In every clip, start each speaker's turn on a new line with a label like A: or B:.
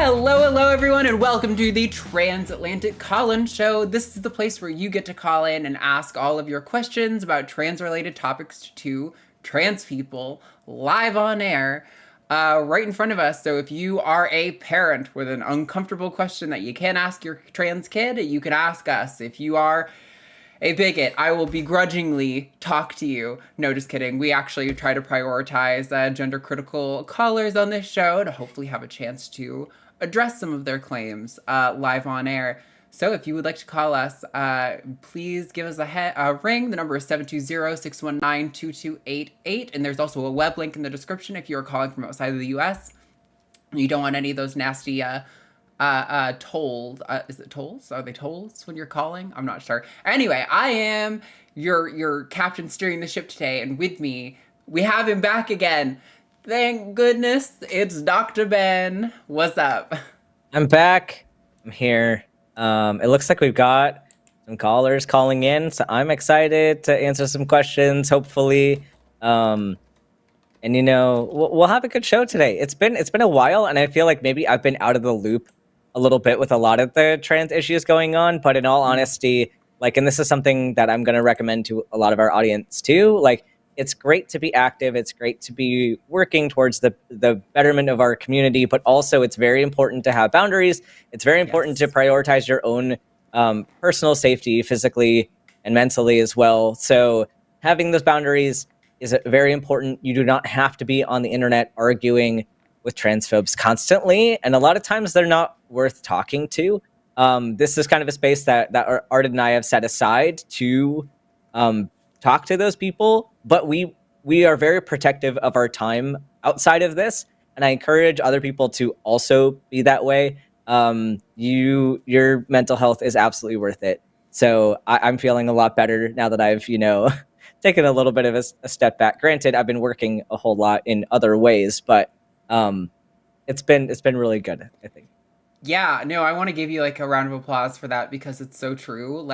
A: Hello, everyone, and welcome to the Transatlantic Call-In Show. This is the place where you get to call in and ask all of your questions about trans-related topics to trans people live on air right in front of us. So if you are a parent with an uncomfortable question that you can't ask your trans kid, you can ask us. If you are a bigot, I will begrudgingly talk to you. No, just kidding. We actually try to prioritize gender critical callers on this show to hopefully have a chance to address some of their claims live on air. So if you would like to call us, please give us a ring. The number is 720-619-2288. And there's also a web link in the description if you are calling from outside of the US. You don't want any of those nasty tolls. Is it tolls? Are they tolls when you're calling? I'm not sure. Anyway, I am your captain steering the ship today, and with me, we have him back again. Thank goodness, it's Dr. Ben. What's up?
B: I'm back. I'm here. It looks like we've got some callers calling in, so I'm excited to answer some questions, hopefully. And we'll have a good show today. It's been a while, and I feel like maybe I've been out of the loop a little bit with a lot of the trans issues going on, but in all honesty, and this is something that I'm going to recommend to a lot of our audience too, it's great to be active, it's great to be working towards the betterment of our community, but also it's very important to have boundaries. It's very important to prioritize your own personal safety, physically and mentally as well. So having those boundaries is very important. You do not have to be on the internet arguing with transphobes constantly, and a lot of times they're not worth talking to. This is kind of a space that Arden and I have set aside to talk to those people, but we are very protective of our time outside of this, and I encourage other people to also be that way. Your mental health is absolutely worth it. So I'm feeling a lot better now that I've taken a little bit of a step back. Granted, I've been working a whole lot in other ways, but it's been really good, I think.
A: Yeah, no, I want to give you a round of applause for that because it's so true.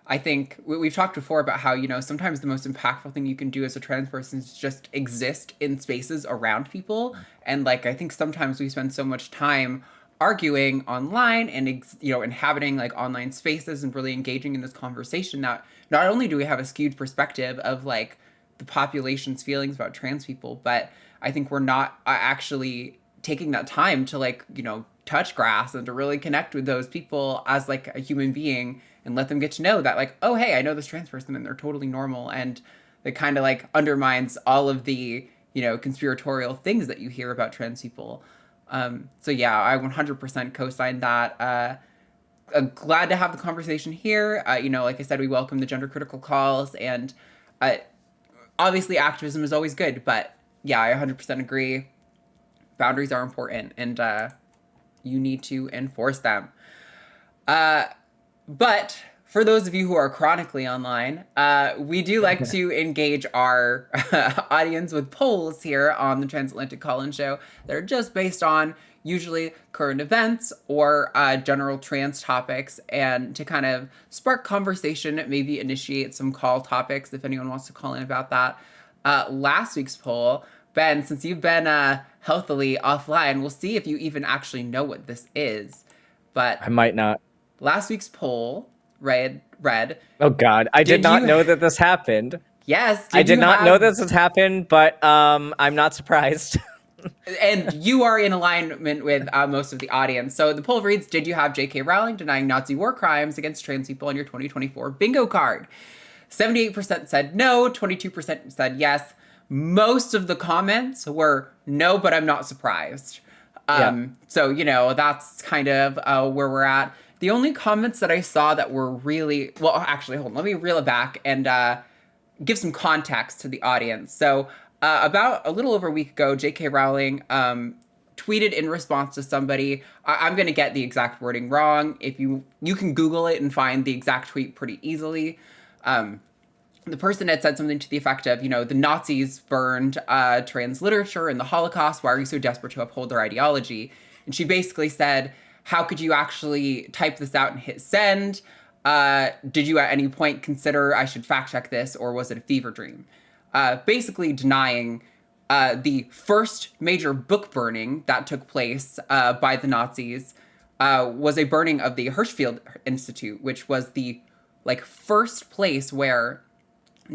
A: I think we've talked before about how, sometimes the most impactful thing you can do as a trans person is just exist in spaces around people. And I think sometimes we spend so much time arguing online and, inhabiting online spaces and really engaging in this conversation that not only do we have a skewed perspective of the population's feelings about trans people, but I think we're not actually taking that time to touch grass and to really connect with those people as a human being and let them get to know that oh, hey, I know this trans person and they're totally normal. And it kind of undermines all of the, conspiratorial things that you hear about trans people. So yeah, I 100% co-sign that. Glad to have the conversation here. Like I said, we welcome the gender critical calls, and obviously activism is always good, but yeah, I 100% agree. Boundaries are important, and you need to enforce them. But for those of you who are chronically online, we do like to engage our audience with polls here on the Transatlantic Call-In Show that are just based on usually current events or general trans topics, and to kind of spark conversation, maybe initiate some call topics if anyone wants to call in about that. Last week's poll, Ben, since you've been healthily offline, we'll see if you even actually know what this is. But
B: I might not.
A: Last week's poll read.
B: Oh God, I did not know that this happened.
A: Yes,
B: I did not know this has happened, but I'm not surprised.
A: And you are in alignment with most of the audience. So the poll reads: did you have J.K. Rowling denying Nazi war crimes against trans people on your 2024 bingo card? 78% said no, 22% said yes. Most of the comments were no, but I'm not surprised. So, that's kind of where we're at. The only comments that I saw that were really, well, actually, hold on, let me reel it back and give some context to the audience. So about a little over a week ago, J.K. Rowling tweeted in response to somebody. I'm going to get the exact wording wrong. If you can Google it and find the exact tweet pretty easily. The person had said something to the effect of, the Nazis burned trans literature and the Holocaust. Why are you so desperate to uphold their ideology? And she basically said, how could you actually type this out and hit send? Did you at any point consider I should fact check this, or was it a fever dream? Basically denying the first major book burning that took place by the Nazis was a burning of the Hirschfeld Institute, which was the like first place where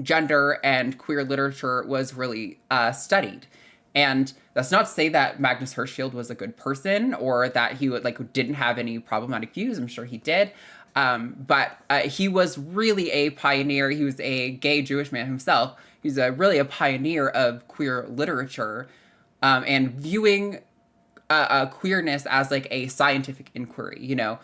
A: gender and queer literature was really studied. And that's not to say that Magnus Hirschfeld was a good person or that he would like didn't have any problematic views. I'm sure he did. But he was really a pioneer. He was a gay Jewish man himself. He's really a pioneer of queer literature and viewing queerness as like a scientific inquiry, you know,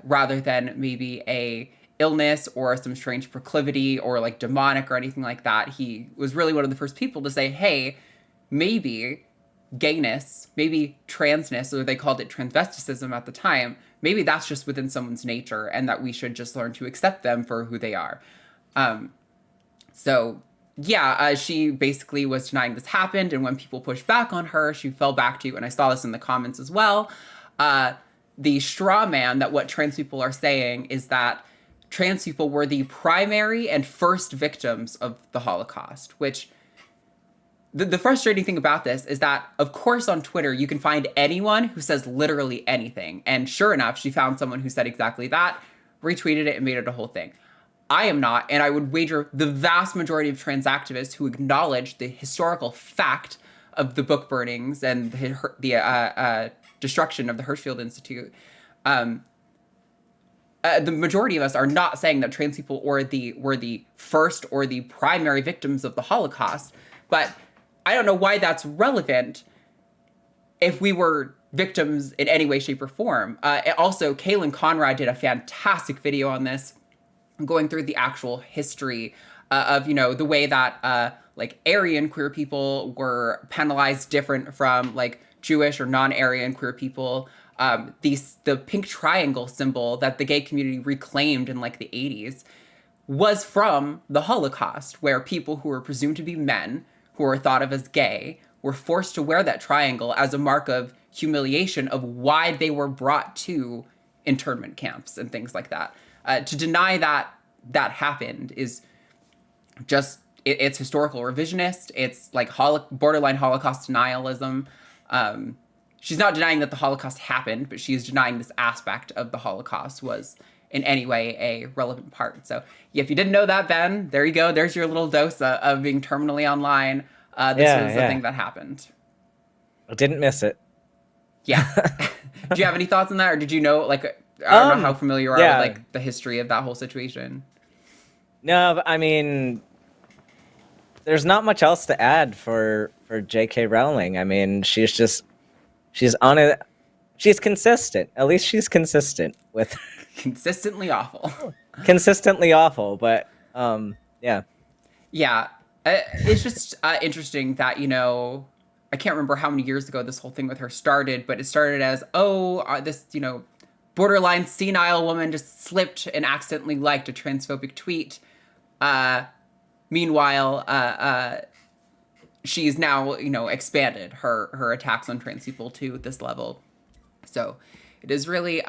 A: rather than maybe a illness or some strange proclivity or like demonic or anything like that. He was really one of the first people to say, hey, maybe gayness, maybe transness, or they called it transvesticism at the time, maybe that's just within someone's nature and that we should just learn to accept them for who they are. So yeah, she basically was denying this happened, and when people pushed back on her, she fell back to, and I saw this in the comments as well, the straw man that what trans people are saying is that trans people were the primary and first victims of the Holocaust, which the frustrating thing about this is that, of course, on Twitter, you can find anyone who says literally anything. And sure enough, she found someone who said exactly that, retweeted it, and made it a whole thing. I am not, and I would wager the vast majority of trans activists who acknowledge the historical fact of the book burnings and the destruction of the Hirschfeld Institute, the majority of us are not saying that trans people were the first or the primary victims of the Holocaust, but I don't know why that's relevant if we were victims in any way, shape, or form. Also, Kaylin Conrad did a fantastic video on this, going through the actual history of, you know, the way that like Aryan queer people were penalized different from like Jewish or non-Aryan queer people. The pink triangle symbol that the gay community reclaimed in like the 80s was from the Holocaust, where people who were presumed to be men, who were thought of as gay, were forced to wear that triangle as a mark of humiliation of why they were brought to internment camps and things like that. To deny that that happened is just, it's historical revisionist. It's like borderline Holocaust denialism. She's not denying that the Holocaust happened, but she is denying this aspect of the Holocaust was in any way a relevant part. So yeah, if you didn't know that, Ben, there you go. There's your little dose of being terminally online. This was the thing that happened.
B: I didn't miss it.
A: Yeah. Do you have any thoughts on that? Or did you know, like, I don't know how familiar you are with like the history of that whole situation.
B: No, I mean, there's not much else to add for J.K. Rowling. I mean, she's on it. She's consistent. At least she's consistent with
A: consistently awful.
B: Consistently awful, but yeah.
A: Yeah, it's just interesting that, you know, I can't remember how many years ago this whole thing with her started, but it started as, this, you know, borderline senile woman just slipped and accidentally liked a transphobic tweet. Meanwhile, she's now, you know, expanded her attacks on trans people to this level. So it is really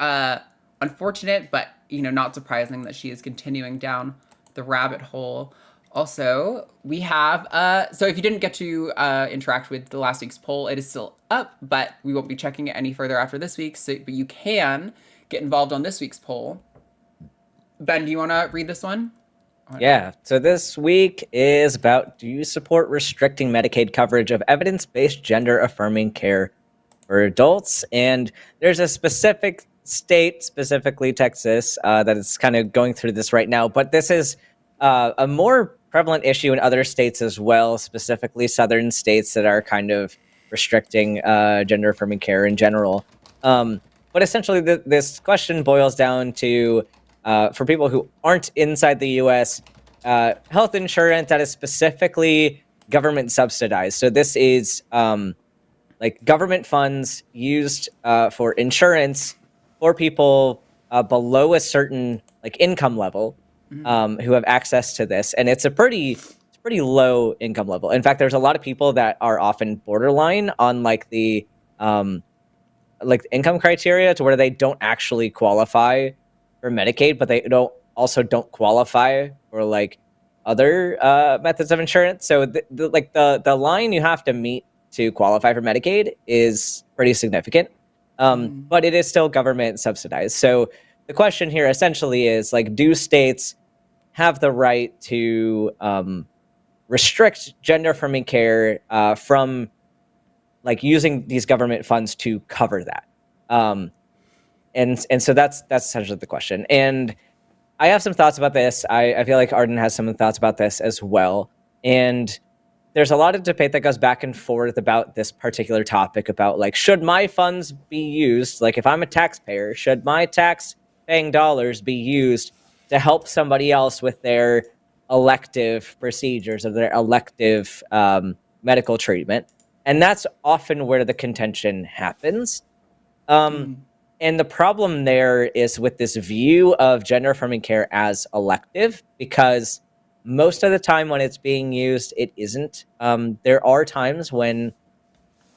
A: unfortunate, but, you know, not surprising that she is continuing down the rabbit hole. Also, we have, so if you didn't get to interact with the last week's poll, it is still up, but we won't be checking it any further after this week. So, but you can get involved on this week's poll. Ben, do you want to read this one?
B: Yeah, so this week is about, do you support restricting Medicaid coverage of evidence-based gender-affirming care for adults? And there's a specific state, specifically Texas, that is kind of going through this right now, but this is a more prevalent issue in other states as well, specifically southern states that are kind of restricting gender-affirming care in general. But essentially, this question boils down to, for people who aren't inside the U.S., health insurance that is specifically government subsidized. So this is like government funds used for insurance for people below a certain like income level. Who have access to this, and it's a pretty low income level. In fact, there's a lot of people that are often borderline on like the income criteria to where they don't actually qualify for Medicaid, but they don't qualify for like other methods of insurance. So the line you have to meet to qualify for Medicaid is pretty significant, but it is still government subsidized. So the question here essentially is like, do states have the right to restrict gender affirming care from like using these government funds to cover that? And so that's essentially the question. And I have some thoughts about this. I feel like Arden has some thoughts about this as well. And there's a lot of debate that goes back and forth about this particular topic about like, should my funds be used? Like if I'm a taxpayer, should my tax paying dollars be used to help somebody else with their elective procedures or their elective medical treatment? And that's often where the contention happens. And the problem there is with this view of gender affirming care as elective, because most of the time when it's being used, it isn't. There are times when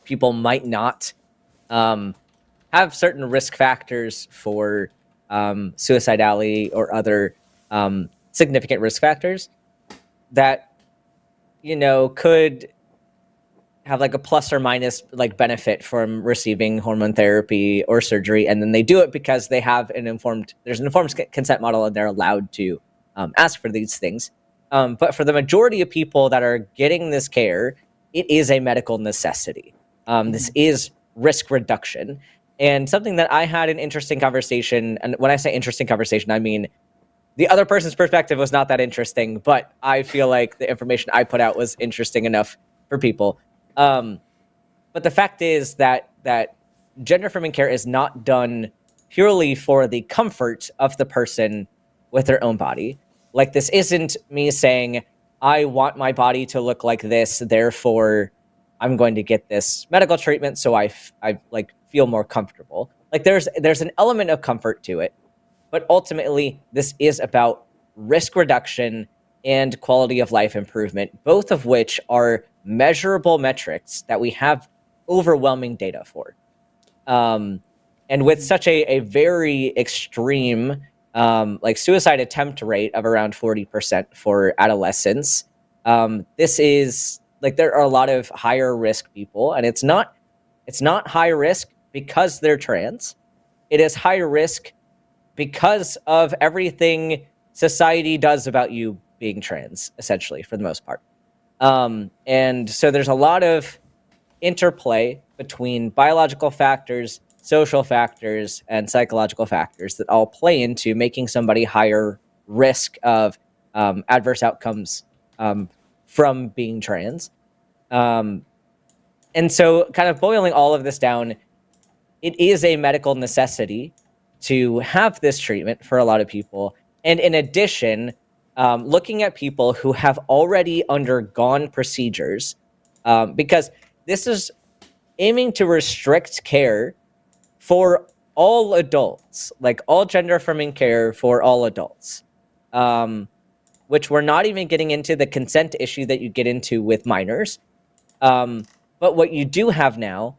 B: people might not have certain risk factors for suicidality or other significant risk factors that, you know, could have like a plus or minus like benefit from receiving hormone therapy or surgery, and then they do it because they have there's an informed consent model and they're allowed to ask for these things. But for the majority of people that are getting this care, it is a medical necessity. This is risk reduction. And something that I had an interesting conversation, and when I say interesting conversation, I mean the other person's perspective was not that interesting, but I feel like the information I put out was interesting enough for people. But the fact is that gender affirming care is not done purely for the comfort of the person with their own body. Like this isn't me saying, I want my body to look like this, therefore I'm going to get this medical treatment so I like feel more comfortable. Like there's an element of comfort to it, but ultimately this is about risk reduction and quality of life improvement, both of which are measurable metrics that we have overwhelming data for. And with such a very extreme like suicide attempt rate of around 40% for adolescents, this is like there are a lot of higher risk people, and it's not high risk because they're trans. It is high risk because of everything society does about you being trans, essentially, for the most part. And so there's a lot of interplay between biological factors, social factors, and psychological factors that all play into making somebody higher risk of adverse outcomes from being trans. And so kind of boiling all of this down, it is a medical necessity to have this treatment for a lot of people. And in addition, looking at people who have already undergone procedures, because this is aiming to restrict care for all adults, like all gender affirming care for all adults, which we're not even getting into the consent issue that you get into with minors. But what you do have now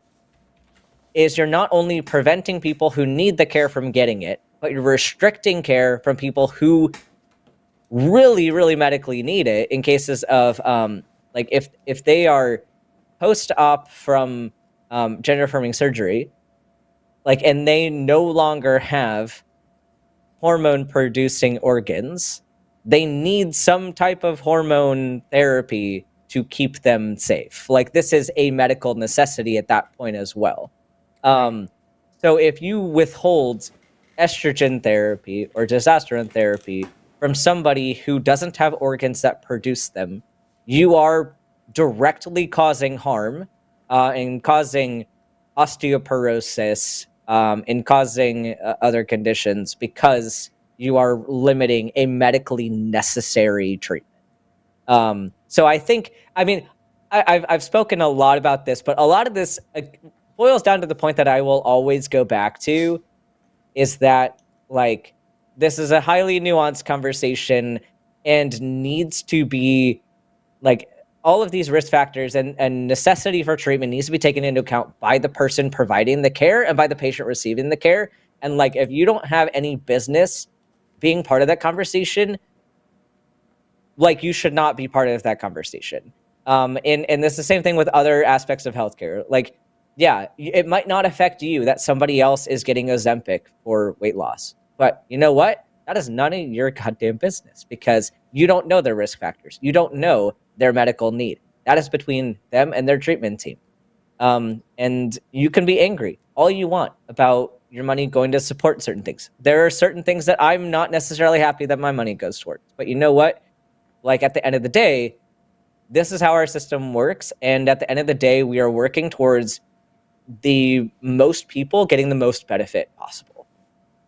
B: is you're not only preventing people who need the care from getting it, but you're restricting care from people who really, really medically need it in cases of like if they are post-op from gender affirming surgery, like, and they no longer have hormone producing organs, they need some type of hormone therapy to keep them safe. Like this is a medical necessity at that point as well. So if you withhold estrogen therapy or testosterone therapy from somebody who doesn't have organs that produce them, you are directly causing harm and causing osteoporosis and causing other conditions because you are limiting a medically necessary treatment. So I think, I mean, I've spoken a lot about this, but a lot of this boils down to the point that I will always go back to is that, like, this is a highly nuanced conversation and needs to be, like, all of these risk factors and necessity for treatment needs to be taken into account by the person providing the care and by the patient receiving the care. And, like, if you don't have any business being part of that conversation, like you should not be part of that conversation. And it's the same thing with other aspects of healthcare. Like, yeah, it might not affect you that somebody else is getting Ozempic for weight loss, but you know what? That is none of your goddamn business because you don't know their risk factors. You don't know their medical need. That is between them and their treatment team. And you can be angry all you want about your money going to support certain things. There are certain things that I'm not necessarily happy that my money goes towards. But you know what? Like at the end of the day, this is how our system works. And at the end of the day, we are working towards the most people getting the most benefit possible.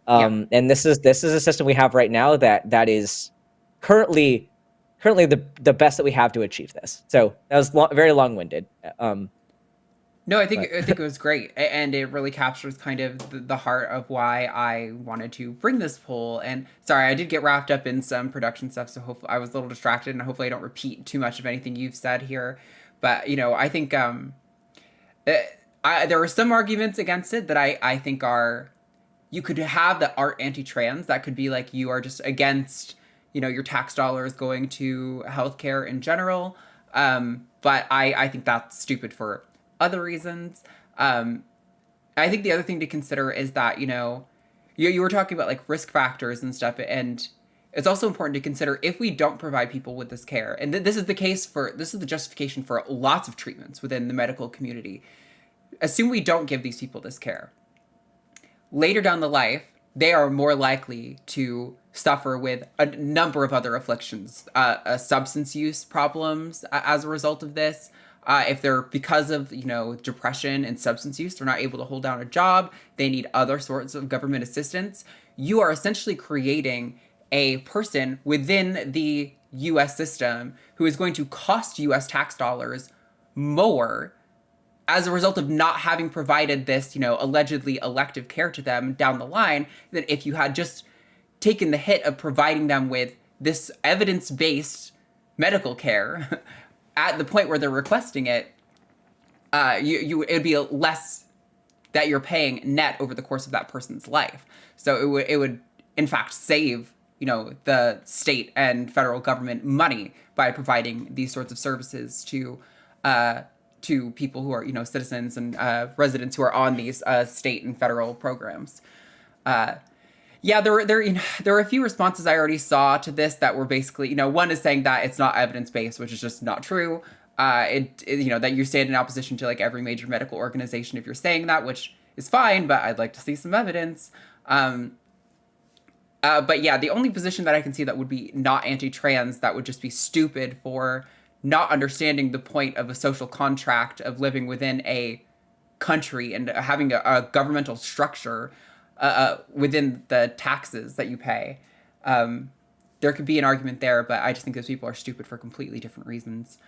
B: And this is a system we have right now that is currently the best that we have to achieve this. So that was very long-winded.
A: No, I think it was great, and it really captures kind of the heart of why I wanted to bring this poll. And sorry, I did get wrapped up in some production stuff, so hopefully I was a little distracted, and hopefully I don't repeat too much of anything you've said here. But I think there are some arguments against it that I think are, you could have that aren't anti-trans. That could be like you are just against your tax dollars going to healthcare in general. But I think that's stupid for other reasons. I think the other thing to consider is that, you were talking about like risk factors and stuff, and it's also important to consider if we don't provide people with this care, and this is the justification for lots of treatments within the medical community. Assume we don't give these people this care. Later down the life, they are more likely to suffer with a number of other afflictions, substance use problems as a result of this. If they're, because of, depression and substance use, they're not able to hold down a job, they need other sorts of government assistance. You are essentially creating a person within the U.S. system who is going to cost U.S. tax dollars more as a result of not having provided this, allegedly elective care to them down the line, than if you had just taken the hit of providing them with this evidence-based medical care at the point where they're requesting it. It'd be less that you're paying net over the course of that person's life. So it would in fact save, the state and federal government money by providing these sorts of services to people who are, citizens and residents who are on these state and federal programs. Yeah, there are a few responses I already saw to this that were basically, one is saying that it's not evidence-based, which is just not true. That you stand in opposition to like every major medical organization if you're saying that, which is fine, but I'd like to see some evidence. But yeah, the only position that I can see that would be not anti-trans, that would just be stupid for not understanding the point of a social contract of living within a country and having a governmental structure within the taxes that you pay. There could be an argument there, but I just think those people are stupid for completely different reasons.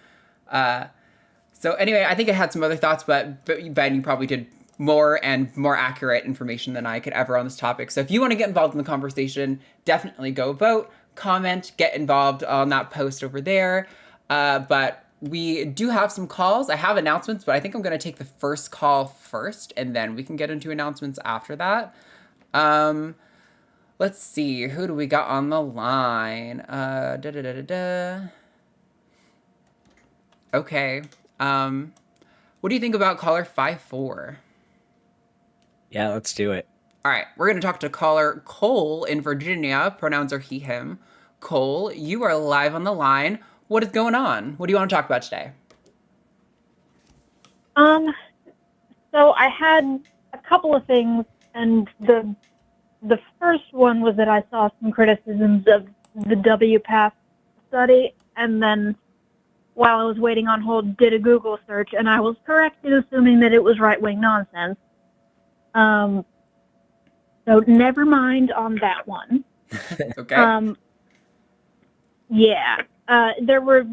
A: So anyway, I think I had some other thoughts, but Ben, you probably did more and more accurate information than I could ever on this topic. So if you want to get involved in the conversation, definitely go vote, comment, get involved on that post over there. But we do have some calls. I have announcements, but I think I'm going to take the first call first, and then we can get into announcements after that. Let's see. Who do we got on the line? Okay. What do you think about caller 5-4?
B: Yeah, let's do it.
A: All right. We're going to talk to caller Cole in Virginia. Pronouns are he, him. Cole, you are live on the line. What is going on? What do you want to talk about today?
C: So I had a couple of things, and the first one was that I saw some criticisms of the WPATH study, and then while I was waiting on hold, did a Google search, and I was correct in assuming that it was right-wing nonsense. So never mind on that one.
A: Okay.
C: Yeah. There were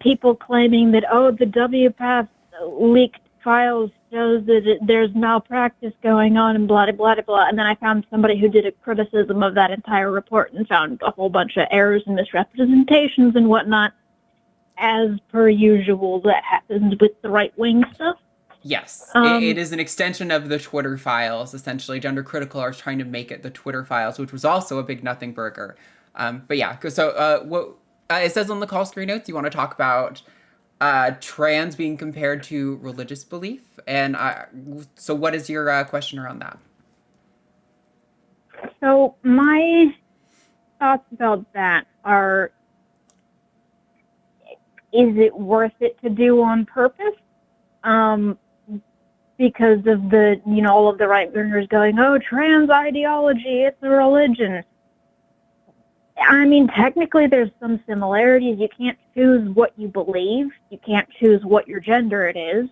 C: people claiming that, the WPATH leaked files shows that there's malpractice going on and blah, blah, blah, blah. And then I found somebody who did a criticism of that entire report and found a whole bunch of errors and misrepresentations and whatnot. As per usual, that happens with the right-wing stuff.
A: Yes, it is an extension of the Twitter files, essentially. Gender Critical are trying to make it the Twitter files, which was also a big nothing burger. But yeah, so It says on the call screen notes you want to talk about trans being compared to religious belief, and so what is your question around that?
C: So my thoughts about that are, is it worth it to do on purpose? Because of the, all of the right-wingers going, oh, trans ideology, it's a religion. I mean, technically there's some similarities. You can't choose what you believe. You can't choose what your gender it is.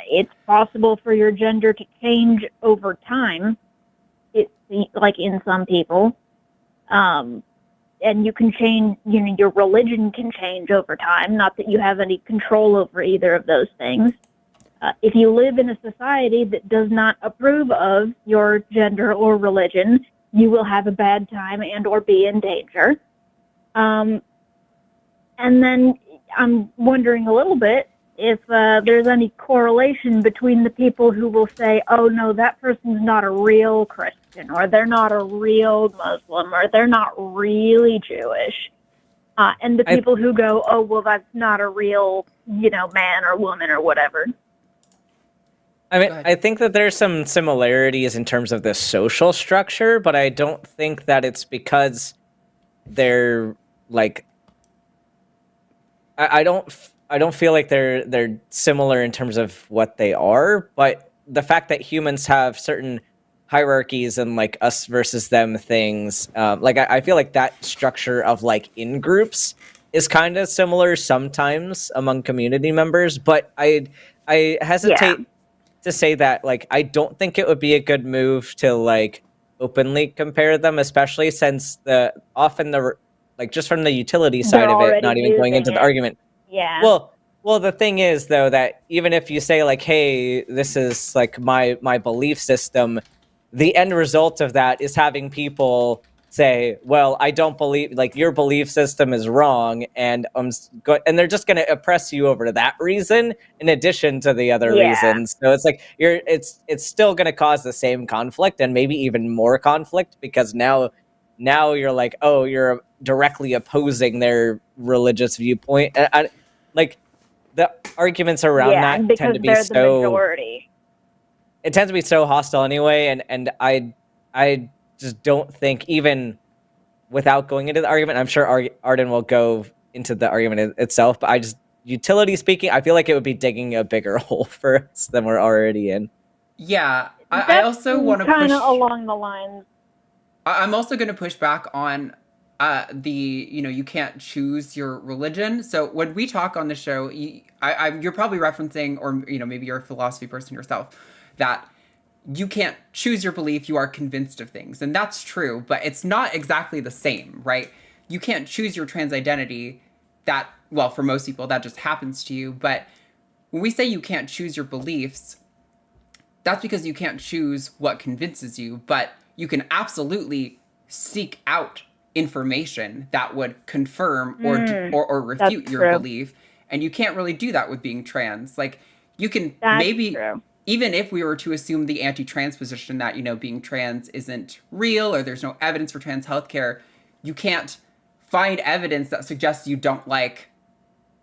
C: It's possible for your gender to change over time. It's like in some people. And you can change, your religion can change over time. Not that you have any control over either of those things. If you live in a society that does not approve of your gender or religion, you will have a bad time and or be in danger. And then I'm wondering a little bit if there's any correlation between the people who will say, oh, no, that person's not a real Christian, or they're not a real Muslim, or they're not really Jewish. And the people who go, oh, well, that's not a real, man or woman or whatever.
B: I mean, I think that there's some similarities in terms of the social structure, but I don't think that it's because they're like. I don't feel like they're similar in terms of what they are, but the fact that humans have certain hierarchies and like us versus them things, like I feel like that structure of like in groups is kind of similar sometimes among community members, but I hesitate. Yeah. To say that, like, I don't think it would be a good move to like openly compare them, especially since often like just from the utility side of it, not even going into the argument.
C: Yeah.
B: Well, the thing is though that even if you say like, hey, this is like my belief system, the end result of that is having people say, well, I don't believe, like, your belief system is wrong, and and they're just going to oppress you over that reason in addition to the other reasons. So it's like it's still going to cause the same conflict and maybe even more conflict, because now you're like, oh, you're directly opposing their religious viewpoint. And like the arguments around that tend to be
C: the majority.
B: It tends to be so hostile anyway, and I just don't think, even without going into the argument, I'm sure Arden will go into the argument itself, but I just, utility speaking, I feel like it would be digging a bigger hole for us than we're already in.
A: Yeah, I also want to push...
C: kind of along the lines.
A: I'm also going to push back on you can't choose your religion. So when we talk on the show, you're probably referencing, or maybe you're a philosophy person yourself, that you can't choose your belief, you are convinced of things. And that's true, but it's not exactly the same, right? You can't choose your trans identity. For most people, that just happens to you. But when we say you can't choose your beliefs, that's because you can't choose what convinces you, but you can absolutely seek out information that would confirm or refute your belief. And you can't really do that with being trans. Like, you can true. Even if we were to assume the anti-trans position that, being trans isn't real or there's no evidence for trans healthcare, you can't find evidence that suggests you don't like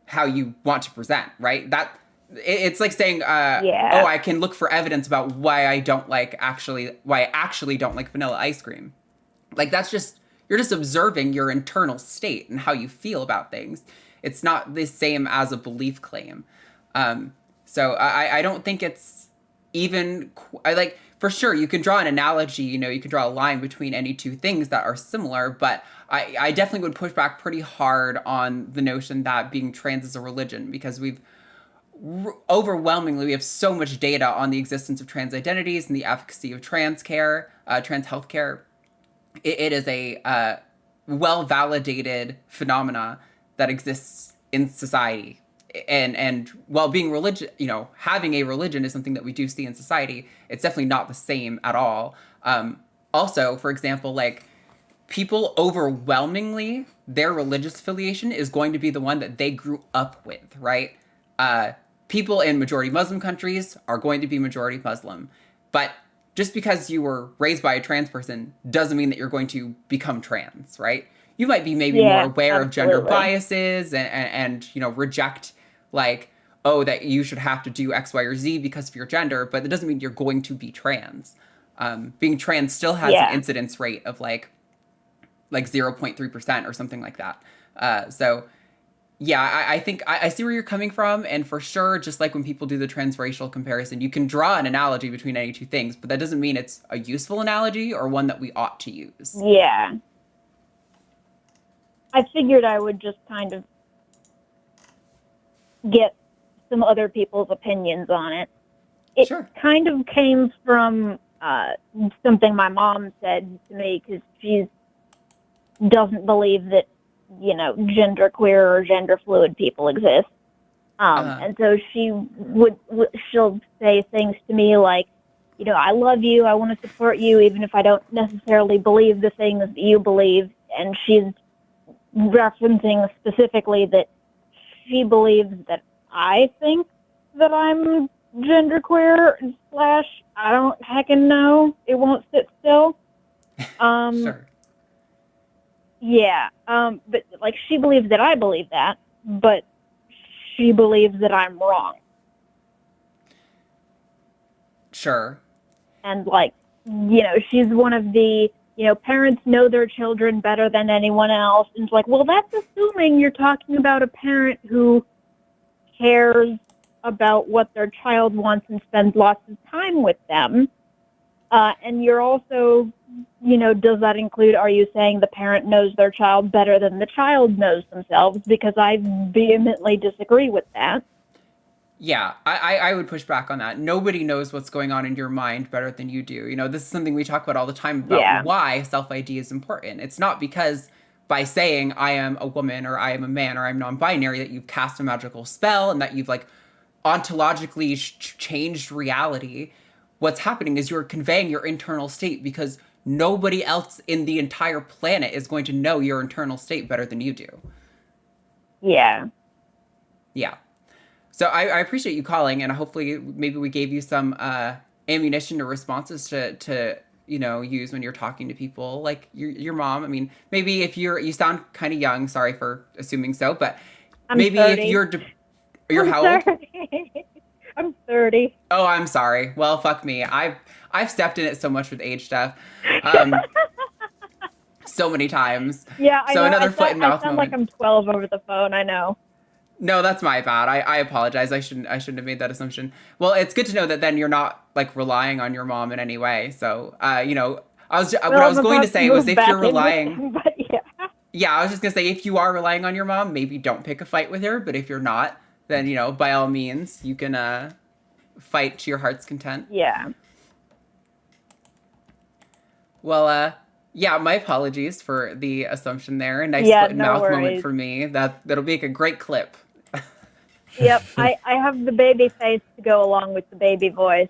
A: how you want to present, right? It's like saying, oh, I can look for evidence about why I actually don't like vanilla ice cream. Like, you're just observing your internal state and how you feel about things. It's not the same as a belief claim. So I don't think it's even, for sure, you can draw an analogy, you can draw a line between any two things that are similar, but I definitely would push back pretty hard on the notion that being trans is a religion, because overwhelmingly, we have so much data on the existence of trans identities and the efficacy of trans care, trans healthcare. It is a well-validated phenomena that exists in society. And while being religious, having a religion is something that we do see in society, it's definitely not the same at all. Also, for example, like, people overwhelmingly, their religious affiliation is going to be the one that they grew up with, right? People in majority Muslim countries are going to be majority Muslim. But just because you were raised by a trans person doesn't mean that you're going to become trans, right? you might be maybe more
C: Yeah,
A: aware of gender
C: absolutely.
A: biases and you know, reject like, oh, that you should have to do X, Y, or Z because of your gender, but it doesn't mean you're going to be trans. Being trans still has an
C: Yeah.
A: incidence rate of like 0.3% or something like that. So yeah, I think I see where you're coming from, and for sure, just like when people do the transracial comparison, you can draw an analogy between any two things, but that doesn't mean it's a useful analogy or one that we ought to use.
C: Yeah. I figured I would just kind of get some other people's opinions on it. It
A: Sure.
C: kind of came from something my mom said to me, because she doesn't believe that, you know, genderqueer or gender fluid people exist. And so she'll say things to me like, you know, I love you, I want to support you, even if I don't necessarily believe the things that you believe. And she's referencing specifically that she believes that I think that I'm genderqueer / I don't heckin' know. It won't sit still.
A: Sure.
C: Yeah. But like she believes that I believe that, but she believes that I'm wrong.
A: Sure.
C: And like, you know, she's one of the, you know, parents know their children better than anyone else. And it's like, well, that's assuming you're talking about a parent who cares about what their child wants and spends lots of time with them. And you're also, you know, does that include, are you saying the parent knows their child better than the child knows themselves? Because I vehemently disagree with that.
A: Yeah, I would push back on that. Nobody knows what's going on in your mind better than you do. You know, this is something we talk about all the time about
C: Yeah.
A: why self-ID is important. It's not because by saying I am a woman or I am a man or I'm non-binary that you've cast a magical spell and that you've like ontologically changed reality. What's happening is you're conveying your internal state because nobody else in the entire planet is going to know your internal state better than you do.
C: Yeah.
A: Yeah. So I appreciate you calling, and hopefully maybe we gave you some ammunition or responses to you know, use when you're talking to people like your mom. I mean, maybe if you sound kind of young, sorry for assuming so, but
C: I'm
A: maybe
C: 30.
A: if you're
C: I'm
A: how old?
C: 30. I'm 30.
A: Oh, I'm sorry. Well, fuck me. I've stepped in it so much with age stuff. So many times.
C: Yeah, I
A: So
C: know.
A: another foot in
C: I
A: mouth
C: sound
A: moment.
C: like I'm 12 over the phone. I know.
A: No, that's my bad. I apologize. I shouldn't have made that assumption. Well, it's good to know that then you're not like relying on your mom in any way. So, you know, what I was
C: I'm
A: going to
C: about
A: say was
C: move
A: if
C: back
A: you're
C: in with
A: relying,
C: him, but yeah.
A: yeah, I was just gonna say if you are relying on your mom, maybe don't pick a fight with her. But if you're not, then you know, by all means, you can fight to your heart's content.
C: Yeah.
A: Well, yeah, my apologies for the assumption there. A nice
C: Yeah,
A: foot and
C: no
A: mouth moment
C: worries.
A: for me. That'll make a great clip.
C: Yep, I have the baby face to go along with the baby voice.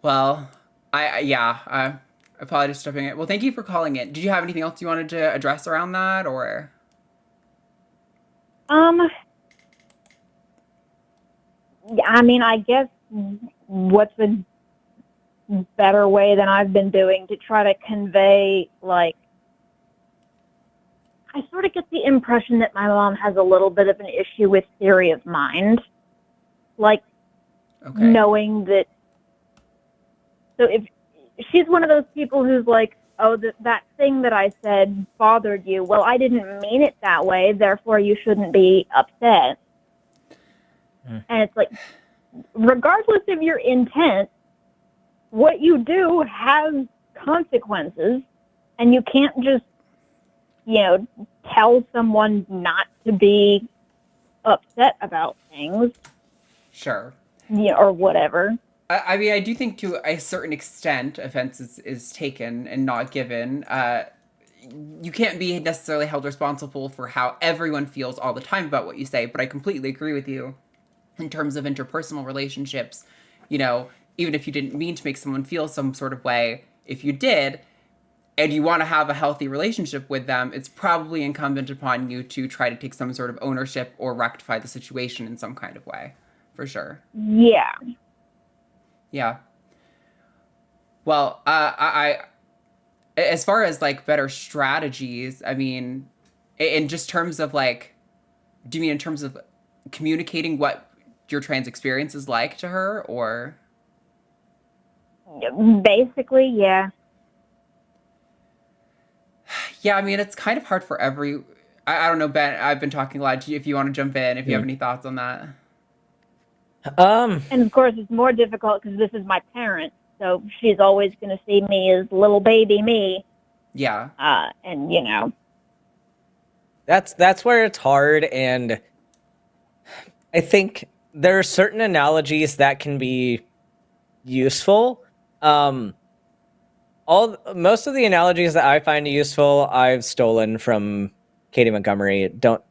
A: Well, I apologize for stepping it. Well, thank you for calling it. Did you have anything else you wanted to address around that, or?
C: Yeah, I mean, I guess what's a better way than I've been doing to try to convey, like, I sort of get the impression that my mom has a little bit of an issue with theory of mind. Like,
A: Okay.
C: knowing that, so if she's one of those people who's like, oh, that thing that I said bothered you, well, I didn't mean it that way, therefore you shouldn't be upset. And it's like, regardless of your intent, what you do has consequences, and you can't just, you know, tell someone not to be upset about things.
A: Sure.
C: Yeah, or whatever.
A: I mean, I do think to a certain extent, offense is taken and not given. You can't be necessarily held responsible for how everyone feels all the time about what you say, but I completely agree with you in terms of interpersonal relationships. You know, even if you didn't mean to make someone feel some sort of way, if you did, and you want to have a healthy relationship with them, it's probably incumbent upon you to try to take some sort of ownership or rectify the situation in some kind of way, for sure.
C: Yeah.
A: Yeah. Well, as far as like better strategies, I mean, in just terms of like, do you mean in terms of communicating what your trans experience is like to her, or?
C: Basically, yeah.
A: Yeah, I mean, it's kind of hard for every. I don't know, Ben. I've been talking a lot to you. If you want to jump in, if you have any thoughts on that.
C: And of course, it's more difficult because this is my parent, so she's always going to see me as little baby me.
A: Yeah.
C: And you know,
B: That's where it's hard, and I think there are certain analogies that can be useful. Most of the analogies that I find useful, I've stolen from Katy Montgomerie. Don't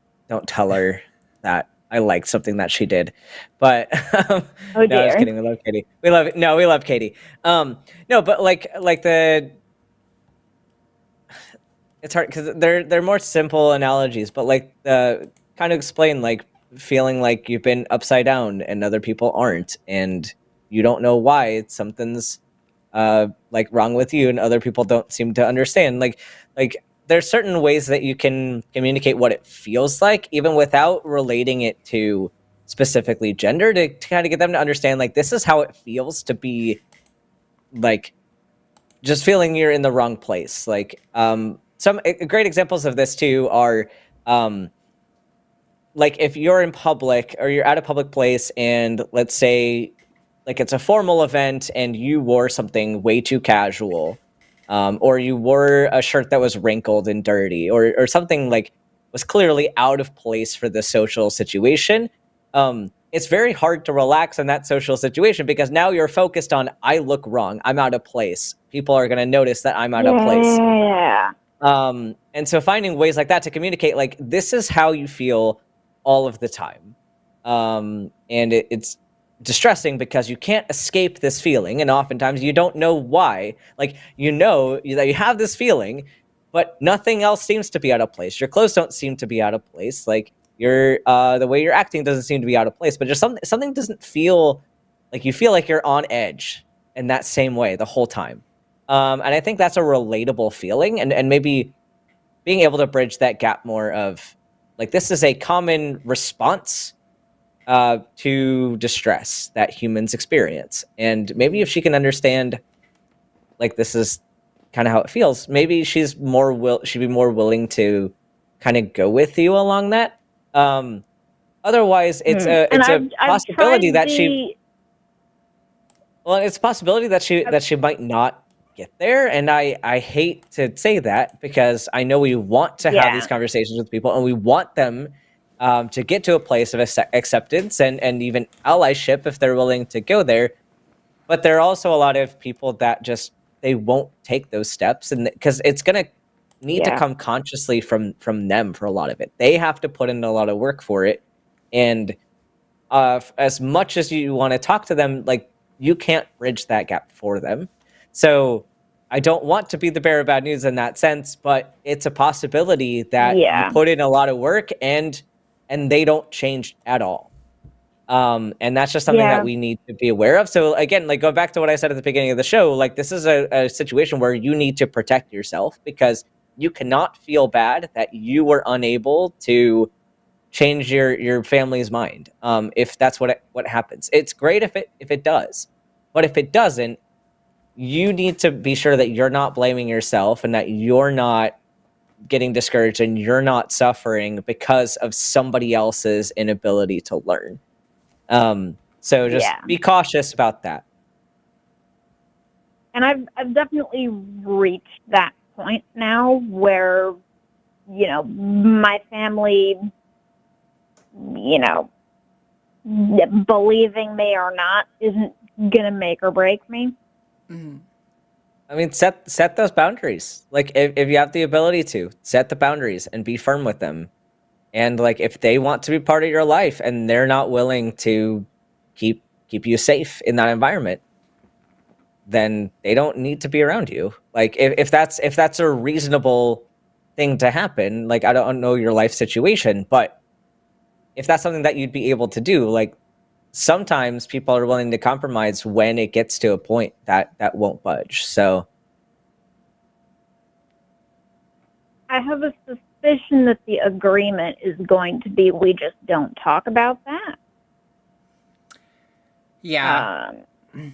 B: tell her that I liked something that she did, but
C: oh
B: no,
C: dear.
B: I was kidding. We love Katy. We love Katy. No, but like the it's hard because they're more simple analogies, but like the kind of explain like feeling like you've been upside down and other people aren't, and you don't know why something's like wrong with you and other people don't seem to understand. Like there's certain ways that you can communicate what it feels like even without relating it to specifically gender to kind of get them to understand like this is how it feels to be like just feeling you're in the wrong place. Like some great examples of this too are like if you're in public or you're at a public place and let's say like it's a formal event and you wore something way too casual, or you wore a shirt that was wrinkled and dirty, or something like was clearly out of place for the social situation. It's very hard to relax in that social situation because now you're focused on I look wrong, I'm out of place. People are going to notice that I'm out of place.
C: Yeah.
B: And so finding ways like that to communicate, like this is how you feel all of the time, and it's distressing because you can't escape this feeling, and oftentimes you don't know why. Like you know that you have this feeling, but nothing else seems to be out of place. Your clothes don't seem to be out of place. Like your the way you're acting doesn't seem to be out of place. But just something doesn't feel like you feel like you're on edge in that same way the whole time. And I think that's a relatable feeling, and maybe being able to bridge that gap more of like this is a common response to distress that humans experience. And maybe if she can understand like this is kind of how it feels, maybe she'd be more willing to kind of go with you along that. Otherwise it's a possibility that it's a possibility that she might not get there. And I hate to say that because I know we want to have these conversations with people and we want them to get to a place of acceptance and even allyship if they're willing to go there. But there are also a lot of people that just they won't take those steps, and because it's gonna need to come consciously from them for a lot of it. They have to put in a lot of work for it, and as much as you want to talk to them, like you can't bridge that gap for them. So I don't want to be the bearer of bad news in that sense, but it's a possibility that you put in a lot of work and they don't change at all. And that's just something that we need to be aware of. So again, like go back to what I said at the beginning of the show, like this is a situation where you need to protect yourself because you cannot feel bad that you were unable to change your family's mind. If that's what happens. It's great if it does. But if it doesn't, you need to be sure that you're not blaming yourself and that you're not getting discouraged and you're not suffering because of somebody else's inability to learn. So just be cautious about that.
C: And I've definitely reached that point now where, you know, my family, you know, believing me or not isn't gonna make or break me.
A: Mm-hmm.
B: I mean, set those boundaries. Like if you have the ability to set the boundaries and be firm with them. And like if they want to be part of your life and they're not willing to keep you safe in that environment, then they don't need to be around you. Like if that's a reasonable thing to happen, like I don't know your life situation, but if that's something that you'd be able to do, like sometimes people are willing to compromise when it gets to a point that won't budge. So
C: I have a suspicion that the agreement is going to be we just don't talk about that.
A: Yeah.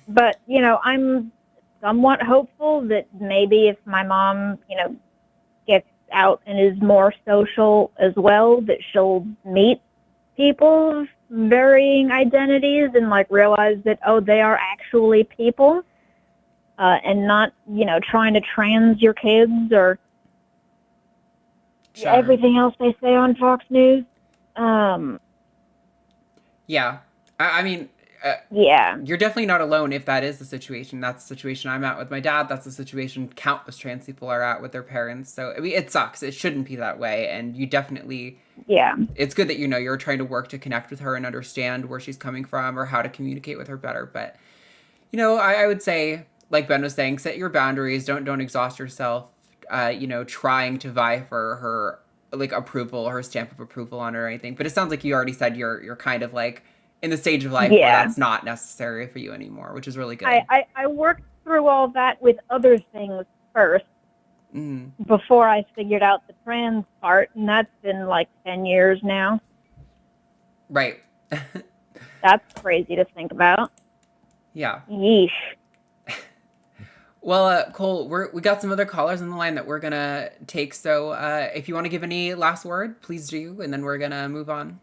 C: But, I'm somewhat hopeful that maybe if my mom, gets out and is more social as well, that she'll meet people of varying identities and, realize that, they are actually people and not, trying to trans your kids or
A: Sure.
C: everything else they say on Fox News.
A: Yeah. I mean,
C: Yeah.
A: you're definitely not alone if that is the situation. That's the situation I'm at with my dad. That's the situation countless trans people are at with their parents. So, I mean, it sucks. It shouldn't be that way. And you definitely,
C: Yeah.
A: it's good that, you're trying to work to connect with her and understand where she's coming from or how to communicate with her better. But, I would say, like Ben was saying, set your boundaries. Don't exhaust yourself, trying to vie for her, approval, her stamp of approval on it or anything. But it sounds like you already said you're kind of, in the stage of life where that's not necessary for you anymore, which is really good.
C: I worked through all that with other things first before I figured out the trans part, and that's been 10 years now.
A: Right.
C: That's crazy to think about.
A: Yeah.
C: Yeesh.
A: Well, Cole, we got some other callers on the line that we're going to take. So if you want to give any last word, please do, and then we're going to move on.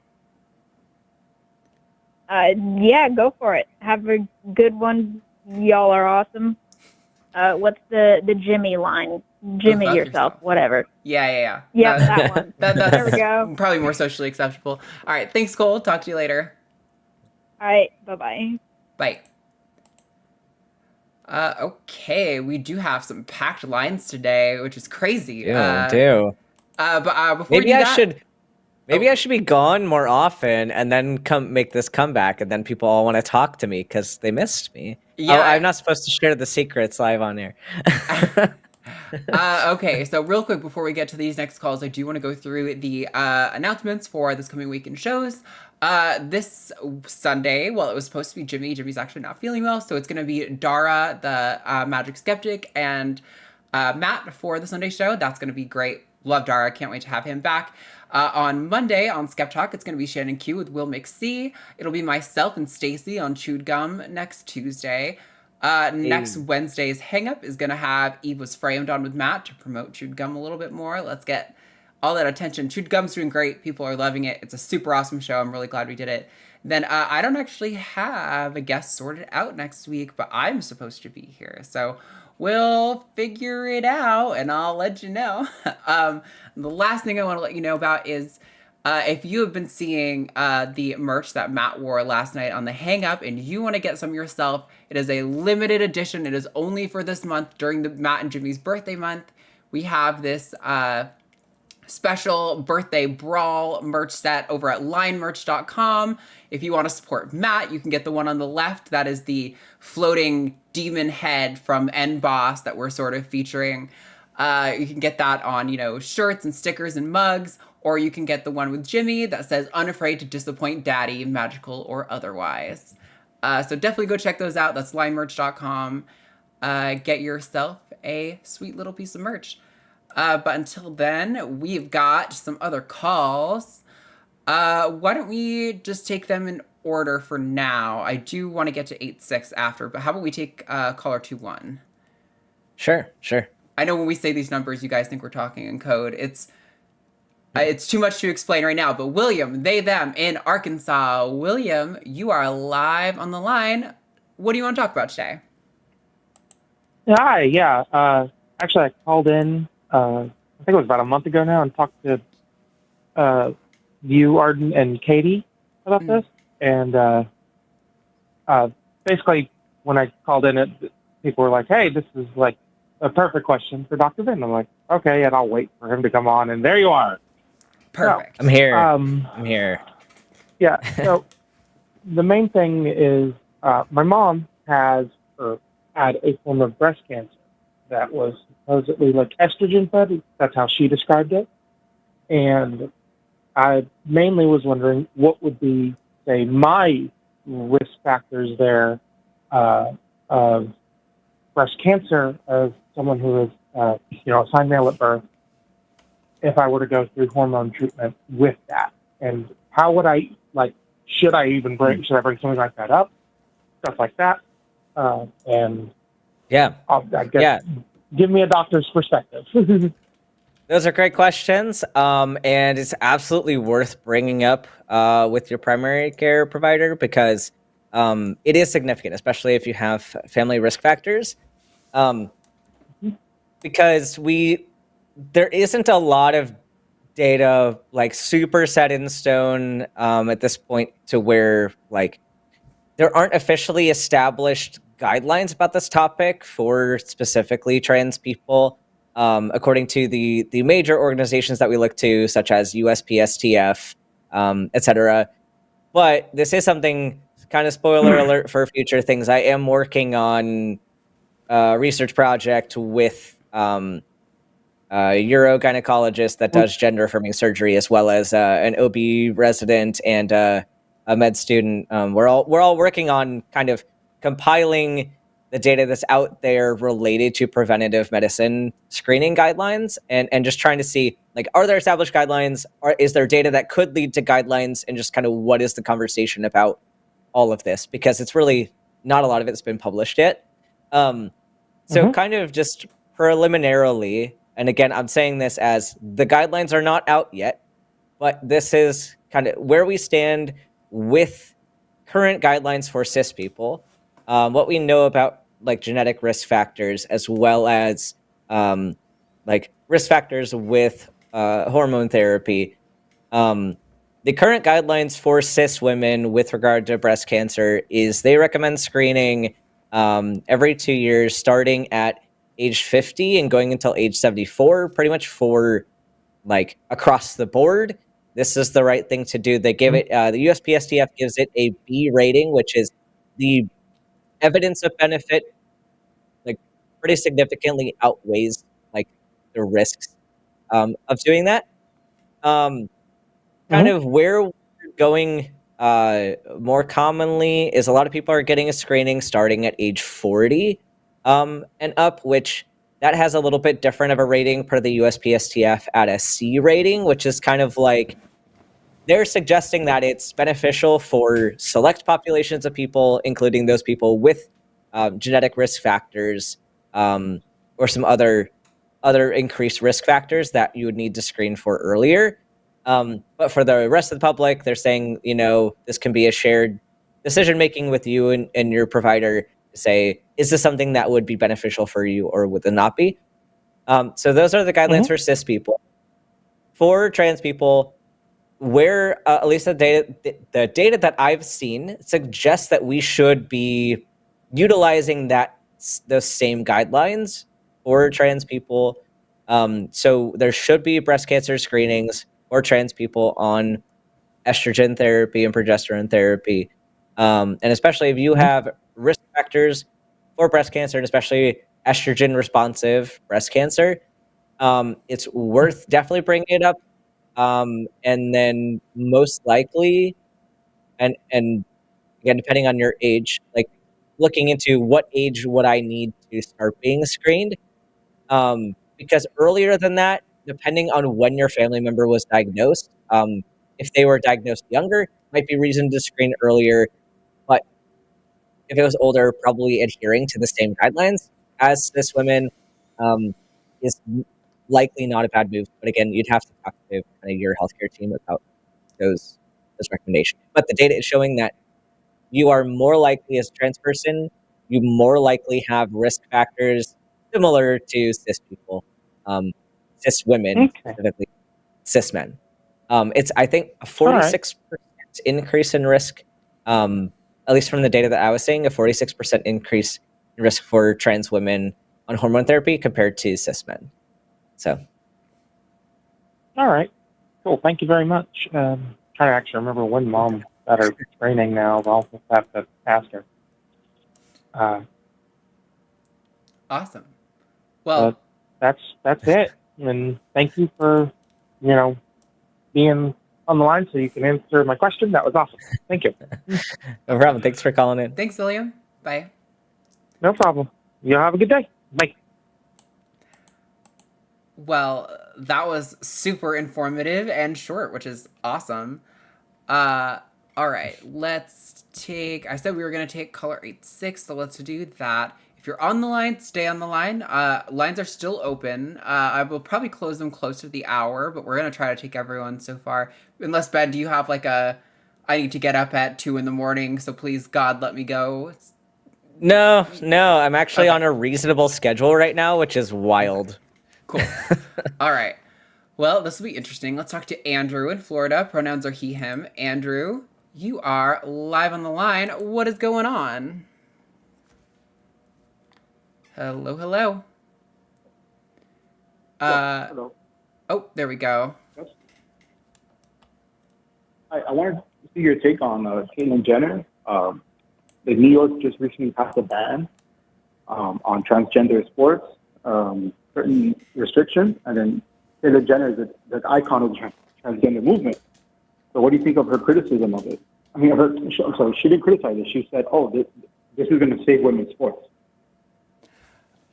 C: Yeah, go for it. Have a good one. Y'all are awesome. What's the Jimmy line? Jimmy yourself, whatever.
A: Yeah.
C: Yeah, that one.
A: That's
C: there we go.
A: Probably more socially acceptable. All right. Thanks, Cole. Talk to you later.
C: All right. Bye-bye.
A: Bye. Okay. We do have some packed lines today, which is crazy.
B: Yeah, we do.
A: But before
B: maybe
A: we do
B: I
A: that,
B: should... Maybe I should be gone more often and then make this comeback, and then people all want to talk to me because they missed me.
A: Yeah.
B: Oh, I'm not supposed to share the secrets live on air.
A: Okay, so real quick before we get to these next calls, I do want to go through the announcements for this coming weekend shows. This Sunday, well, it was supposed to be Jimmy's actually not feeling well, so it's going to be Dara, the Magic Skeptic, and Matt for the Sunday show. That's going to be great. Love Dara. Can't wait to have him back. On Monday on Skeptalk, it's going to be Shannon Q with Will McC. It'll be myself and Stacy on Chewed Gum next Tuesday. Next Wednesday's Hang Up is going to have Eve Was Framed on with Matt to promote Chewed Gum a little bit more. Let's get all that attention. Chewed Gum's doing great. People are loving it. It's a super awesome show. I'm really glad we did it. Then I don't actually have a guest sorted out next week, but I'm supposed to be here. So we'll figure it out, and I'll let you know. The last thing I want to let you know about is if you have been seeing the merch that Matt wore last night on the Hang Up and you want to get some yourself, it is a limited edition. It is only for this month during the Matt and Jimmy's birthday month. We have this special birthday brawl merch set over at linemerch.com. If you want to support Matt, you can get the one on the left. That is the floating demon head from N Boss that we're sort of featuring. You can get that on, shirts and stickers and mugs, or you can get the one with Jimmy that says unafraid to disappoint daddy, magical or otherwise. So definitely go check those out. That's linemerch.com. Get yourself a sweet little piece of merch. But until then, we've got some other calls. Why don't we just take them in order for now? I do want to get to 8-6 after, but how about we take caller 2-1?
B: Sure.
A: I know when we say these numbers, you guys think we're talking in code. It's too much to explain right now, but William, they, them, in Arkansas. William, you are live on the line. What do you want to talk about today?
D: Hi, yeah. Actually, I called in, I think it was about a month ago now, and talked to you, Arden, and Katy about this. And basically, when I called in, people were like, hey, this is like a perfect question for Dr. Ben. I'm like, okay, and I'll wait for him to come on. And there you are.
A: Perfect.
B: I'm here. I'm here.
D: Yeah. So the main thing is my mom had a form of breast cancer that was supposedly like estrogen fed. That's how she described it. And I mainly was wondering what would be, say, my risk factors there of breast cancer as someone who is, assigned male at birth. if I were to go through hormone treatment with that, and how would I should I even bring something like that up, stuff like that, and
B: Yeah.
D: I guess give me a doctor's perspective.
B: Those are great questions, and it's absolutely worth bringing up with your primary care provider because it is significant, especially if you have family risk factors. Because there isn't a lot of data like super set in stone at this point to where like there aren't officially established guidelines about this topic for specifically trans people. According to the major organizations that we look to, such as USPSTF, etc. But this is something, kind of spoiler alert for future things. I am working on a research project with a urogynecologist that does gender affirming surgery, as well as an OB resident and a med student. We're all working on kind of compiling the data that's out there related to preventative medicine screening guidelines, and just trying to see, like, are there established guidelines, or is there data that could lead to guidelines, and just kind of what is the conversation about all of this, because it's really not a lot of it's been published yet. So kind of just preliminarily, and again, I'm saying this as the guidelines are not out yet, but this is kind of where we stand with current guidelines for cis people, what we know about like genetic risk factors, as well as like risk factors with hormone therapy. The current guidelines for cis women with regard to breast cancer is they recommend screening every 2 years, starting at age 50 and going until age 74, pretty much for like across the board. This is the right thing to do. They give it, the USPSTF gives it a B rating, which is the evidence of benefit, like pretty significantly outweighs like the risks of doing that. Kind of where we're going more commonly is a lot of people are getting a screening starting at age 40 and up, which that has a little bit different of a rating per the USPSTF at a C rating, which is kind of like they're suggesting that it's beneficial for select populations of people, including those people with genetic risk factors or some other increased risk factors that you would need to screen for earlier. But for the rest of the public, they're saying, you know, this can be a shared decision-making with you and your provider to say, is this something that would be beneficial for you or would it not be? So those are the guidelines for cis people. For trans people, where at least the data that I've seen suggests that we should be utilizing those same guidelines for trans people. So there should be breast cancer screenings for trans people on estrogen therapy and progesterone therapy. And especially if you have risk factors for breast cancer, and especially estrogen responsive breast cancer, it's worth definitely bringing it up. And then most likely, and again, depending on your age, like looking into what age would I need to start being screened. Because earlier than that, depending on when your family member was diagnosed, if they were diagnosed younger, might be reason to screen earlier. But if it was older, probably adhering to the same guidelines as cis women is likely not a bad move. But again, you'd have to talk to kind of your healthcare team about those recommendations. But the data is showing that you are more likely as a trans person, you more likely have risk factors similar to cis people, cis women, specifically cis men. It's, I think, a 46% increase in risk, at least from the data that I was seeing, a 46% increase in risk for trans women on hormone therapy compared to cis men. So.
D: All right. Cool. Thank you very much. Trying to actually remember when Mom got her training now. I'll just have to ask her.
A: Awesome. Well,
D: that's it. And thank you for, being on the line so you can answer my question. That was awesome. Thank you.
B: No problem. Thanks for calling in.
A: Thanks, William. Bye.
D: No problem. You have a good day. Bye.
A: Well, that was super informative and short, which is awesome. All right, let's take. I said we were gonna take caller 86, so let's do that. If you're on the line, stay on the line. Lines are still open. I will probably close them close to the hour, but we're gonna try to take everyone so far. Unless Ben, do you have like a? I need to get up at 2 a.m, so please God let me go.
B: No, I'm actually
A: Okay.
B: on a reasonable schedule right now, which is wild.
A: Cool. All right. Well, this will be interesting. Let's talk to Andrew in Florida. Pronouns are he, him. Andrew, you are live on the line. What is going on? Hello, hello.
D: Hello.
A: Oh, there we go.
D: Yes. I wanted to see your take on Caitlyn Jenner. The New York just recently passed a ban on transgender sports, certain restrictions, and then Caitlyn Jenner is the icon of the transgender movement. So what do you think of her criticism of it? I mean, she didn't criticize it. She said, "Oh, this is going to save women's sports."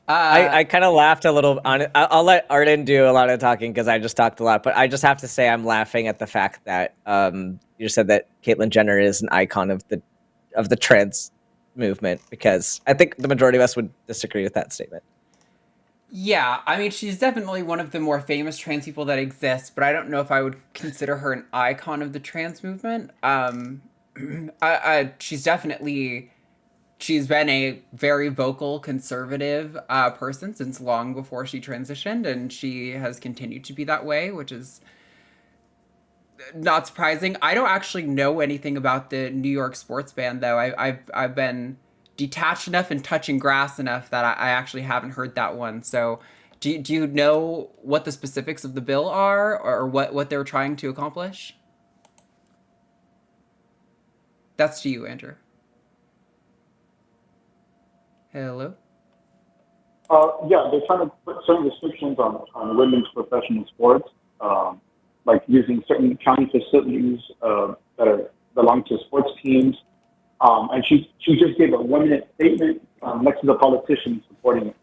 B: I kind of laughed a little on it. I'll let Arden do a lot of talking because I just talked a lot. But I just have to say I'm laughing at the fact that you said that Caitlyn Jenner is an icon of the trans movement, because I think the majority of us would disagree with that statement.
A: Yeah, I mean, she's definitely one of the more famous trans people that exist, but I don't know if I would consider her an icon of the trans movement. She's been a very vocal conservative person since long before she transitioned, and she has continued to be that way, which is not surprising. I don't actually know anything about the New York sports ban, though. I've been detached enough and touching grass enough that I actually haven't heard that one. So, do you know what the specifics of the bill are, or what they're trying to accomplish? That's to you, Andrew. Hello?
D: Yeah, they're trying to put certain restrictions on women's professional sports, like using certain county facilities that belong to sports teams. And she just gave a 1-minute statement next to the politicians supporting it.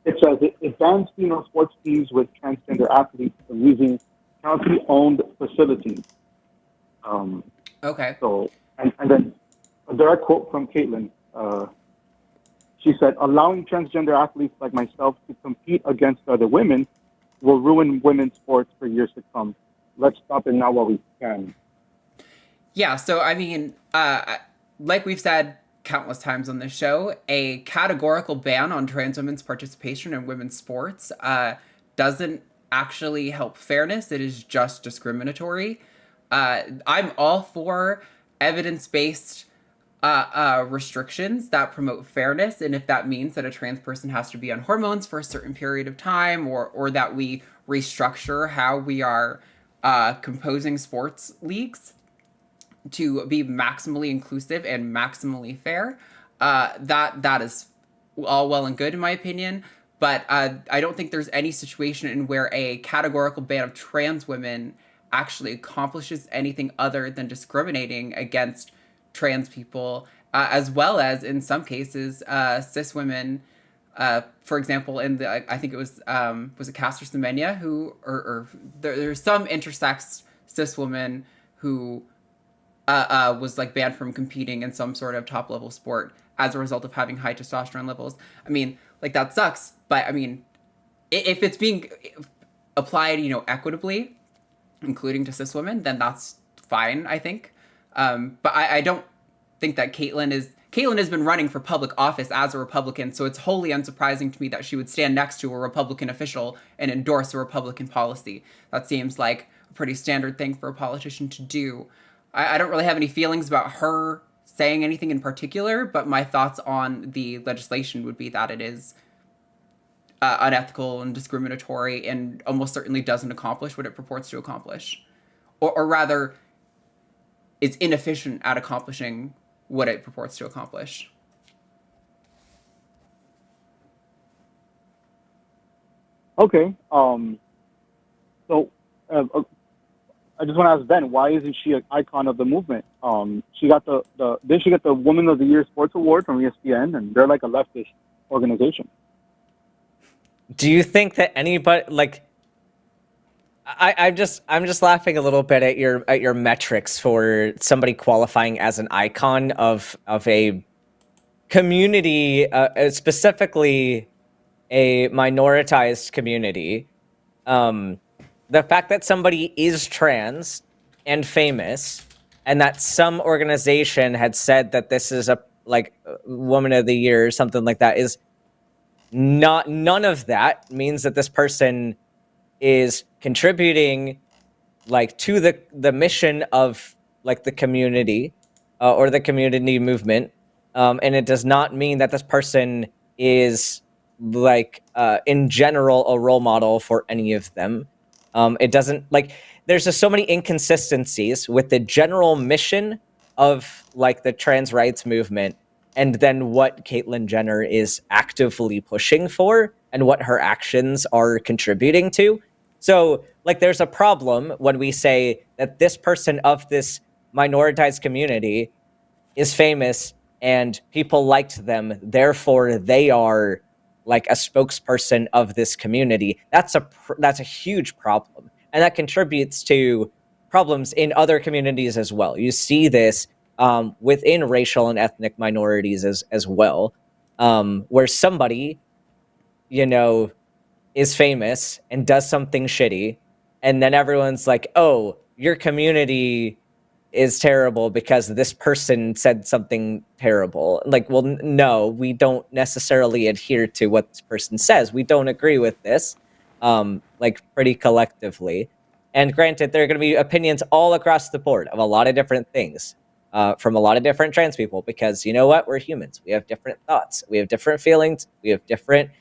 D: It says it bans female sports teams with transgender athletes from using county-owned facilities.
A: Okay.
D: So, and then a direct quote from Caitlyn. She said, "Allowing transgender athletes like myself to compete against other women will ruin women's sports for years to come. Let's stop it now while we can."
A: Yeah, so I mean, like we've said countless times on this show, a categorical ban on trans women's participation in women's sports doesn't actually help fairness. It is just discriminatory. I'm all for evidence-based restrictions that promote fairness, and if that means that a trans person has to be on hormones for a certain period of time, or that we restructure how we are composing sports leagues to be maximally inclusive and maximally fair, that is all well and good in my opinion. But I don't think there's any situation in where a categorical ban of trans women actually accomplishes anything other than discriminating against trans people, as well as in some cases cis women. For example, in the I think it was it Caster Semenya who, or there's some intersex cis woman who was like banned from competing in some sort of top level sport as a result of having high testosterone levels. I mean, like that sucks, but I mean, if it's being applied, equitably, including to cis women, then that's fine, I think. But I don't think that Caitlyn has been running for public office as a Republican, so it's wholly unsurprising to me that she would stand next to a Republican official and endorse a Republican policy. That seems like a pretty standard thing for a politician to do. I don't really have any feelings about her saying anything in particular, but my thoughts on the legislation would be that it is unethical and discriminatory and almost certainly doesn't accomplish what it purports to accomplish. Or rather, it's inefficient at accomplishing what it purports to accomplish.
D: Okay. So I just want to ask Ben, why isn't she an icon of the movement? She got didn't she get the Woman of the Year Sports Award from ESPN, and they're like a leftist organization.
B: do you think that anybody like? I'm just laughing a little bit at your metrics for somebody qualifying as an icon of a community, specifically a minoritized community. The fact that somebody is trans and famous, and that some organization had said that this is a woman of the year or something like that, is not, none of that means that this person is contributing like to the mission of like the community, or the community movement, and it does not mean that this person is like in general a role model for any of them. It doesn't, like, there's just so many inconsistencies with the general mission of like the trans rights movement, and then what Caitlyn Jenner is actively pushing for and what her actions are contributing to. So, like, there's a problem when we say that this person of this minoritized community is famous and people liked them, therefore they are like a spokesperson of this community. That's a huge problem, and that contributes to problems in other communities as well. You see this within racial and ethnic minorities as well, where somebody, you know, is famous and does something shitty, and then everyone's like, oh, your community is terrible because this person said something terrible. Like, well, no, we don't necessarily adhere to what this person says. We don't agree with this, like, pretty collectively. And granted, there are going to be opinions all across the board of a lot of different things, from a lot of different trans people, because you know what? We're humans. We have different thoughts. We have different feelings. We have different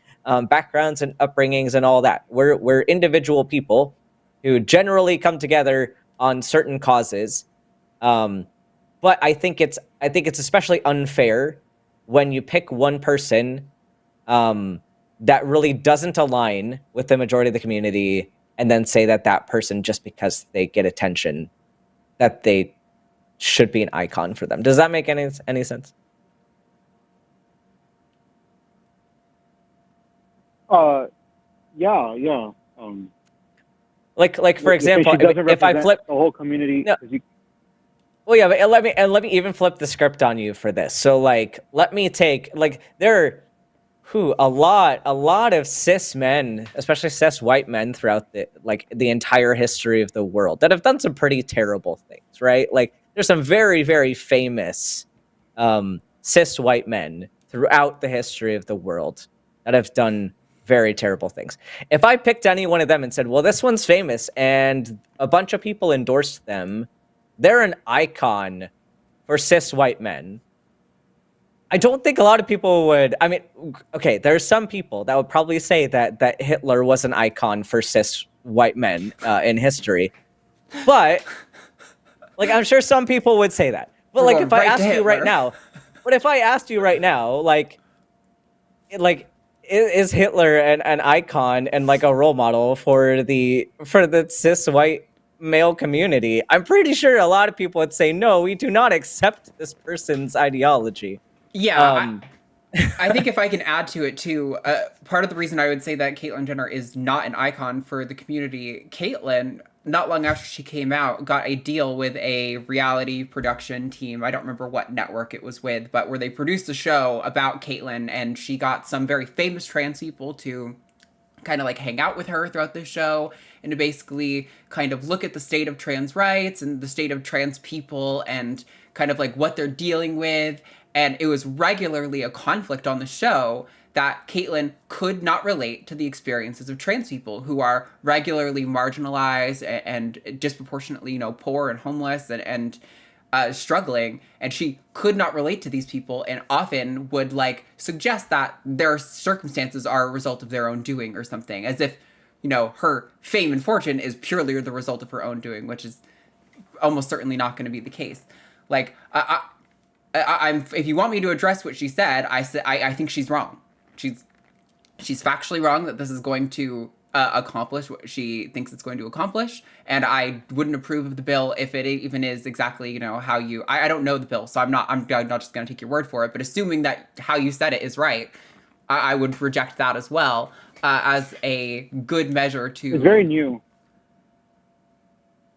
B: backgrounds and upbringings and all that. We're individual people who generally come together on certain causes. But I think it's especially unfair when you pick one person that really doesn't align with the majority of the community, and then say that that person, just because they get attention, that they should be an icon for them. Does that make any sense?
D: Yeah.
B: Like for example, if I flip
D: the whole community,
B: no. Well, yeah, but let me even flip the script on you for this. So, like, let me take, like, there are a lot of cis men, especially cis white men, throughout the entire history of the world that have done some pretty terrible things, right? Like, there's some very, very famous cis white men throughout the history of the world that have done very terrible things. If I picked any one of them and said, well, this one's famous and a bunch of people endorsed them, they're an icon for cis white men, I don't think a lot of people would. I mean, okay, there's some people that would probably say that Hitler was an icon for cis white men in history, but like, I'm sure some people would say that. But like, if I asked you right now, like, is Hitler an icon and like a role model for the cis white male community? I'm pretty sure a lot of people would say, no, we do not accept this person's ideology.
A: Yeah, I think if I can add to it too, part of the reason I would say that Caitlyn Jenner is not an icon for the community, Caitlyn, not long after she came out, got a deal with a reality production team. I don't remember what network it was with, but where they produced a show about Caitlyn, and she got some very famous trans people to kind of like hang out with her throughout the show, and to basically kind of look at the state of trans rights and the state of trans people and kind of like what they're dealing with. And it was regularly a conflict on the show that Caitlyn could not relate to the experiences of trans people who are regularly marginalized and disproportionately, you know, poor and homeless and struggling. And she could not relate to these people, and often would like suggest that their circumstances are a result of their own doing or something, as if, you know, her fame and fortune is purely the result of her own doing, which is almost certainly not going to be the case. Like, I'm. If you want me to address what she said, I think she's wrong. She's factually wrong that this is going to accomplish what she thinks it's going to accomplish, and I wouldn't approve of the bill if it even is exactly, you know, how you. I don't know the bill, so I'm not just going to take your word for it. But assuming that how you said it is right, I would reject that as well. as a good measure to.
E: It's very new.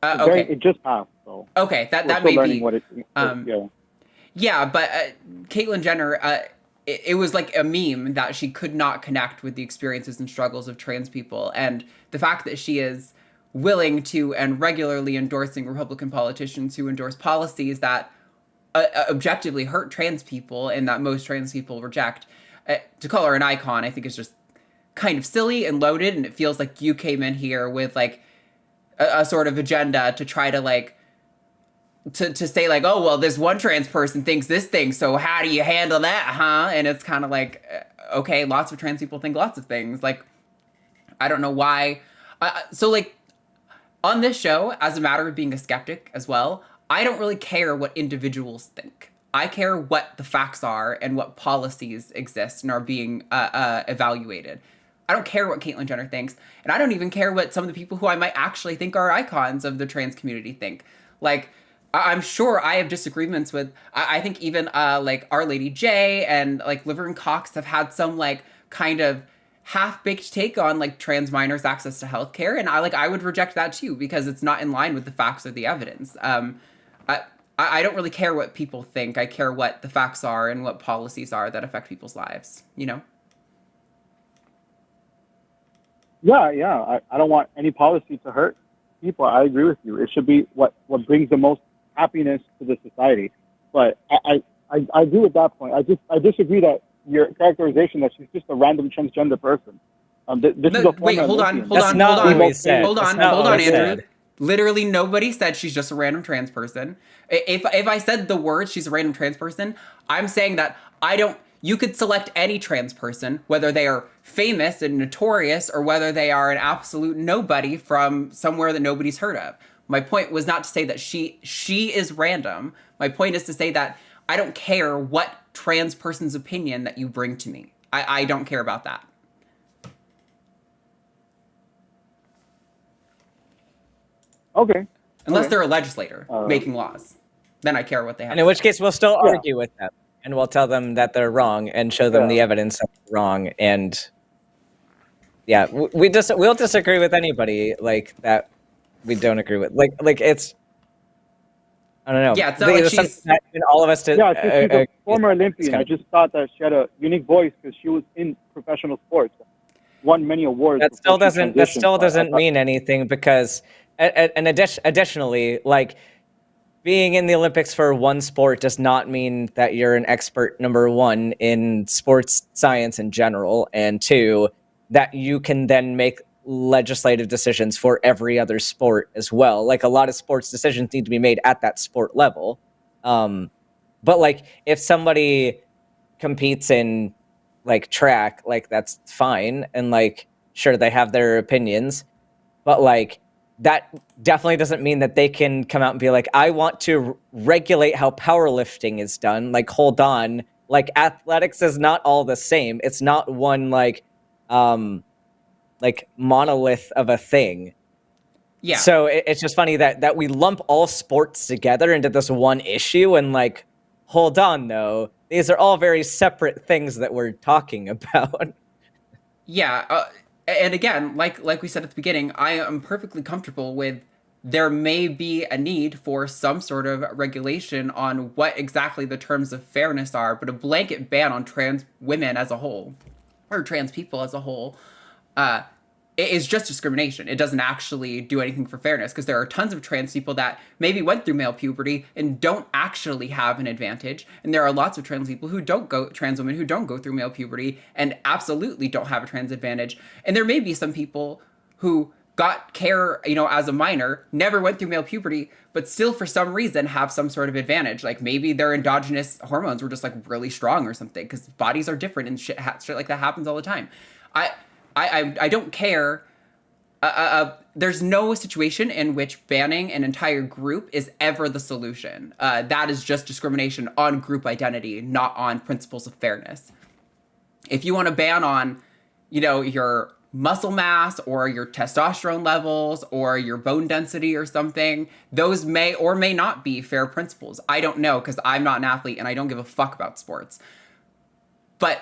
A: Okay.
E: It just passed, so
A: Okay,
E: we're
A: that
E: still
A: may
E: learning
A: be.
E: what it.
A: Um, Yeah, but Caitlyn Jenner, it was like a meme that she could not connect with the experiences and struggles of trans people. And the fact that she is willing to and regularly endorsing Republican politicians who endorse policies that objectively hurt trans people and that most trans people reject, to call her an icon, I think is just kind of silly and loaded. And it feels like you came in here with like a sort of agenda to try to like, to say like, oh, well, this one trans person thinks this thing, so how do you handle that, huh? And it's kind of like, okay, lots of trans people think lots of things. Like, I don't know why. So like, on this show, as a matter of being a skeptic as well, I don't really care what individuals think. I care what the facts are and what policies exist and are being evaluated. I don't care what Caitlyn Jenner thinks, and I don't even care what some of the people who I might actually think are icons of the trans community think. Like, I'm sure I have disagreements with, I think even like Our Lady J and like Laverne Cox have had some kind of half-baked take on like trans minors' access to healthcare, and I would reject that too because it's not in line with the facts or the evidence. I don't really care what people think. I care what the facts are and what policies are that affect people's lives, you know?
E: Yeah. I don't want any policy to hurt people. I agree with you. It should be what brings the most happiness to the society. But I agree with that point. I disagree that your characterization that she's just a random transgender person. This is a
A: Wait, hold on,
E: Olympian.
A: hold on, Andrew. Literally nobody said she's just a random trans person. If I said the word she's a random trans person, I'm saying that you could select any trans person, whether they are famous and notorious or whether they are an absolute nobody from somewhere that nobody's heard of. My point was not to say that she is random. My point is to say that I don't care what trans person's opinion that you bring to me. I don't care about that.
E: Okay.
A: Unless they're a legislator making laws. Then I care what they have.
B: And in which case, we'll still argue with them. And we'll tell them that they're wrong and show them the evidence that they're wrong. And yeah, we'll disagree with anybody like that we don't agree with. Like it's, I don't know.
A: Yeah, it's not like she's...
B: all of us to...
E: Yeah, she's a former Olympian. I just thought that she had a unique voice because she was in professional sports. Won many awards.
B: That still doesn't mean anything because, and additionally, like, being in the Olympics for one sport does not mean that you're an expert, number one, in sports science in general, and two, that you can then make legislative decisions for every other sport as well. Like, a lot of sports decisions need to be made at that sport level. But like, if somebody competes in like track, like, that's fine. And like, sure, they have their opinions, but like, that definitely doesn't mean that they can come out and be like, I want to regulate how powerlifting is done. Like, hold on. Like, athletics is not all the same. It's not one like monolith of a thing.
A: Yeah.
B: So it's just funny that we lump all sports together into this one issue and like, hold on though. These are all very separate things that we're talking about.
A: Yeah. And again, like we said at the beginning, I am perfectly comfortable with there may be a need for some sort of regulation on what exactly the terms of fairness are, but a blanket ban on trans women as a whole, or trans people as a whole, it is just discrimination. It doesn't actually do anything for fairness because there are tons of trans people that maybe went through male puberty and don't actually have an advantage. And there are lots of trans people trans women who don't go through male puberty and absolutely don't have a trans advantage. And there may be some people who got care, as a minor, never went through male puberty, but still for some reason have some sort of advantage. Like maybe their endogenous hormones were just like really strong or something because bodies are different and shit like that happens all the time. I don't care. There's no situation in which banning an entire group is ever the solution. That is just discrimination on group identity, not on principles of fairness. If you want to ban on, your muscle mass or your testosterone levels or your bone density or something, those may or may not be fair principles. I don't know because I'm not an athlete and I don't give a fuck about sports. But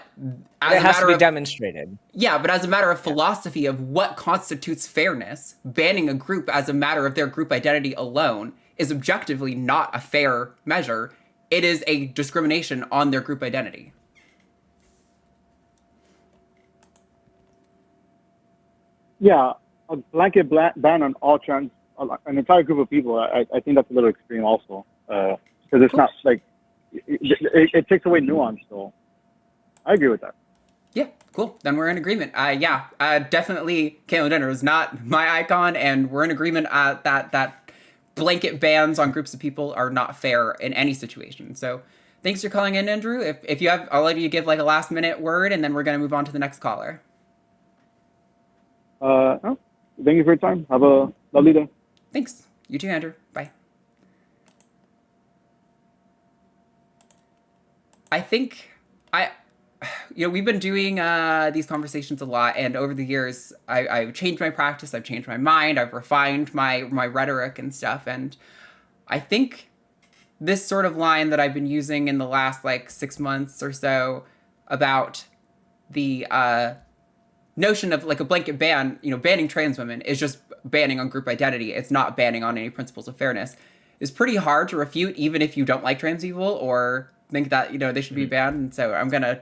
A: as
B: It
A: a
B: has to
A: matter
B: be
A: of
B: demonstrated.
A: yeah, but as a matter of philosophy of what constitutes fairness, banning a group as a matter of their group identity alone is objectively not a fair measure. It is a discrimination on their group identity.
E: Yeah, a blanket ban on all trans, an entire group of people. I think that's a little extreme, also, because it's not like it takes away nuance. So I agree with that.
A: Yeah, cool. Then we're in agreement. Definitely Caitlyn Jenner is not my icon, and we're in agreement that blanket bans on groups of people are not fair in any situation. So thanks for calling in, Andrew. If you have, I'll let you give like a last minute word, and then we're going to move on to the next caller.
E: No, thank you for your time. Have a lovely day.
A: Thanks. You too, Andrew. Bye. I think we've been doing these conversations a lot, and over the years, I've changed my practice, I've changed my mind, I've refined my rhetoric and stuff, and I think this sort of line that I've been using in the last like 6 months or so about the notion of like a blanket ban, banning trans women is just banning on group identity. It's not banning on any principles of fairness. Is pretty hard to refute, even if you don't like trans people or think that they should be banned. And so I'm gonna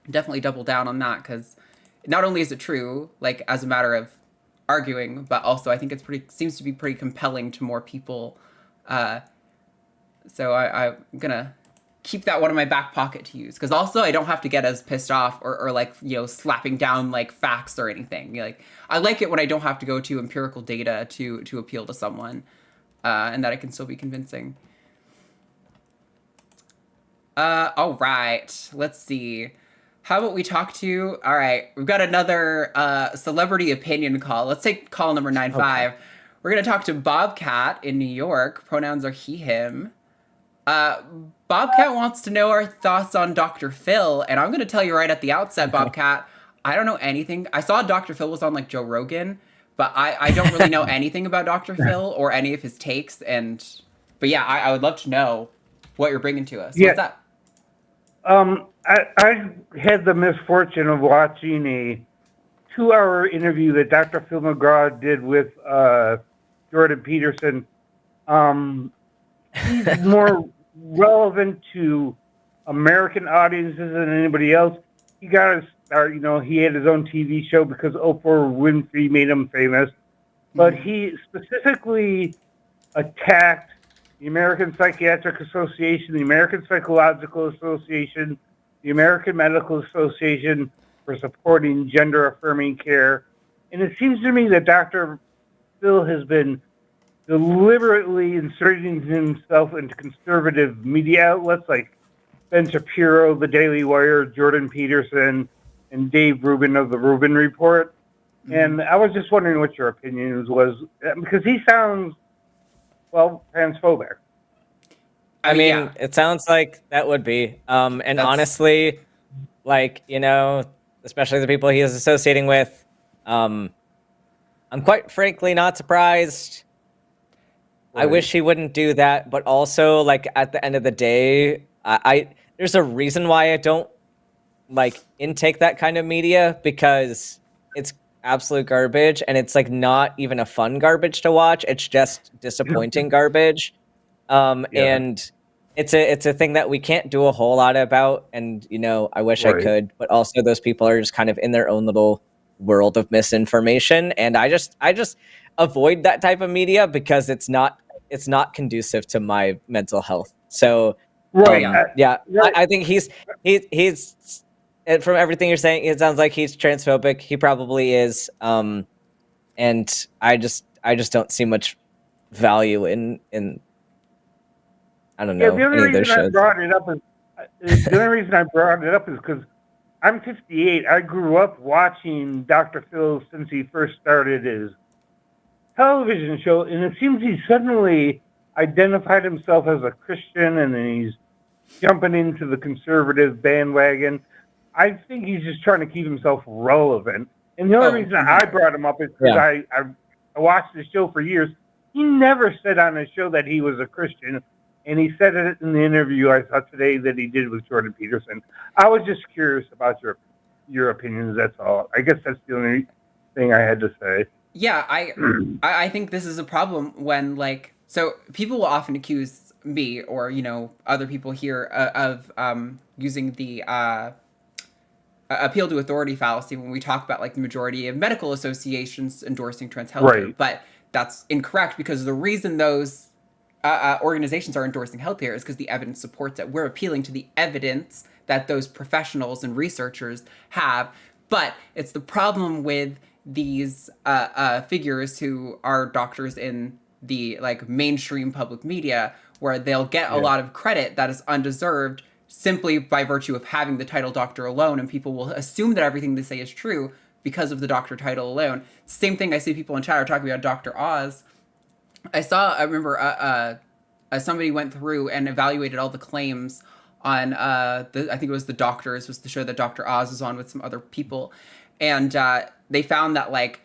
A: definitely double down on that, because not only is it true, like as a matter of arguing, but also I think seems to be pretty compelling to more people. So I'm gonna keep that one in my back pocket to use, because also I don't have to get as pissed off or like slapping down like facts or anything. Like I like it when I don't have to go to empirical data to appeal to someone, and that I can still be convincing. All right, let's see. How about we talk to, all right, we've got another celebrity opinion call. Let's take call number 95. Okay. We're going to talk to Bobcat in New York. Pronouns are he, him. Bobcat wants to know our thoughts on Dr. Phil, and I'm going to tell you right at the outset, Bobcat, I don't know anything. I saw Dr. Phil was on like Joe Rogan, but I don't really know anything about Dr. Phil or any of his takes. But yeah, I would love to know what you're bringing to us. What's that?
F: I had the misfortune of watching a 2-hour interview that Dr. Phil McGraw did with Jordan Peterson. He's more relevant to American audiences than anybody else. He got his start, he had his own TV show because Oprah Winfrey made him famous. But he specifically attacked the American Psychiatric Association, the American Psychological Association, the American Medical Association for supporting gender-affirming care. And it seems to me that Dr. Phil has been deliberately inserting himself into conservative media outlets like Ben Shapiro, The Daily Wire, Jordan Peterson, and Dave Rubin of The Rubin Report. And I was just wondering what your opinion was, because he sounds, transphobic.
B: I mean, It sounds like that would be. And honestly, especially the people he is associating with, I'm quite frankly not surprised. Right. I wish he wouldn't do that, but also, at the end of the day, there's a reason why I don't, intake that kind of media, because it's absolute garbage, and it's, not even a fun garbage to watch. It's just disappointing garbage. And it's a thing that we can't do a whole lot about, and, I wish I could, but also those people are just kind of in their own little world of misinformation, and I just avoid that type of media because it's not conducive to my mental health. So I think he's from everything you're saying, it sounds like he's transphobic. He probably is, and I just don't see much value in I don't know.
F: The only reason I brought it up is because I'm 58. I grew up watching Dr. Phil since he first started his television show, and it seems he suddenly identified himself as a Christian, and then he's jumping into the conservative bandwagon. I think he's just trying to keep himself relevant. And the only reason I brought him up is because I watched the show for years. He never said on his show that he was a Christian. and he said it in the interview I saw today that he did with Jordan Peterson. I was just curious about your opinions. That's all. I guess that's the only thing I had to say.
A: Yeah, I think this is a problem when, like, so people will often accuse me or, you know, other people here of using the appeal to authority fallacy when we talk about, like, the majority of medical associations endorsing trans healthcare.
F: Right.
A: But that's incorrect, because the reason those organizations are endorsing healthcare is because the evidence supports it. We're appealing to the evidence that those professionals and researchers have. But it's the problem with these figures who are doctors in the, like, mainstream public media, where they'll get a lot of credit that is undeserved simply by virtue of having the title doctor alone, and people will assume that everything they say is true because of the doctor title alone. Same thing I see people in chat are talking about Dr. Oz. I remember somebody went through and evaluated all the claims on I think it was The Doctors, was the show that Dr. Oz was on with some other people, and they found that, like,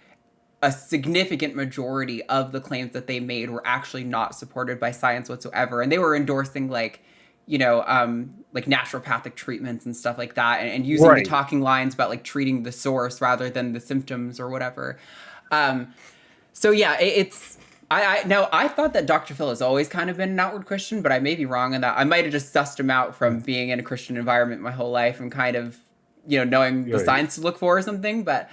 A: a significant majority of the claims that they made were actually not supported by science whatsoever, and they were endorsing, like, you know, like naturopathic treatments and stuff like that, and using the talking lines about, like, treating the source rather than the symptoms or whatever. So yeah, it's I thought that Dr. Phil has always kind of been an outward Christian, but I may be wrong in that. I might have just sussed him out from being in a Christian environment my whole life and kind of, you know, knowing the science to look for or something. But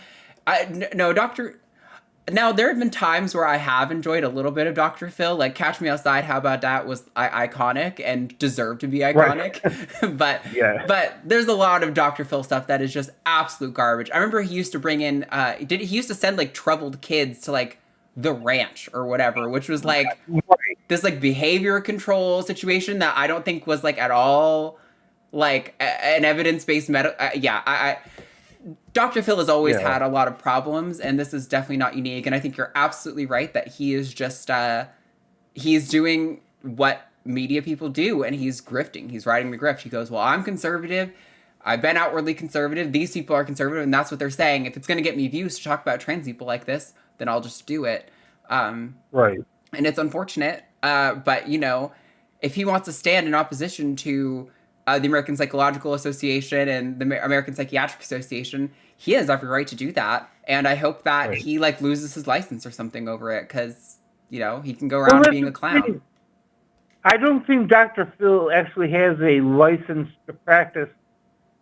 A: now, there have been times where I have enjoyed a little bit of Dr. Phil, like Catch Me Outside, How About That was iconic and deserved to be iconic. Right. but there's a lot of Dr. Phil stuff that is just absolute garbage. I remember he used to bring in, he used to send, like, troubled kids to, like, the ranch or whatever, which was, like, this, like, behavior control situation that I don't think was, like, at all, like, an evidence-based Dr. Phil has always had a lot of problems, and this is definitely not unique. And I think you're absolutely right that he is just, he's doing what media people do, and he's grifting. He's riding the grift. He goes, well, I'm conservative. I've been outwardly conservative. These people are conservative, and that's what they're saying. If it's going to get me views to talk about trans people like this, then I'll just do it.
F: Right.
A: And it's unfortunate. But, you know, if he wants to stand in opposition to the American Psychological Association and the American Psychiatric Association, he has every right to do that. And I hope that he, like, loses his license or something over it, because, you know, he can go around being a clown.
F: I don't think Dr. Phil actually has a license to practice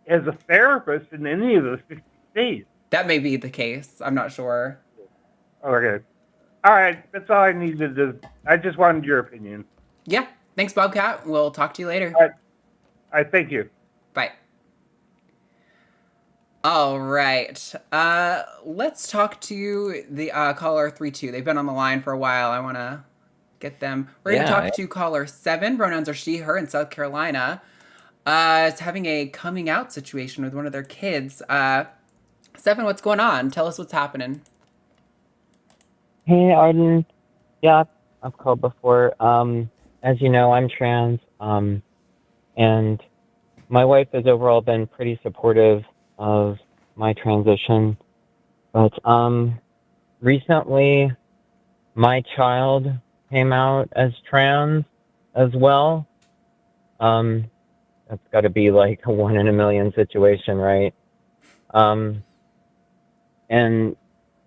F: as a therapist in any of the 50 states.
A: That may be the case. I'm not sure.
F: Okay. All right. That's all I needed to. I just wanted your opinion.
A: Yeah. Thanks, Bobcat. We'll talk to you later.
F: All right. Thank you.
A: Bye. All right. Let's talk to the caller 32. They've been on the line for a while. I want to get them. We're going to talk to caller 7. Pronouns are she, her, in South Carolina. Is having a coming out situation with one of their kids. 7, what's going on? Tell us what's happening.
G: Hey, Arden. Yeah, I've called before. As you know, I'm trans, and my wife has overall been pretty supportive of my transition. But recently, my child came out as trans as well. That's got to be like a 1 in a million situation, right? And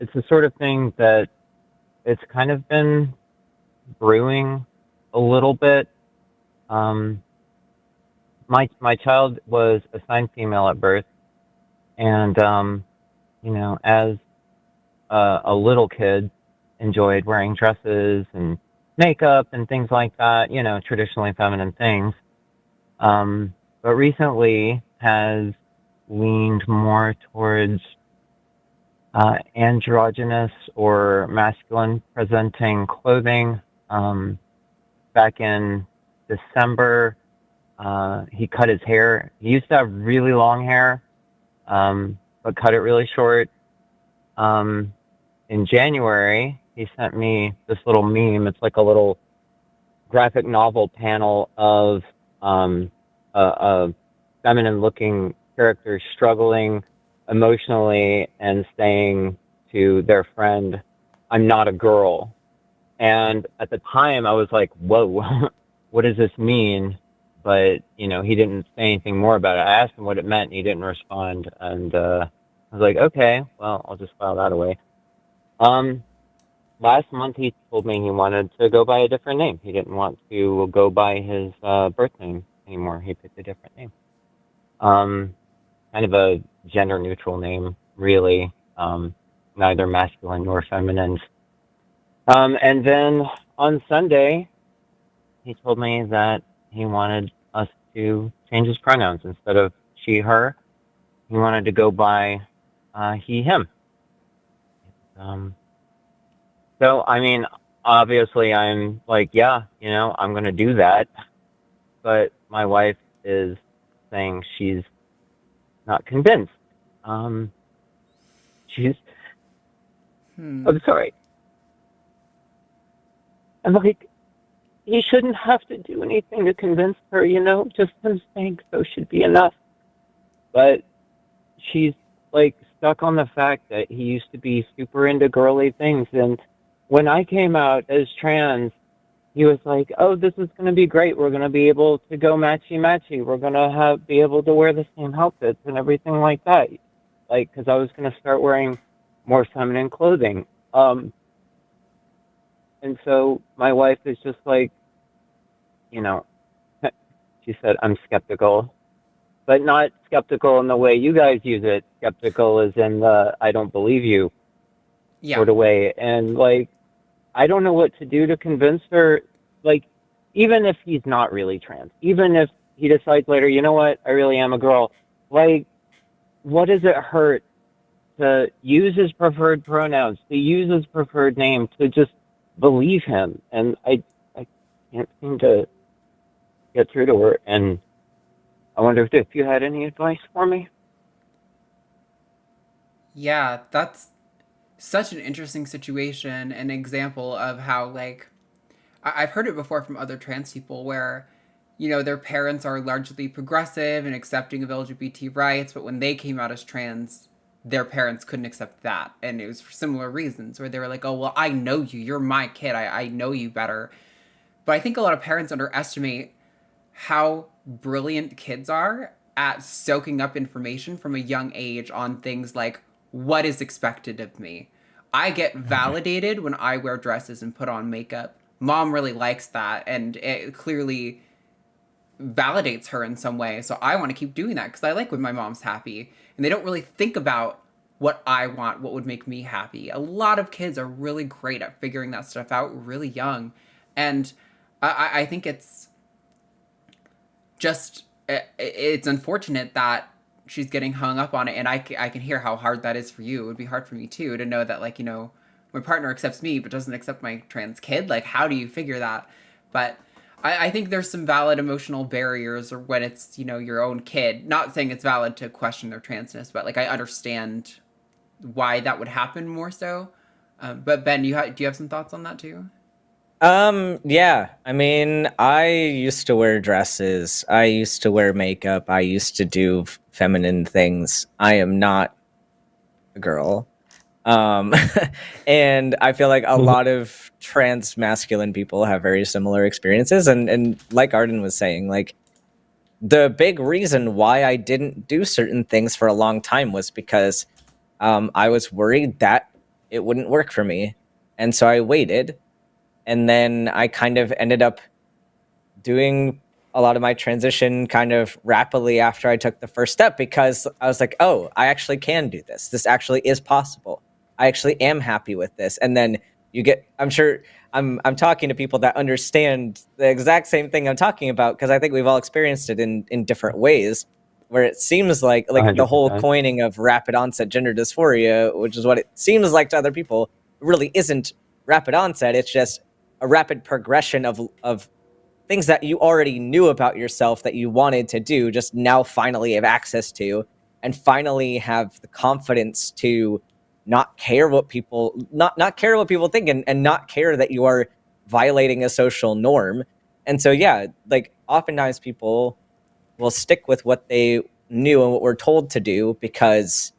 G: it's the sort of thing that it's kind of been brewing a little bit. My child was assigned female at birth, and you know, as a little kid, enjoyed wearing dresses and makeup and things like that. You know, traditionally feminine things. But recently has leaned more towards androgynous or masculine presenting clothing. Back in December, he cut his hair. He used to have really long hair, but cut it really short. In January, he sent me this little meme. It's like a little graphic novel panel of a feminine-looking character struggling emotionally and saying to their friend, "I'm not a girl." And at the time, I was like, "Whoa, what does this mean? But, you know, he didn't say anything more about it. I asked him what it meant, and he didn't respond. And I was like, okay, well, I'll just file that away. Last month, he told me he wanted to go by a different name. He didn't want to go by his birth name anymore. He picked a different name. Kind of a gender-neutral name, really. Neither masculine nor feminine. And then on Sunday, he told me that he wanted us to change his pronouns. Instead of she, her, he wanted to go by he, him. So, I mean, obviously I'm like, yeah, you know, I'm going to do that. But my wife is saying she's not convinced. I'm sorry. I'm like, he shouldn't have to do anything to convince her, you know, just him saying so should be enough. But she's like stuck on the fact that he used to be super into girly things. And when I came out as trans, he was like, oh, this is going to be great. We're going to be able to go matchy-matchy. We're going to be able to wear the same outfits and everything like that. Like, because I was going to start wearing more feminine clothing. And so my wife is just like, you know, she said, I'm skeptical, but not skeptical in the way you guys use it. Skeptical is in the I don't believe you sort of way. And like, I don't know what to do to convince her. Like, even if he's not really trans, even if he decides later, you know what, I really am a girl. Like, what does it hurt to use his preferred pronouns, to use his preferred name, to just believe him? And I can't seem to get through to her. And I wonder if you had any advice for me.
A: Yeah, that's such an interesting situation, an example of how, like, I've heard it before from other trans people where, you know, their parents are largely progressive and accepting of LGBT rights, but when they came out as trans, their parents couldn't accept that. And it was for similar reasons, where they were like, oh, well, I know you. You're my kid. I know you better. But I think a lot of parents underestimate how brilliant kids are at soaking up information from a young age on things like what is expected of me. I get validated when I wear dresses and put on makeup. Mom really likes that, and it clearly validates her in some way. So I want to keep doing that because I like when my mom's happy. And they don't really think about what I want, what would make me happy. A lot of kids are really great at figuring that stuff out really young. And I think it's just, it's unfortunate that she's getting hung up on it. And I can hear how hard that is for you. It would be hard for me too, to know that, like, you know, my partner accepts me but doesn't accept my trans kid. Like, how do you figure that? But I think there's some valid emotional barriers or when it's, you know, your own kid. Not saying it's valid to question their transness, but like I understand why that would happen more so. But Ben, do you have some thoughts on that too?
B: Yeah. I mean, I used to wear dresses. I used to wear makeup. I used to do feminine things. I am not a girl. And I feel like a lot of trans masculine people have very similar experiences. And like Arden was saying, like, the big reason why I didn't do certain things for a long time was because I was worried that it wouldn't work for me. And so I waited. And then I kind of ended up doing a lot of my transition kind of rapidly after I took the first step, because I was like, oh, I actually can do this. This actually is possible. I actually am happy with this. And then you get, I'm sure I'm talking to people that understand the exact same thing I'm talking about, because I think we've all experienced it in different ways, where it seems like
G: 100%.
B: The whole coining of rapid onset gender dysphoria, which is what it seems like to other people, really isn't rapid onset. It's just a rapid progression of things that you already knew about yourself that you wanted to do, just now finally have access to, and finally have the confidence to not care what people not care what people think, and not care that you are violating a social norm. And so, yeah, like, oftentimes people will stick with what they knew and what we're told to do because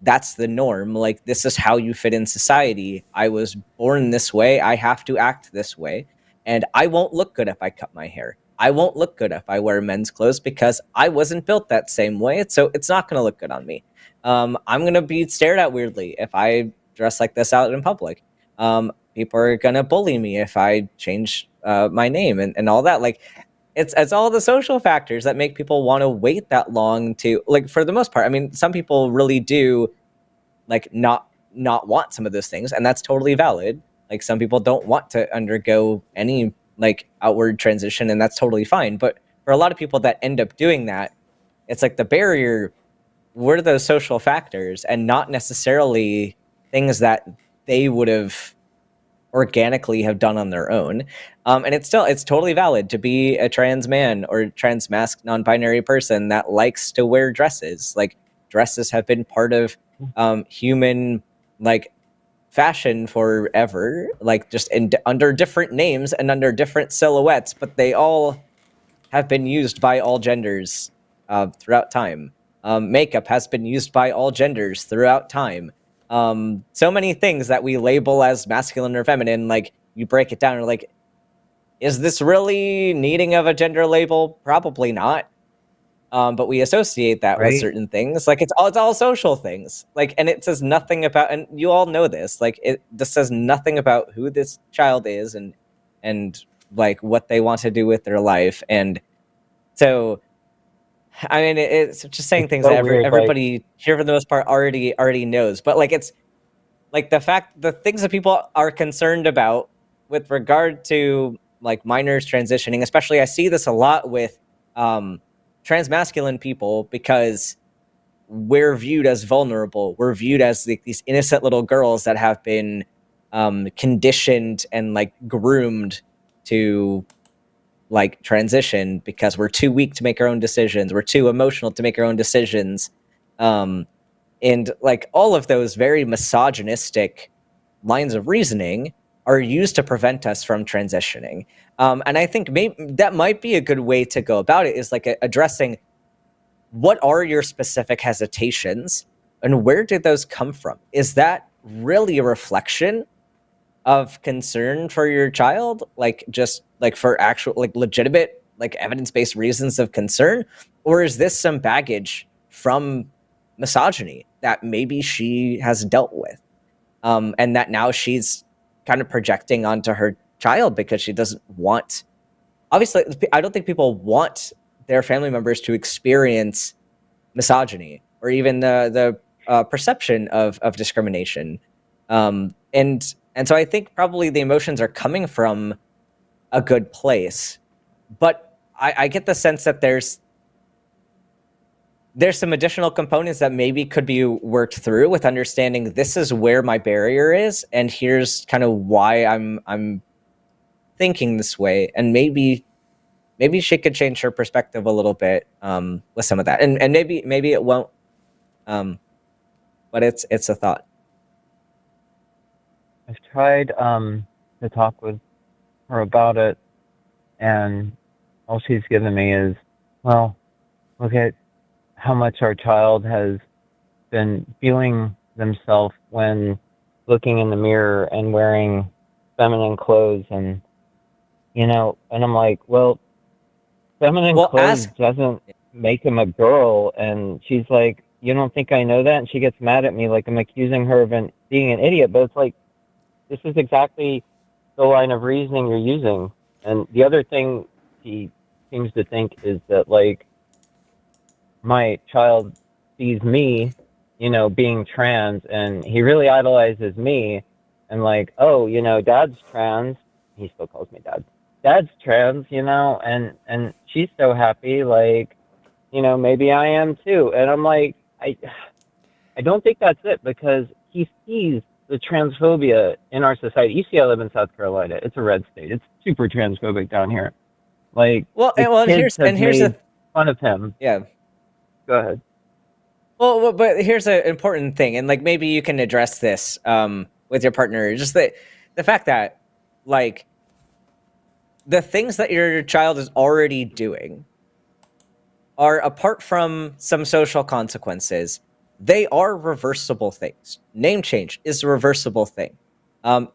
B: that's the norm. Like, this is how you fit in society. I was born this way. I have to act this way. And I won't look good if I cut my hair. I won't look good if I wear men's clothes because I wasn't built that same way, so it's not going to look good on me. I'm going to be stared at weirdly if I dress like this out in public. People are going to bully me if I change my name and all that. Like, it's all the social factors that make people want to wait that long to, like, for the most part. I mean, some people really do, like, not want some of those things, and that's totally valid. Like, some people don't want to undergo any, like, outward transition, and that's totally fine. But for a lot of people that end up doing that, it's like the barrier were those social factors and not necessarily things that they would have organically have done on their own. And it's totally valid to be a trans man or trans masked non-binary person that likes to wear dresses. Like, dresses have been part of human, like, fashion forever, like, just under different names and under different silhouettes, but they all have been used by all genders throughout time. Makeup has been used by all genders throughout time. So many things that we label as masculine or feminine, like, you break it down and like, is this really needing of a gender label? Probably not. But we associate that with
G: Right.
B: certain things. Like, it's all social things. Like, and it says nothing about, and you all know this, like, this says nothing about who this child is and like what they want to do with their life. And so, I mean, it's just saying
G: It's
B: things
G: so
B: that
G: weird,
B: everybody here for the most part already knows. But like, it's like the things that people are concerned about with regard to, like, minors transitioning, especially I see this a lot with transmasculine people, because we're viewed as vulnerable. We're viewed as these innocent little girls that have been conditioned and, like, groomed to, like, transition because we're too weak to make our own decisions. We're too emotional to make our own decisions. And, like, all of those very misogynistic lines of reasoning are used to prevent us from transitioning. And I think maybe that might be a good way to go about it, is like addressing what are your specific hesitations and where did those come from? Is that really a reflection of concern for your child? Like, just like for actual, like, legitimate, like, evidence-based reasons of concern? Or is this some baggage from misogyny that maybe she has dealt with? And that now she's kind of projecting onto her child because she doesn't want, obviously, I don't think people want their family members to experience misogyny or even the perception of discrimination. And so I think probably the emotions are coming from a good place, but I get the sense that there's some additional components that maybe could be worked through with understanding this is where my barrier is, and here's kind of why I'm thinking this way, and maybe she could change her perspective a little bit with some of that, and maybe it won't, but it's a thought.
G: I've tried to talk with her about it, and all she's given me is, well, look at how much our child has been viewing themselves when looking in the mirror and wearing feminine clothes, and and I'm like, well, feminine clothes doesn't make him a girl. And she's like, you don't think I know that? And she gets mad at me like I'm accusing her of being an idiot. But it's like, this is exactly the line of reasoning you're using. And the other thing she seems to think is that, like, my child sees me, being trans, and he really idolizes me, and like, oh, dad's trans. He still calls me dad. Dad's trans, and she's so happy, like, maybe I am too. And I'm like, I don't think that's it, because he sees the transphobia in our society. You see, I live in South Carolina. It's a red state. It's super transphobic down here. Like,
B: here's the
G: fun of him.
B: Yeah.
G: Go ahead.
B: Well, but here's an important thing, and like, maybe you can address this with your partner. Just the fact that, like, the things that your child is already doing are, apart from some social consequences, they are reversible things. Name change is a reversible thing.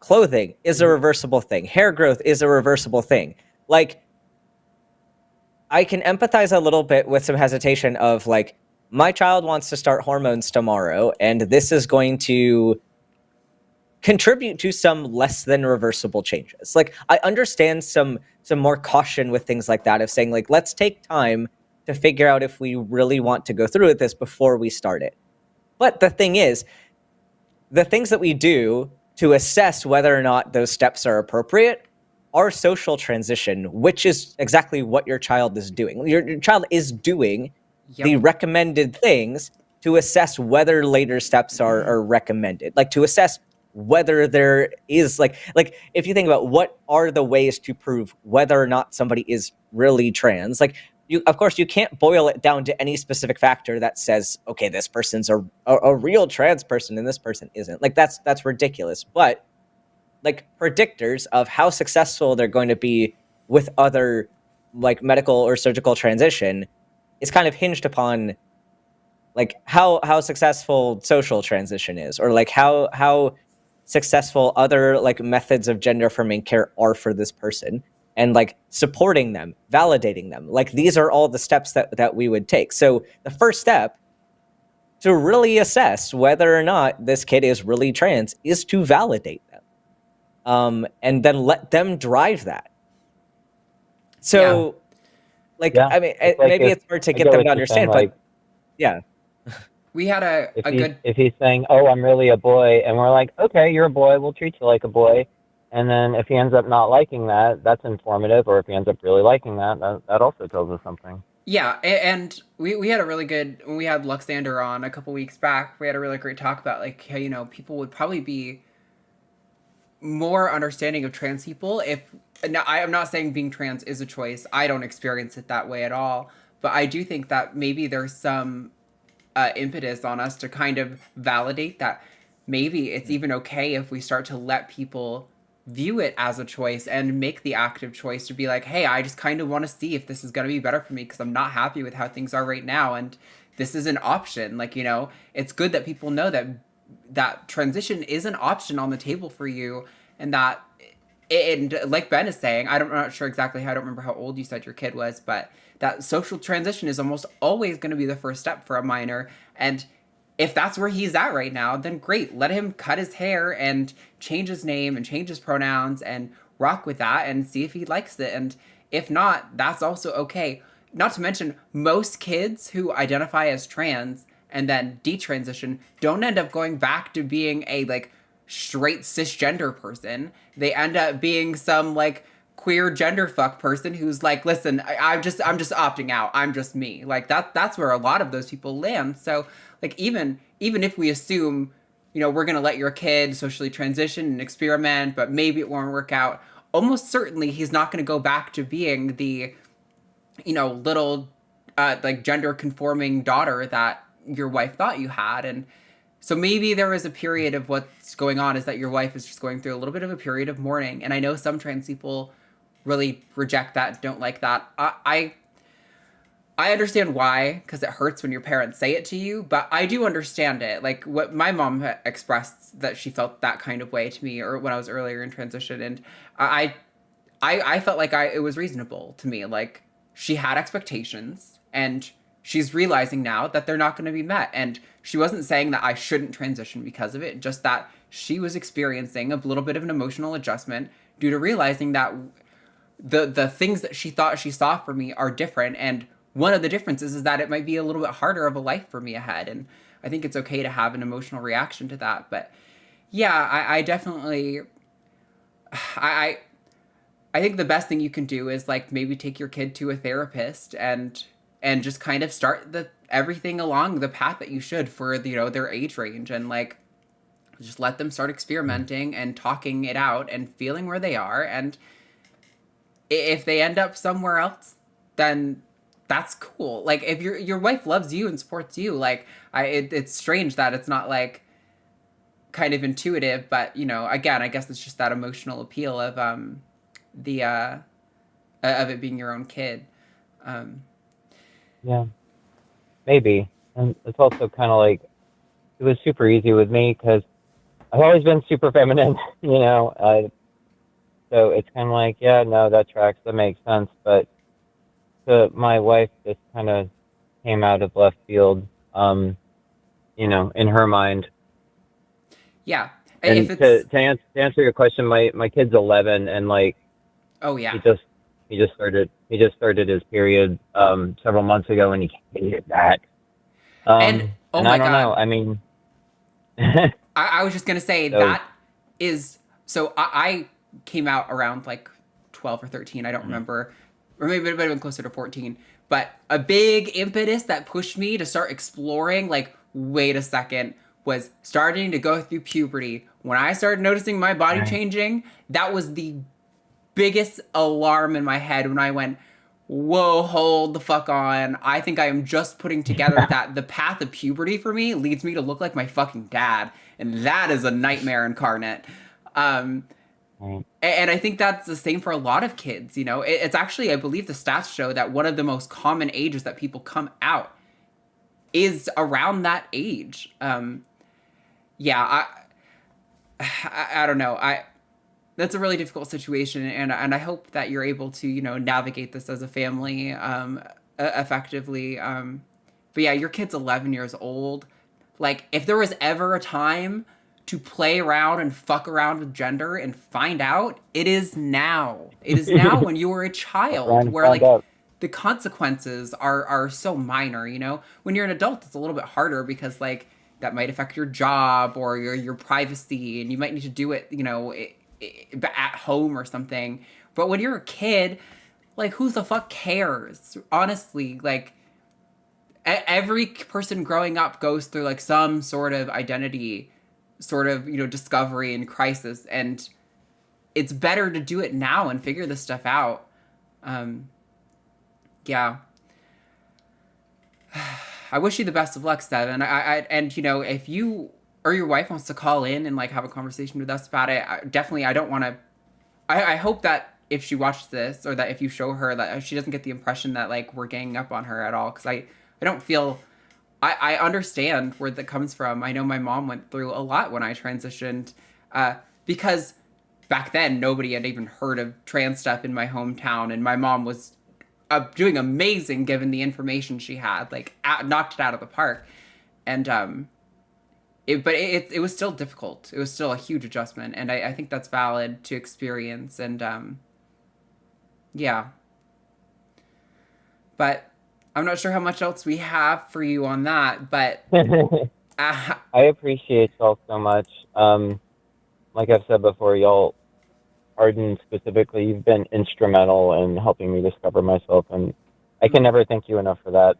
B: Clothing is a reversible thing. Hair growth is a reversible thing. Like, I can empathize a little bit with some hesitation of like, my child wants to start hormones tomorrow, and this is going to contribute to some less than reversible changes. Like, I understand some more caution with things like that, of saying like, let's take time to figure out if we really want to go through with this before we start it. But the thing is, the things that we do to assess whether or not those steps are appropriate are social transition, which is exactly what your child is doing. Your child is doing the recommended things to assess whether later steps are recommended. Like, to assess whether there is like if you think about what are the ways to prove whether or not somebody is really trans, like, you, of course, you can't boil it down to any specific factor that says, okay, this person's a real trans person and this person isn't. Like, that's ridiculous. But like, predictors of how successful they're going to be with other like medical or surgical transition is kind of hinged upon like how successful social transition is, or like how successful other like methods of gender affirming care are for this person, and like supporting them, validating them. Like, these are all the steps that we would take. So the first step to really assess whether or not this kid is really trans is to validate them, and then let them drive that. So like,
G: Yeah.
B: I mean,
G: It's like
B: maybe
G: if-
B: it's hard to
G: I
B: get
G: get
B: them
G: what
B: to
G: you're
B: understand,
G: saying,
B: but yeah.
A: We had a good
G: if he's saying, "Oh, I'm really a boy," and we're like, "Okay, you're a boy. We'll treat you like a boy," and then if he ends up not liking that, that's informative. Or if he ends up really liking that, that also tells us something.
A: Yeah, and we had a really good, when we had Luxander on a couple weeks back, we had a really great talk about like how, you know, people would probably be more understanding of trans people if, now I am not saying being trans is a choice. I don't experience it that way at all, but I do think that maybe there's some impetus on us to kind of validate that maybe it's even okay if we start to let people view it as a choice and make the active choice to be like, hey, I just kind of want to see if this is going to be better for me because I'm not happy with how things are right now, and this is an option. Like, you know, it's good that people know that transition is an option on the table for you, and that, and like Ben is saying, I'm not sure exactly how, I don't remember how old you said your kid was, but that social transition is almost always going to be the first step for a minor. And if that's where he's at right now, then great. Let him cut his hair and change his name and change his pronouns and rock with that and see if he likes it. And if not, that's also okay. Not to mention, most kids who identify as trans and then detransition don't end up going back to being a like straight cisgender person. They end up being some like queer gender fuck person who's like, listen, I'm just opting out. I'm just me. Like that's where a lot of those people land. So like, even if we assume, you know, we're going to let your kid socially transition and experiment, but maybe it won't work out, almost certainly he's not going to go back to being the, you know, little like gender conforming daughter that your wife thought you had. And so maybe there is a period of what's going on is that your wife is just going through a little bit of a period of mourning. And I know some trans people really reject that, don't like that. I understand why, because it hurts when your parents say it to you, but I do understand it. Like, what my mom expressed that she felt that kind of way to me, or when I was earlier in transition, and I felt like it was reasonable to me. Like, she had expectations, and she's realizing now that they're not going to be met. And she wasn't saying that I shouldn't transition because of it, just that she was experiencing a little bit of an emotional adjustment due to realizing that the things that she thought she saw for me are different, and one of the differences is that it might be a little bit harder of a life for me ahead. And I think it's okay to have an emotional reaction to that. But yeah, I definitely, I think the best thing you can do is like maybe take your kid to a therapist and just kind of start everything along the path that you should for, you know, their age range, and like just let them start experimenting and talking it out and feeling where they are. And if they end up somewhere else, then that's cool. Like, if your wife loves you and supports you, like, it's strange that it's not like kind of intuitive, but, you know, again, I guess it's just that emotional appeal of of it being your own kid.
G: Yeah, maybe. And it's also kind of like, it was super easy with me because I've always been super feminine, you know. So it's kind of like, yeah, no, that tracks, that makes sense. But to my wife just kind of came out of left field. In her mind.
A: Yeah.
G: And
A: If it's
G: to answer your question, my kid's 11, and like
A: oh yeah.
G: he just started his period several months ago, and he hated that.
A: And oh
G: and
A: my
G: I don't
A: God.
G: know. I mean,
A: I was just gonna say
G: So-
A: that is so I came out around like 12 or 13, I don't remember, or maybe it might have been closer to 14. But a big impetus that pushed me to start exploring, like, wait a second, was starting to go through puberty. When I started noticing my body
G: Right.
A: changing, that was the biggest alarm in my head when I went, whoa, hold the fuck on. I think I am just putting together that the path of puberty for me leads me to look like my fucking dad. And that is a nightmare incarnate.
G: Right.
A: And I think that's the same for a lot of kids, you know? It's actually, I believe the stats show that one of the most common ages that people come out is around that age. Yeah, I don't know. That's a really difficult situation, and I hope that you're able to, you know, navigate this as a family effectively. But yeah, your kid's 11 years old. Like, if there was ever a time to play around and fuck around with gender and find out, it is now. It is now when you were a child, where like the consequences are so minor, you know? When you're an adult, it's a little bit harder because like that might affect your job or your privacy, and you might need to do it, you know, at home or something. But when you're a kid, like, who the fuck cares? Honestly, like, every person growing up goes through like some sort of identity sort of, you know, discovery and crisis, and it's better to do it now and figure this stuff out. Yeah. I wish you the best of luck, Steven. And you know, if you or your wife wants to call in and like have a conversation with us about it, I don't want to. I hope that if she watches this, or that if you show her, that she doesn't get the impression that like we're ganging up on her at all, because I don't feel. I understand where that comes from. I know my mom went through a lot when I transitioned, because back then nobody had even heard of trans stuff in my hometown, and my mom was doing amazing given the information she had, like knocked it out of the park. And it was still difficult. It was still a huge adjustment, and I think that's valid to experience. And yeah, but I'm not sure how much else we have for you on that, but
G: I appreciate y'all so much. Like I've said before, y'all, Arden specifically, you've been instrumental in helping me discover myself, and I can never thank you enough for that.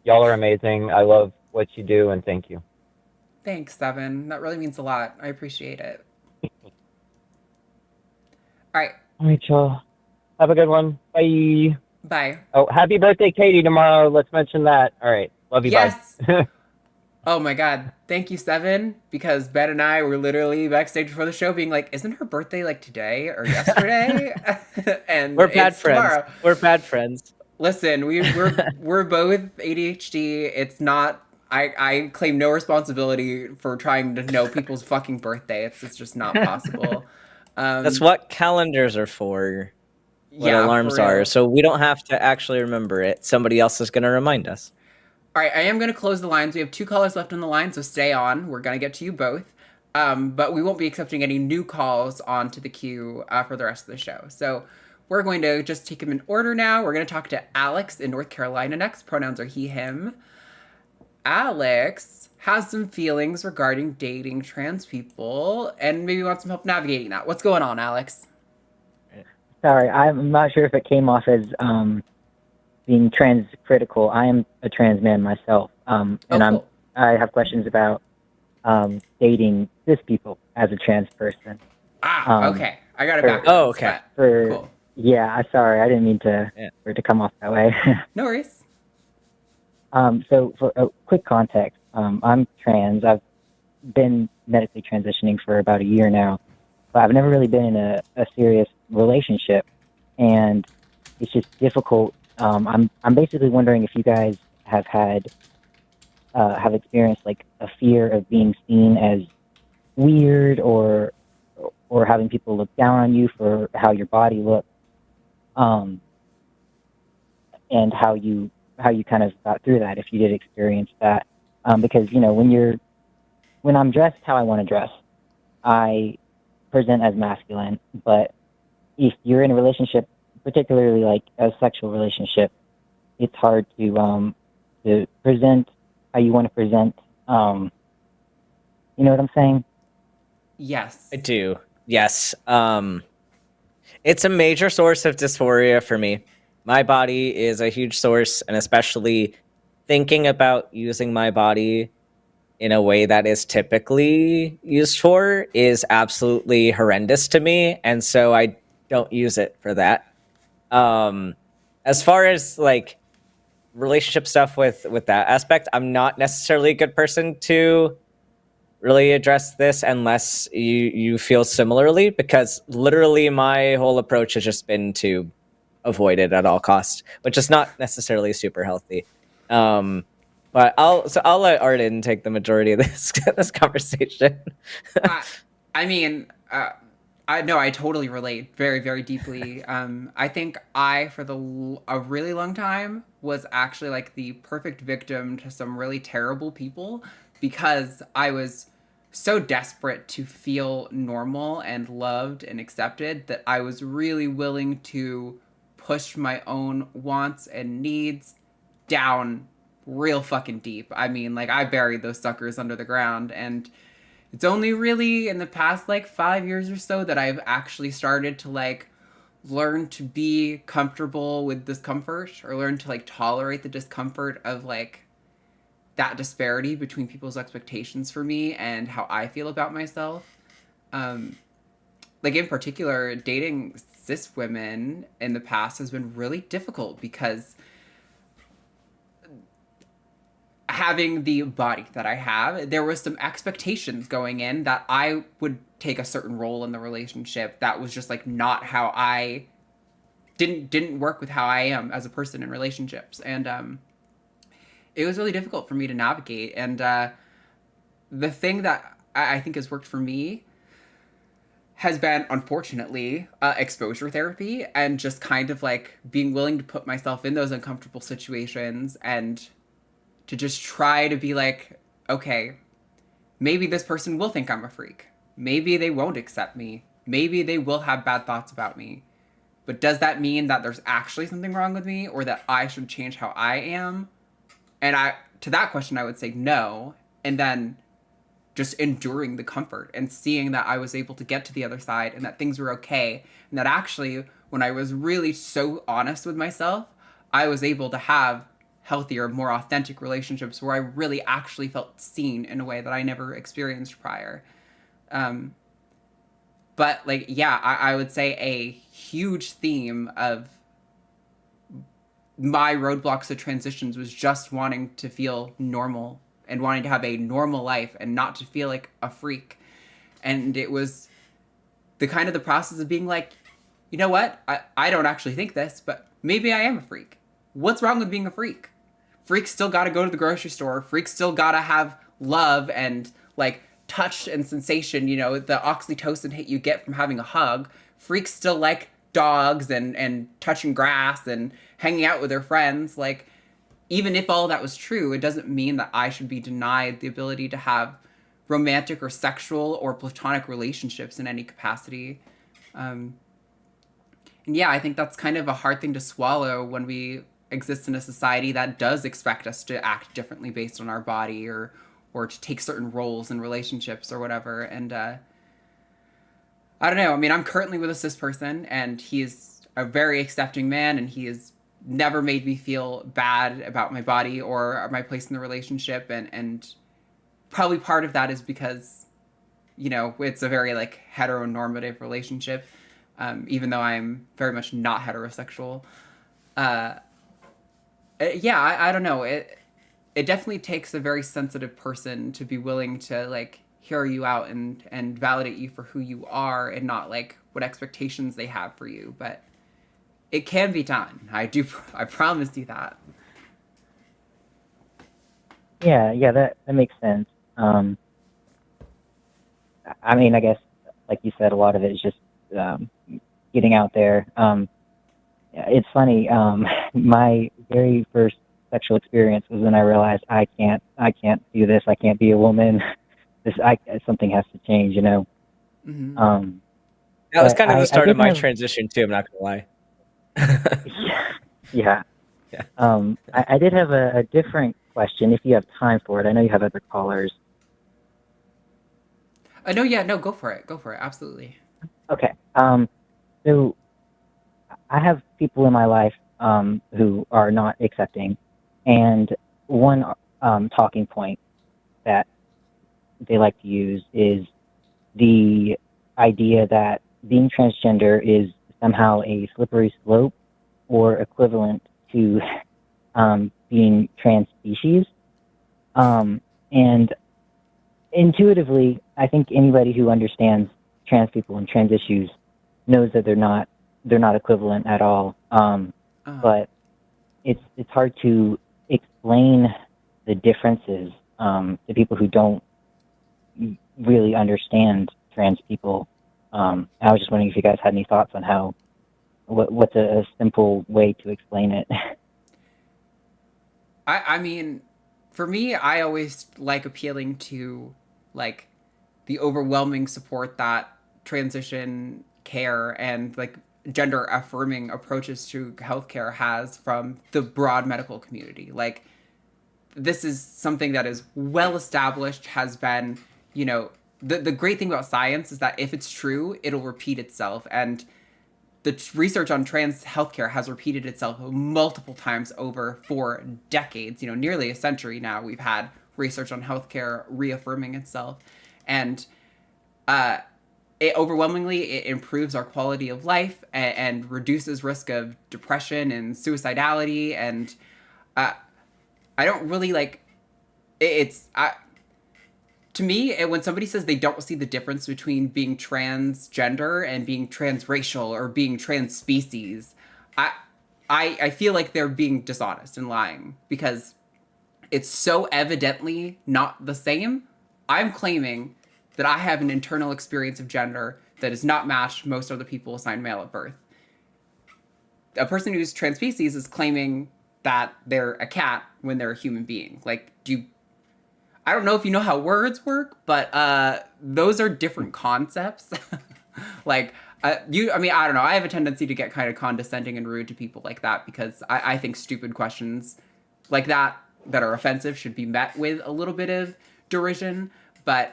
G: Y'all are amazing. I love what you do, and thank you.
A: Thanks, Devin. That really means a lot. I appreciate it. All right.
G: All right, y'all. Have a good one. Bye.
A: Bye.
G: Oh, happy birthday, Katy, tomorrow. Let's mention that. All right. Love you.
A: Yes.
G: Bye.
A: Oh my God. Thank you, Seven, because Ben and I were literally backstage before the show being like, isn't her birthday like today or yesterday? And
B: We're bad friends.
A: Tomorrow.
B: We're bad friends.
A: Listen, we're both ADHD. It's not, I claim no responsibility for trying to know people's fucking birthday. It's just not possible.
B: That's what calendars are for. What
A: yeah,
B: alarms
A: for real.
B: are, so we don't have to actually remember it. Somebody else is going to remind us.
A: All right, I am going to close the lines. We have 2 callers left on the line, so stay on. We're going to get to you both. But we won't be accepting any new calls onto the queue for the rest of the show. So we're going to just take them in order now. We're going to talk to Alex in North Carolina next. Pronouns are he, him. Alex has some feelings regarding dating trans people and maybe wants some help navigating that. What's going on, Alex?
H: Sorry, I'm not sure if it came off as being trans critical. I am a trans man myself, and
A: cool.
H: I have questions about dating cis people as a trans person.
A: Okay. I got it back.
B: Oh, okay.
A: Cool.
H: Yeah, sorry, I didn't mean for it to come off that way.
A: No worries.
H: So for a quick context, I'm trans. I've been medically transitioning for about a year now, but I've never really been in a serious relationship, and it's just difficult. I'm basically wondering if you guys have experienced like a fear of being seen as weird or having people look down on you for how your body looks. and how you kind of got through that, if you did experience that. Because when I'm dressed how I want to dress, I present as masculine. But if you're in a relationship, particularly like a sexual relationship, it's hard to present how you want to present. You know what I'm saying?
A: Yes.
B: I do. Yes. It's a major source of dysphoria for me. My body is a huge source, and especially thinking about using my body in a way that is typically used for is absolutely horrendous to me, and so I don't use it for that. As far as like relationship stuff with that aspect, I'm not necessarily a good person to really address this unless you feel similarly, because literally my whole approach has just been to avoid it at all costs, which is not necessarily super healthy. But I'll let Arden take the majority of this conversation.
A: I mean, I totally relate very, very deeply. I think for a really long time was actually like the perfect victim to some really terrible people, because I was so desperate to feel normal and loved and accepted that I was really willing to push my own wants and needs down real fucking deep. I mean, like, I buried those suckers under the ground, and it's only really in the past like 5 years or so that I've actually started to like learn to be comfortable with discomfort, or learn to like tolerate the discomfort of like that disparity between people's expectations for me and how I feel about myself. Like in particular, dating cis women in the past has been really difficult, because having the body that I have, there was some expectations going in that I would take a certain role in the relationship that was just like not how I didn't work with how I am as a person in relationships. And it was really difficult for me to navigate. And the thing that I think has worked for me has been, unfortunately, exposure therapy, and just kind of like being willing to put myself in those uncomfortable situations and to just try to be like, okay, maybe this person will think I'm a freak. Maybe they won't accept me. Maybe they will have bad thoughts about me. But does that mean that there's actually something wrong with me, or that I should change how I am? And to that question, I would say no. And then just enduring the comfort and seeing that I was able to get to the other side, and that things were okay. And that actually, when I was really so honest with myself, I was able to have healthier, more authentic relationships where I really actually felt seen in a way that I never experienced prior. But like, yeah, I would say a huge theme of my roadblocks to transitions was just wanting to feel normal and wanting to have a normal life and not to feel like a freak. And it was the process of being like, you know what? I don't actually think this, but maybe I am a freak. What's wrong with being a freak? Freaks still gotta go to the grocery store. Freaks still gotta have love and like touch and sensation, you know, the oxytocin hit you get from having a hug. Freaks still like dogs and touching grass and hanging out with their friends. Like, even if all that was true, it doesn't mean that I should be denied the ability to have romantic or sexual or platonic relationships in any capacity. And yeah, I think that's kind of a hard thing to swallow when we exist in a society that does expect us to act differently based on our body, or to take certain roles in relationships or whatever. And I don't know. I mean, I'm currently with a cis person, and he's a very accepting man, and he has never made me feel bad about my body or my place in the relationship. And probably part of that is because, you know, it's a very like heteronormative relationship, even though I'm very much not heterosexual. Yeah, I don't know. It definitely takes a very sensitive person to be willing to like hear you out and validate you for who you are, and not like what expectations they have for you. But it can be done. I promise you that.
H: Yeah, that makes sense. I mean, I guess, like you said, a lot of it is just getting out there. It's funny. My very first sexual experience was when I realized I can't do this. I can't be a woman. Something has to change, you know.
A: Mhm.
B: That was
H: But
B: kind of the
H: I
B: start
H: did
B: of my
H: have,
B: transition too. I'm not gonna lie.
H: yeah.
B: Yeah.
H: I did have a different question if you have time for it. I know you have other callers.
A: No, yeah, no, go for it. Go for it. Absolutely.
H: Okay. So I have people in my life who are not accepting, and one talking point that they like to use is the idea that being transgender is somehow a slippery slope or equivalent to being trans species. And intuitively, I think anybody who understands trans people and trans issues knows that they're not equivalent at all. But it's hard to explain the differences to people who don't really understand trans people. I was just wondering if you guys had any thoughts on what's a simple way to explain it.
A: I mean, for me, I always like appealing to like the overwhelming support that transition care and like gender affirming approaches to healthcare has from the broad medical community. Like, this is something that is well established, has been, you know, the great thing about science is that if it's true, it'll repeat itself. And the research on trans healthcare has repeated itself multiple times over for decades, you know, nearly a century now. We've had research on healthcare reaffirming itself. And it overwhelmingly it improves our quality of life and reduces risk of depression and suicidality. And I don't really like to me, when somebody says they don't see the difference between being transgender and being transracial or being trans species, I feel like they're being dishonest and lying because it's so evidently not the same. I'm claiming that I have an internal experience of gender that is not matched most other people assigned male at birth. A person who's trans species is claiming that they're a cat when they're a human being. Like, I don't know if you know how words work, but those are different concepts. Like, I mean, I don't know. I have a tendency to get kind of condescending and rude to people like that because I think stupid questions like that are offensive should be met with a little bit of derision. But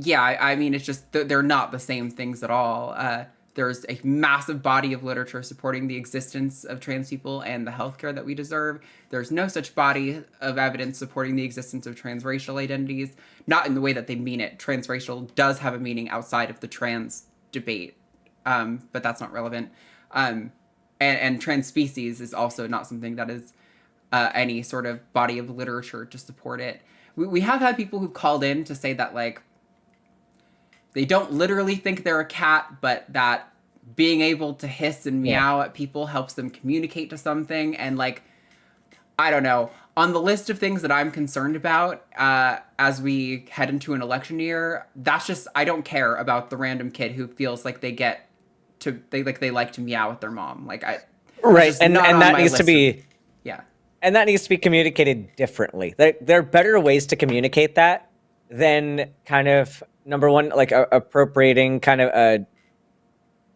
A: yeah, I mean, it's just they're not the same things at all. There's a massive body of literature supporting the existence of trans people and the healthcare that we deserve. There's no such body of evidence supporting the existence of transracial identities, not in the way that they mean it. Transracial does have a meaning outside of the trans debate, but that's not relevant. And trans species is also not something that is any sort of body of literature to support it. We have had people who've called in to say that, like, they don't literally think they're a cat, but that being able to hiss and meow at people helps them communicate to something. And, like, I don't know. On the list of things that I'm concerned about as we head into an election year, that's just, I don't care about the random kid who feels like they like to meow at their mom. Like,
B: right, and that needs to be
A: yeah.
B: And that needs to be communicated differently. There are better ways to communicate that than kind of, number one, like appropriating kind of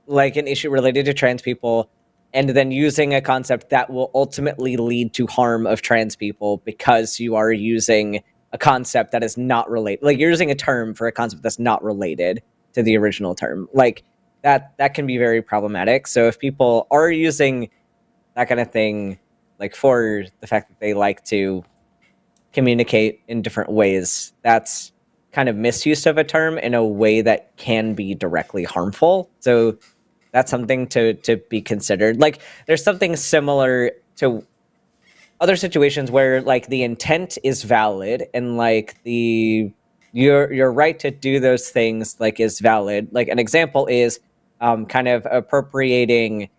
B: like an issue related to trans people, and then using a concept that will ultimately lead to harm of trans people because you are using a concept that is not related. Like, you're using a term for a concept that's not related to the original term. Like, that can be very problematic. So if people are using that kind of thing, like, for the fact that they like to communicate in different ways, that's kind of misuse of a term in a way that can be directly harmful. So that's something to be considered. Like, there's something similar to other situations where, like, the intent is valid and, like, your right to do those things, like, is valid. Like, an example is kind of appropriating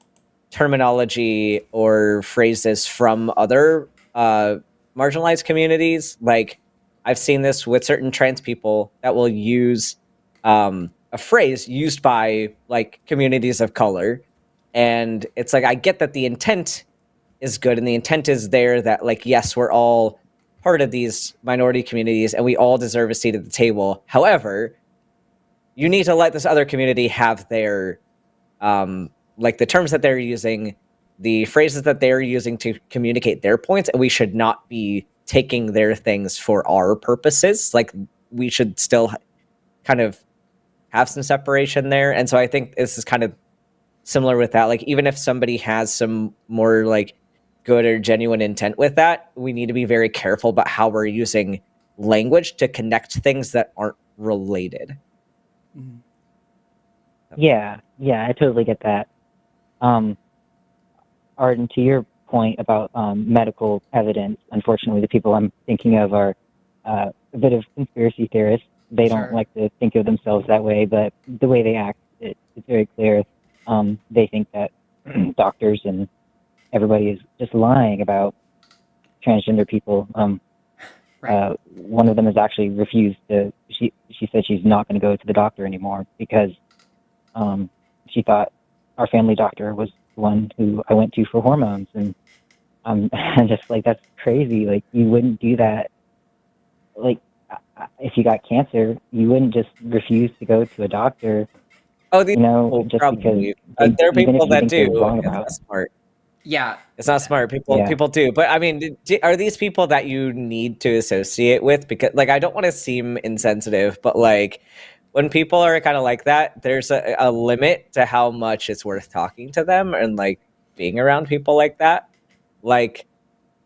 B: terminology or phrases from other marginalized communities. Like, I've seen this with certain trans people that will use a phrase used by, like, communities of color, and it's like, I get that the intent is good and the intent is there that, like, yes, we're all part of these minority communities and we all deserve a seat at the table. However, you need to let this other community have their, like, the terms that they're using, the phrases that they're using to communicate their points, and we should not be taking their things for our purposes. Like, we should still kind of have some separation there. And so I think this is kind of similar with that. Like, even if somebody has some more, like, good or genuine intent with that, we need to be very careful about how we're using language to connect things that aren't related.
A: Mhm.
H: Yeah, I totally get that. Arden, to your point about medical evidence, unfortunately, the people I'm thinking of are a bit of conspiracy theorists. They don't
A: Sure.
H: like to think of themselves that way, but the way they act, it's very clear. They think that doctors and everybody is just lying about transgender people.
A: Right.
H: One of them has actually refused to. She said she's not going to go to the doctor anymore because she thought our family doctor was the one who I went to for hormones, and I'm just like, that's crazy. Like, you wouldn't do that. Like, if you got cancer, you wouldn't just refuse to go to a doctor.
B: Oh, these
H: You know,
B: people
H: just
B: probably.
H: because
B: There are
H: even if
B: people
H: you
B: that
H: think they're
B: do.
H: wrong
B: It's
H: about
B: not
H: it.
B: smart.
A: Yeah.
B: It's not smart. People do. But I mean, are these people that you need to associate with? Because, like, I don't want to seem insensitive, but, like, when people are kind of like that, there's a limit to how much it's worth talking to them and, like, being around people like that. Like,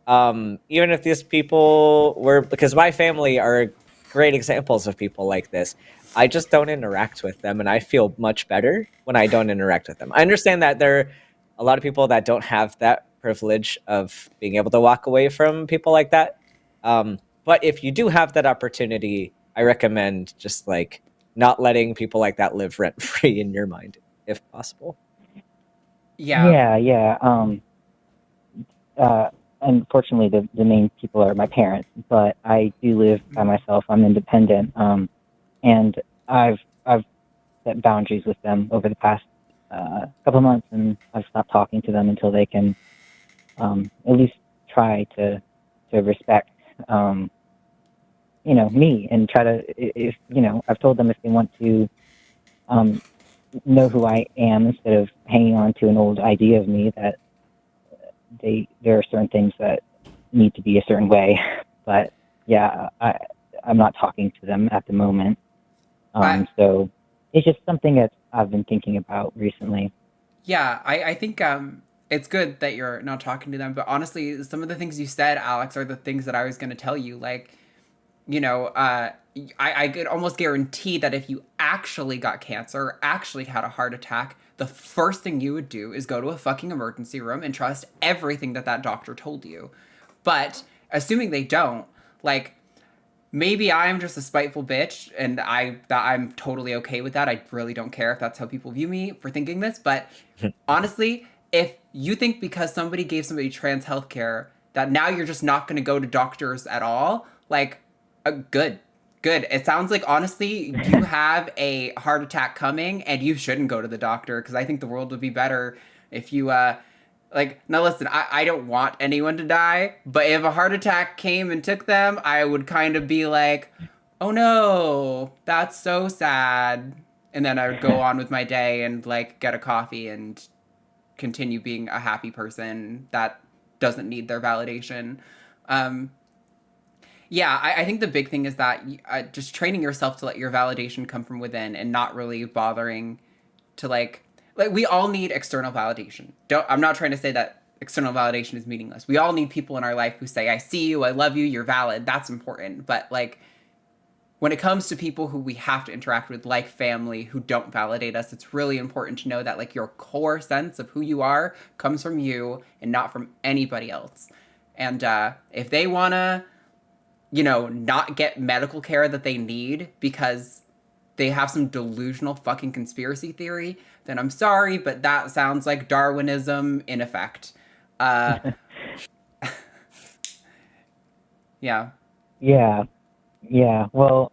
B: even if these people were, because my family are great examples of people like this, I just don't interact with them, and I feel much better when I don't interact with them. I understand that there are a lot of people that don't have that privilege of being able to walk away from people like that. But if you do have that opportunity, I recommend just, like, not letting people like that live rent free in your mind, if possible.
A: Yeah.
H: Unfortunately, the main people are my parents, but I do live by myself. I'm independent, and I've set boundaries with them over the past couple months, and I've stopped talking to them until they can at least try to respect me, and try to, if I've told them if they want to know who I am instead of hanging on to an old idea of me, that there are certain things that need to be a certain way. But yeah, I'm not talking to them at the moment. So it's just something that I've been thinking about recently.
A: Yeah, I think it's good that you're not talking to them, but honestly, some of the things you said, Alex, are the things that I was going to tell you. Like, I could almost guarantee that if you actually got cancer, or actually had a heart attack, the first thing you would do is go to a fucking emergency room and trust everything that doctor told you. But assuming they don't, like, maybe I'm just a spiteful bitch, and I'm totally okay with that. I really don't care if that's how people view me for thinking this. But honestly, if you think because somebody gave somebody trans healthcare that now you're just not going to go to doctors at all, like, good. It sounds like, honestly, you have a heart attack coming, and you shouldn't go to the doctor, because I think the world would be better if you like, now listen, I don't want anyone to die, but if a heart attack came and took them, I would kind of be like, oh no, that's so sad. And then I would go on with my day and, like, get a coffee and continue being a happy person that doesn't need their validation. Yeah, I think the big thing is that just training yourself to let your validation come from within, and not really bothering to, like we all need external validation. I'm not trying to say that external validation is meaningless. We all need people in our life who say, I see you, I love you, you're valid. That's important. But, like, when it comes to people who we have to interact with, like family, who don't validate us, it's really important to know that, like, your core sense of who you are comes from you and not from anybody else. And if they want to, not get medical care that they need because they have some delusional fucking conspiracy theory, then I'm sorry, but that sounds like Darwinism in effect. Yeah.
H: Yeah. Well,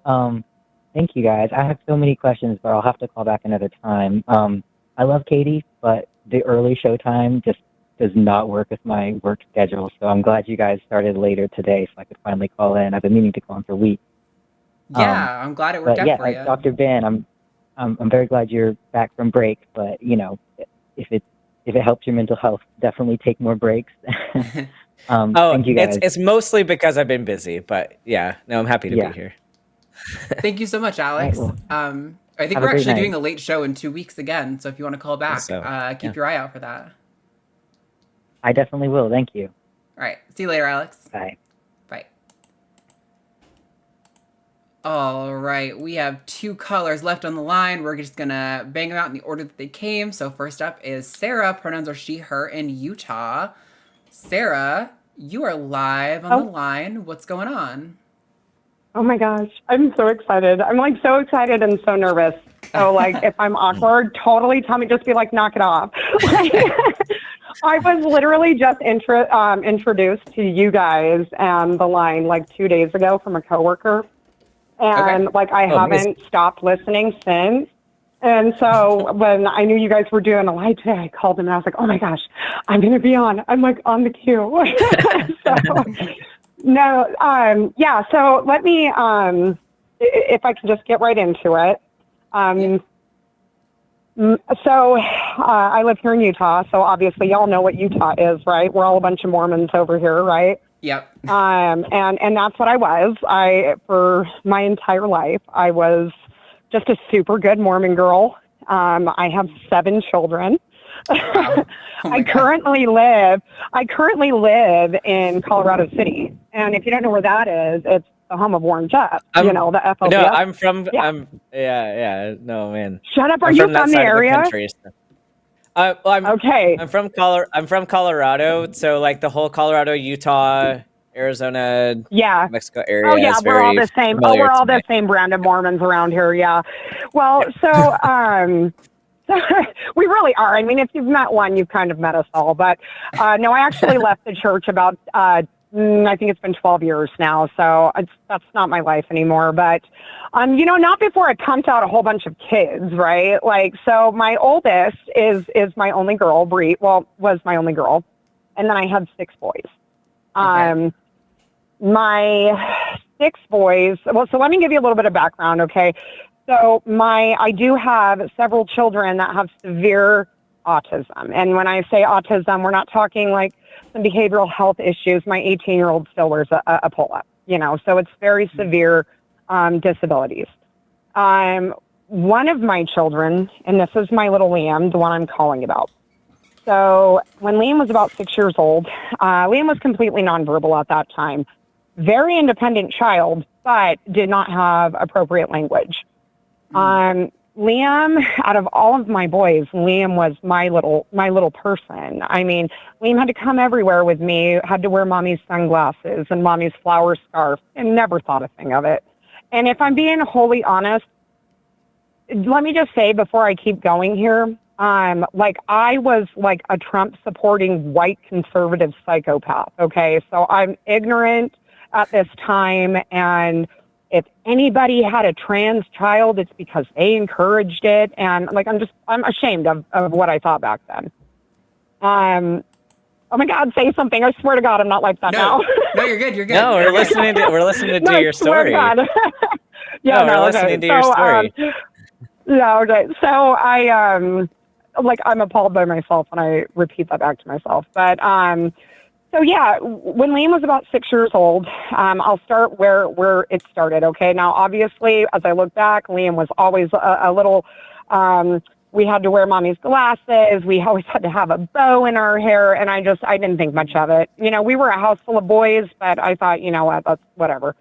H: thank you guys. I have so many questions, but I'll have to call back another time. I love Katy, but the early show time just does not work with my work schedule. So I'm glad you guys started later today, so I could finally call in. I've been meaning to call in for weeks.
A: Yeah, I'm glad it worked
H: But
A: out
H: yeah,
A: for you.
H: Dr. Ben, I'm very glad you're back from break. But you know, if it helps your mental health, definitely take more breaks. Thank you guys.
B: It's mostly because I've been busy, but yeah, no, I'm happy to be here.
A: Thank you so much, Alex.
H: All right,
A: I think
H: have
A: we're
H: a great
A: actually
H: night.
A: doing a late show in 2 weeks again, so if you want to call back, keep your eye out for that.
H: I definitely will. Thank you.
A: All right. See you later, Alex.
H: Bye.
A: Bye. All right. We have 2 callers left on the line. We're just going to bang them out in the order that they came. So first up is Sarah. Pronouns are she, her in Utah. Sarah, you are live on the line. What's going on?
I: Oh my gosh. I'm so excited. I'm like so excited and so nervous. So like if I'm awkward, totally tell me, just be like, knock it off. Like, I was literally just introduced to you guys and the line like 2 days ago from a coworker. And like I haven't stopped listening since. And so when I knew you guys were doing a live today, I called them and I was like, oh my gosh, I'm going to be on. I'm like on the queue. So let me, if I can just get right into it. I live here in Utah, so obviously y'all know what Utah is, right? We're all a bunch of Mormons over here, right?
A: Yep.
I: And that's what I was. For my entire life, I was just a super good Mormon girl. I have 7 children.
A: Wow. Oh
I: I currently live in Colorado City, and if you don't know where that is, it's the home of Warren Jeffs. You know, the FLDS.
B: No, I'm from.
I: Yeah.
B: No, man.
I: Shut up. Are you from the area?
B: Okay. I'm from Colorado, so like the whole Colorado, Utah, Arizona, Mexico area.
I: Oh yeah, we're all the same. Oh, we're all the same brand of Mormons around here. Yeah. Well, so we really are. I mean, if you've met one, you've kind of met us all. But no, I actually left the church about I think it's been 12 years now. So that's not my life anymore. But not before I pumped out a whole bunch of kids, right? Like, so my oldest is my only girl, Bree. Well, was my only girl, and then I had 6 boys.
A: Okay.
I: My 6 boys. Well, so let me give you a little bit of background, okay? So I do have several children that have severe autism. And when I say autism, we're not talking like some behavioral health issues. My 18-year-old still wears a pull-up, so it's very severe disabilities. One of my children, and this is my little Liam, the one I'm calling about. So when Liam was about 6 years old, Liam was completely nonverbal at that time. Very independent child, but did not have appropriate language. Liam, out of all of my boys, Liam was my little person. I mean, Liam had to come everywhere with me, had to wear mommy's sunglasses and mommy's flower scarf, and never thought a thing of it. And if I'm being wholly honest, let me just say before I keep going here, like I was like a Trump supporting white conservative psychopath. Okay. So I'm ignorant at this time, and if anybody had a trans child, it's because they encouraged it. And like, I'm ashamed of what I thought back then. Oh my God, say something. I swear to God, I'm not like that now.
A: No, you're good. You're good.
B: No, we're listening to your story.
I: We're
B: listening to your story.
I: Okay. So I'm appalled by myself when I repeat that back to myself. But, so yeah, when Liam was about 6 years old, I'll start where it started. Okay. Now, obviously, as I look back, Liam was always a little, we had to wear mommy's glasses. We always had to have a bow in our hair. And I didn't think much of it. We were a house full of boys, but I thought, what, that's whatever.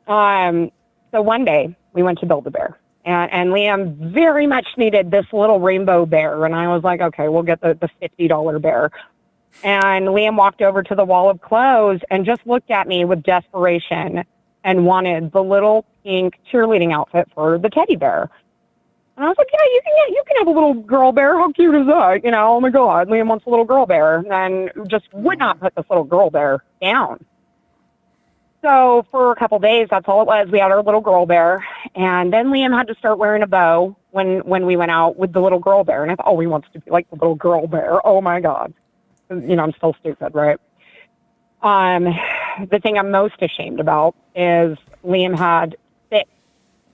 I: So one day we went to Build-A-Bear, and Liam very much needed this little rainbow bear. And I was like, okay, we'll get the $50 bear. And Liam walked over to the wall of clothes and just looked at me with desperation and wanted the little pink cheerleading outfit for the teddy bear. And I was like, yeah, you can have a little girl bear. How cute is that? Oh my God, Liam wants a little girl bear, and just would not put this little girl bear down. So for a couple days, that's all it was. We had our little girl bear, and then Liam had to start wearing a bow when we went out with the little girl bear. And I thought, oh, he wants to be like the little girl bear. Oh my God. I'm still stupid, right? The thing I'm most ashamed about is Liam had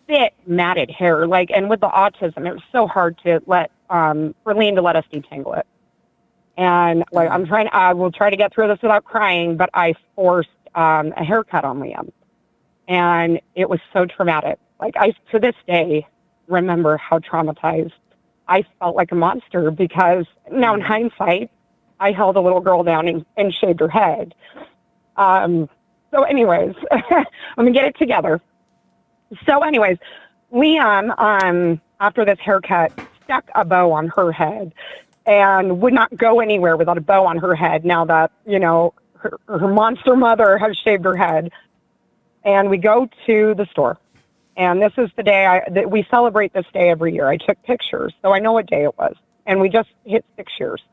I: thick matted hair, and with the autism, it was so hard to let for Liam to let us detangle it. And I will try to get through this without crying, but I forced a haircut on Liam, and it was so traumatic. I to this day remember how traumatized I felt, like a monster, because now in hindsight, I held a little girl down and shaved her head. So anyways, let me get it together. So anyways, Liam, after this haircut, stuck a bow on her head and would not go anywhere without a bow on her head now that, her monster mother has shaved her head. And we go to the store. And this is the day that we celebrate this day every year. I took pictures, so I know what day it was. And we just hit 6 years.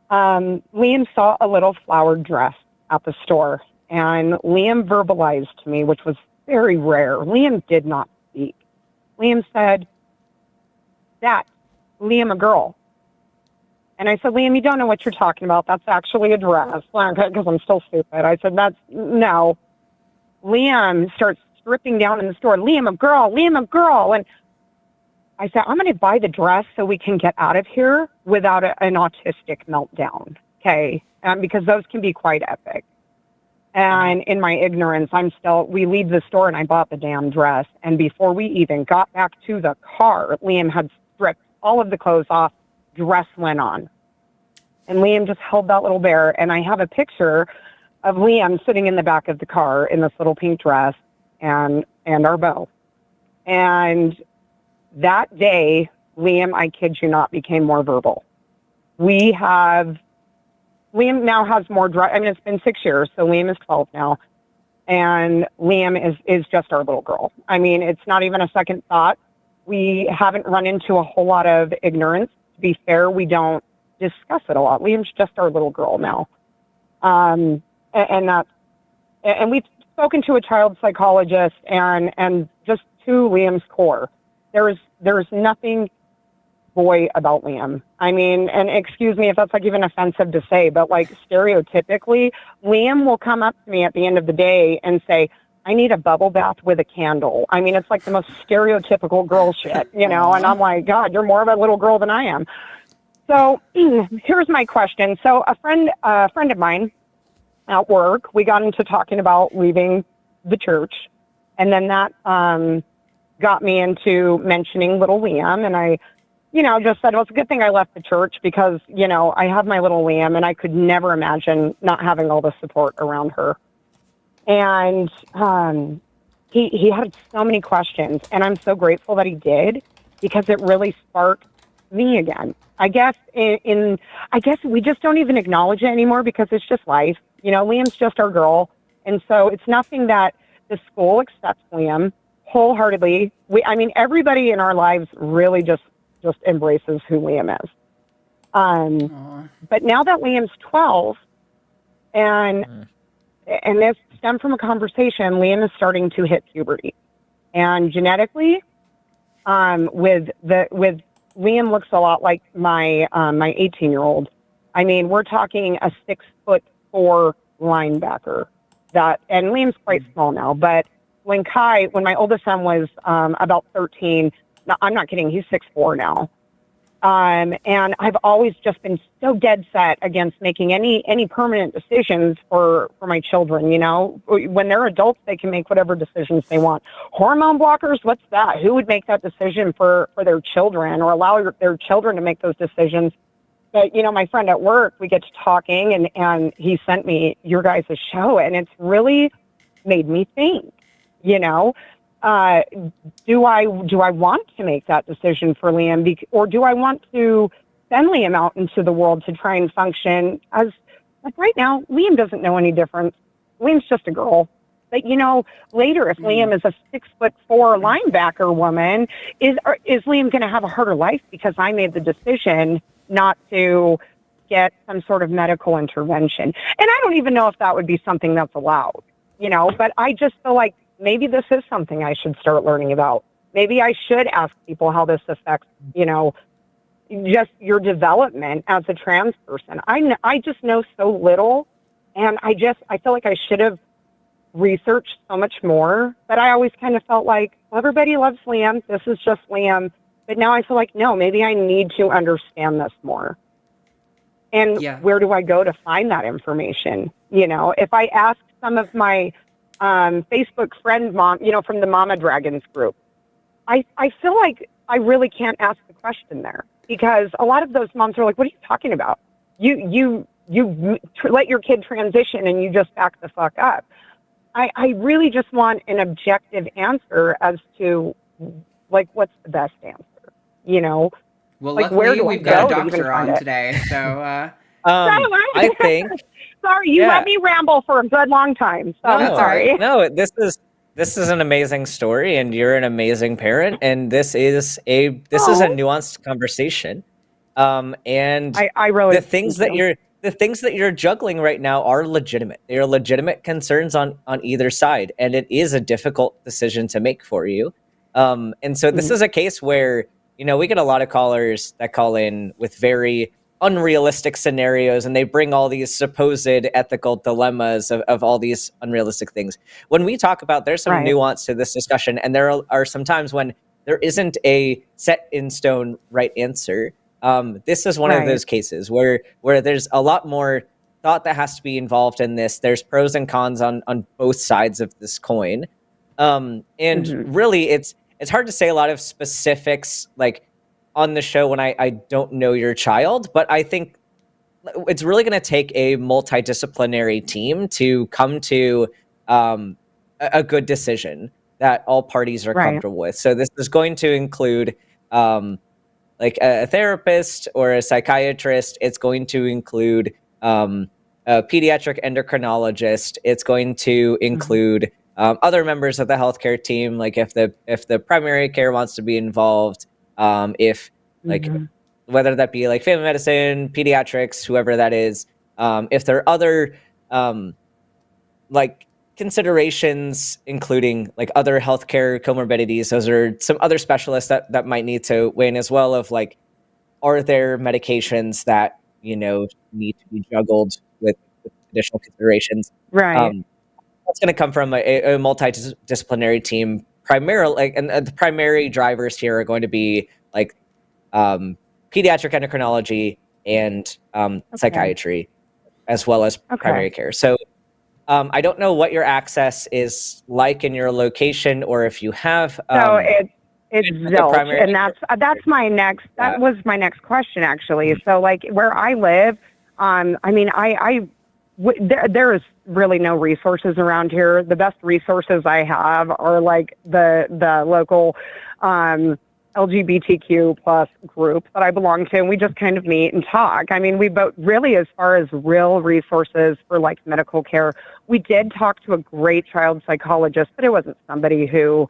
I: Liam saw a little flowered dress at the store. And Liam verbalized to me, which was very rare. Liam did not speak. Liam said, "That, Liam, a girl." And I said, "Liam, you don't know what you're talking about. That's actually a dress." Because I'm still stupid. I said, no. Liam starts stripping down in the store. "Liam, a girl. Liam, a girl." And I said, "I'm going to buy the dress so we can get out of here without an autistic meltdown." Okay. Because those can be quite epic. And in my ignorance, we leave the store and I bought the damn dress. And before we even got back to the car, Liam had stripped all of the clothes off, dress went on. And Liam just held that little bear. And I have a picture of Liam sitting in the back of the car in this little pink dress and our bow. And that day, Liam, I kid you not, became more verbal. Liam now has more it's been 6 years, so Liam is 12 now. And Liam is just our little girl. It's not even a second thought. We haven't run into a whole lot of ignorance. To be fair, we don't discuss it a lot. Liam's just our little girl now. And we've spoken to a child psychologist and just to Liam's core. There's nothing boy about Liam. And excuse me if that's even offensive to say, but stereotypically, Liam will come up to me at the end of the day and say, "I need a bubble bath with a candle." It's the most stereotypical girl shit, and I'm like, God, you're more of a little girl than I am. So here's my question. So a friend of mine at work, we got into talking about leaving the church, and then that got me into mentioning little Liam, and I just said, well, it's a good thing I left the church because, I have my little Liam and I could never imagine not having all the support around her. And he had so many questions, and I'm so grateful that he did because it really sparked me again. I guess we just don't even acknowledge it anymore because it's just life. Liam's just our girl. And so it's nothing that the school accepts Liam wholeheartedly. Everybody in our lives really just embraces who Liam is. But now that Liam's 12, and this stemmed from a conversation, Liam is starting to hit puberty. And genetically, with Liam looks a lot like my 18-year-old. We're talking a 6'4" linebacker. And Liam's quite small now, but when my oldest son was about 13, no, I'm not kidding. He's 6'4" now. And I've always just been so dead set against making any permanent decisions for my children. When they're adults, they can make whatever decisions they want. Hormone blockers, what's that? Who would make that decision for their children or allow their children to make those decisions? But, my friend at work, we get to talking and he sent me your guys' show, and it's really made me think, do I want to make that decision for Liam, or do I want to send Liam out into the world to try and function as right now? Liam doesn't know any difference. Liam's just a girl. But later, if Liam is a 6'4" linebacker woman, is Liam going to have a harder life because I made the decision not to get some sort of medical intervention? And I don't even know if that would be something that's allowed. But I just feel like maybe this is something I should start learning about. Maybe I should ask people how this affects, just your development as a trans person. I just know so little, and I feel like I should have researched so much more, but I always kind of felt like, well, everybody loves Liam. This is just Liam. But now I feel like, no, maybe I need to understand this more. And where do I go to find that information? You know, if I ask some of my Facebook friend mom, you know, from the Mama Dragons group, I feel like I really can't ask the question there, because a lot of those moms are like, what are you talking about? You let your kid transition and you just back the fuck up. I really just want an objective answer as to, like, what's the best answer, you know?
A: Well,
I: like,
A: luckily
I: where do
A: we've
I: I
A: got
I: go
A: a
I: to even
A: doctor
I: find
A: on
I: it?
A: today, so
B: I think
I: Sorry, you let me ramble for a good long time. So I'm sorry.
B: No, this is an amazing story, and you're an amazing parent, and this is a nuanced conversation. And
I: I really
B: the things that you're juggling right now are legitimate. They are legitimate concerns on either side, and it is a difficult decision to make for you. And so this is a case where, you know, we get a lot of callers that call in with very unrealistic scenarios, and they bring all these supposed ethical dilemmas of all these unrealistic things. When we talk about, there's some nuance to this discussion, and there are some times when there isn't a set in stone right answer. This is one of those cases where there's a lot more thought that has to be involved in this. There's pros and cons on both sides of this coin. And really it's hard to say a lot of specifics, like, on the show when I don't know your child, but I think it's really going to take a multidisciplinary team to come to a good decision that all parties are comfortable with. So this is going to include like a therapist or a psychiatrist. It's going to include a pediatric endocrinologist. It's going to include other members of the healthcare team, like if the primary care wants to be involved. If like whether that be like family medicine, pediatrics, whoever that is, if there are other like considerations, including like other healthcare comorbidities, those are some other specialists that might need to weigh in as well. Of like, are there medications that, you know, need to be juggled with additional considerations? That's going to come from a multidisciplinary team primarily, like, and the primary drivers here are going to be like pediatric endocrinology and psychiatry, as well as primary care. So I don't know what your access is like in your location, or if you have.
I: So it's zilch, and that's my next. That was my next question, actually. So like where I live, I mean, there is really no resources around here. The best resources I have are like the local LGBTQ plus group that I belong to, and we just kind of meet and talk. I mean, we both really, as far as real resources for like medical care, we did talk to a great child psychologist, but it wasn't somebody who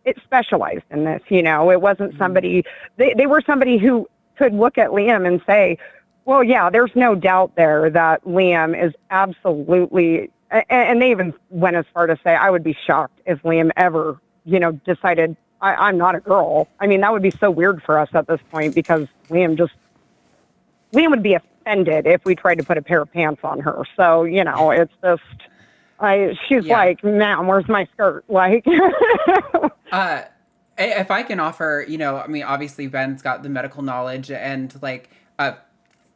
I: it specialized in this. You know, it wasn't somebody. They were somebody who could look at Liam and say, well, yeah, there's no doubt there that Liam is absolutely, and they even went as far to say, I would be shocked if Liam ever, you know, decided I'm not a girl. I mean, that would be so weird for us at this point, because Liam would be offended if we tried to put a pair of pants on her. So, you know, it's just, she's like, ma'am, where's my skirt? Like,
A: if I can offer, you know, I mean, obviously Ben's got the medical knowledge, and like,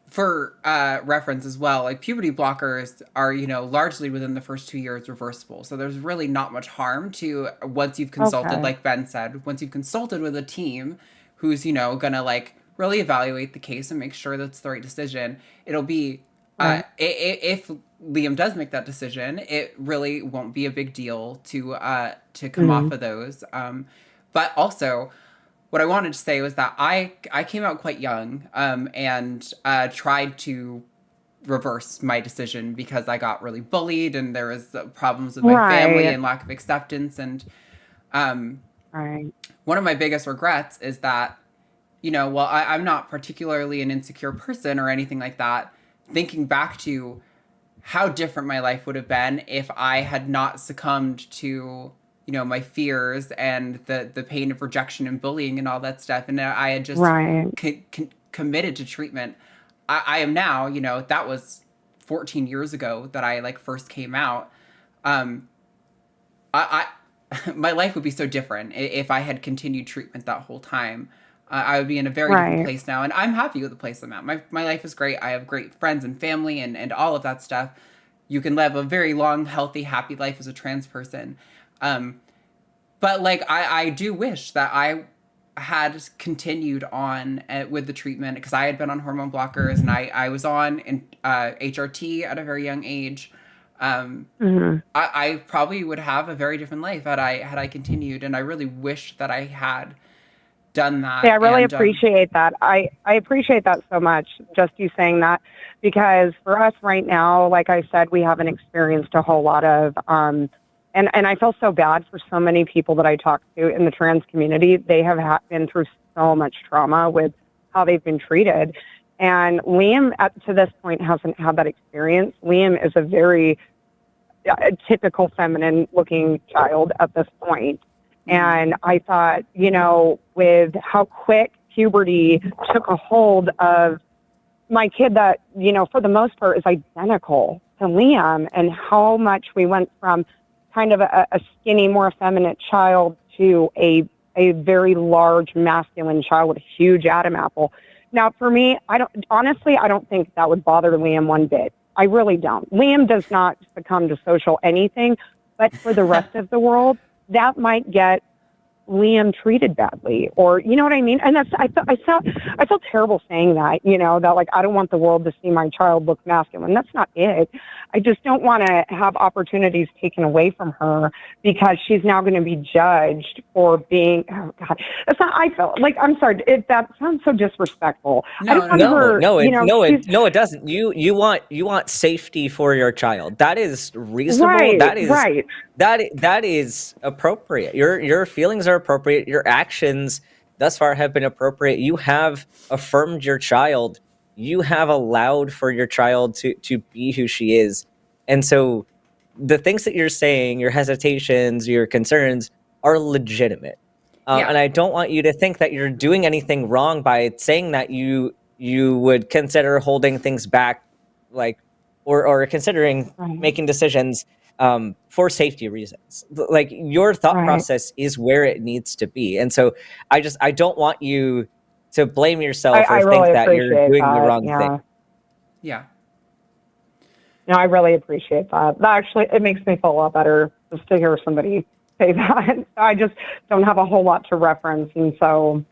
A: for reference as well, like puberty blockers are, you know, largely within the first 2 years reversible. So there's really not much harm to, once you've consulted, like Ben said, once you've consulted with a team who's, you know, gonna like really evaluate the case and make sure that's the right decision. It'll be, if Liam does make that decision, it really won't be a big deal to come off of those. But also, what I wanted to say was that I came out quite young and tried to reverse my decision because I got really bullied, and there was problems with my family and lack of acceptance. And one of my biggest regrets is that, you know, while I'm not particularly an insecure person or anything like that, thinking back to how different my life would have been if I had not succumbed to my fears and the pain of rejection and bullying and all that stuff. And I had just
I: Right.
A: committed to treatment. I am now, that was 14 years ago that I like first came out. I my life would be so different if I had continued treatment that whole time. I would be in a very different
I: Right.
A: place now, and I'm happy with the place I'm at. My life is great. I have great friends and family and all of that stuff. You can live a very long, healthy, happy life as a trans person. But like I do wish that I had continued on with the treatment, because I had been on hormone blockers and I was on HRT at a very young age. I probably would have a very different life had I continued, and I really wish that I had done that.
I: Yeah, I really
A: And,
I: appreciate that. I appreciate that so much, just you saying that, because for us right now, like I said, we haven't experienced a whole lot of, and I feel so bad for so many people that I talk to in the trans community. They have been through so much trauma with how they've been treated. And Liam, to this point, hasn't had that experience. Liam is a very typical feminine-looking child at this point. And I thought, with how quick puberty took a hold of my kid that, for the most part is identical to Liam, and how much we went from kind of a skinny, more effeminate child to a very large masculine child with a huge Adam apple. Now, for me, I don't think that would bother Liam one bit. I really don't. Liam does not succumb to social anything, but for the rest of the world, that might get Liam treated badly, or you know what I mean? And that's I felt terrible saying that, that like I don't want the world to see my child look masculine. That's not it. I just don't want to have opportunities taken away from her because she's now going to be judged for being. Oh God, that's not. I felt like, I'm sorry. That sounds so disrespectful.
B: No, it doesn't. You want safety for your child. That is reasonable.
I: Right,
B: That is
I: right.
B: that is appropriate. Your feelings are appropriate. Your actions thus far have been appropriate. You have affirmed your child. You have allowed for your child to be who she is. And so the things that you're saying, your hesitations, your concerns are legitimate. And I don't want you to think that you're doing anything wrong by saying that you would consider holding things back, like, or considering making decisions for safety reasons. Like, your thought process is where it needs to be. And so I don't want you to blame yourself or
I: really
B: think that you're doing the wrong thing.
A: Yeah.
I: No, I really appreciate that. That actually, it makes me feel a lot better just to hear somebody say that. I just don't have a whole lot to reference, and so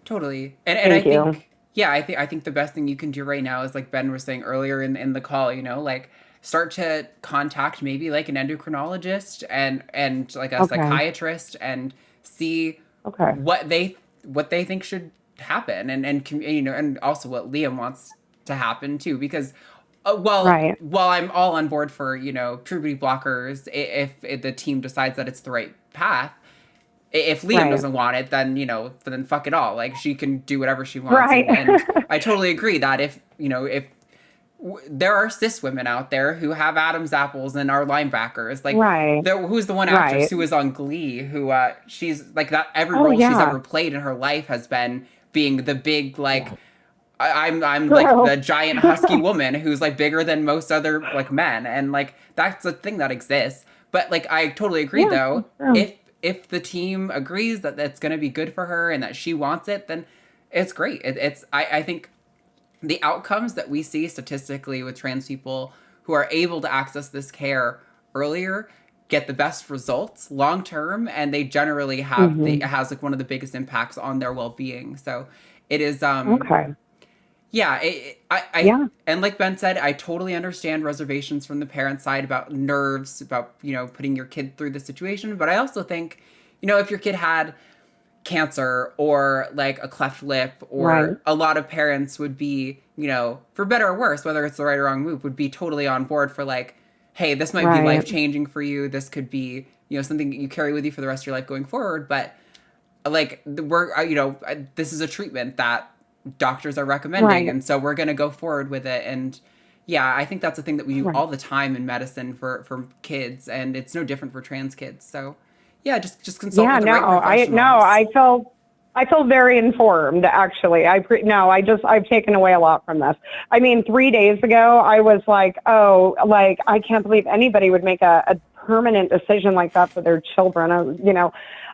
A: totally. And I think, I think the best thing you can do right now is, like Ben was saying earlier in the call, like start to contact maybe like an endocrinologist and like a psychiatrist and see what they think should happen, and also what Liam wants to happen too, because while I'm all on board for puberty blockers, if the team decides that it's the right path, if Liam doesn't want it, then fuck it all. Like, she can do whatever she wants. And I totally agree that if there are cis women out there who have Adam's apples and are linebackers. Like, who's the one actress who was on Glee, who she's like that. Every role she's ever played in her life has been being the big, like, I'm like the giant husky woman who's like bigger than most other like men, and like that's a thing that exists. But like, I totally agree though. If the team agrees that that's going to be good for her and that she wants it, then it's great. I think the outcomes that we see statistically with trans people who are able to access this care earlier get the best results long term, and they generally have it has like one of the biggest impacts on their well-being. So it is yeah, and like Ben said, I totally understand reservations from the parent side about nerves, about, putting your kid through the situation. But I also think, if your kid had cancer or like a cleft lip, or a lot of parents would be, for better or worse, whether it's the right or wrong move, would be totally on board for like, hey, this might be life-changing for you. This could be, something that you carry with you for the rest of your life going forward. But like, this is a treatment that doctors are recommending, and so we're going to go forward with it. And I think that's a thing that we do all the time in medicine for kids, and it's no different for trans kids. So Yeah, just consult
I: Yeah,
A: with the right
I: no,
A: professionals.
I: I feel very informed, actually. I've taken away a lot from this. I mean, 3 days ago, I was like, oh, like, I can't believe anybody would make a permanent decision like that for their children.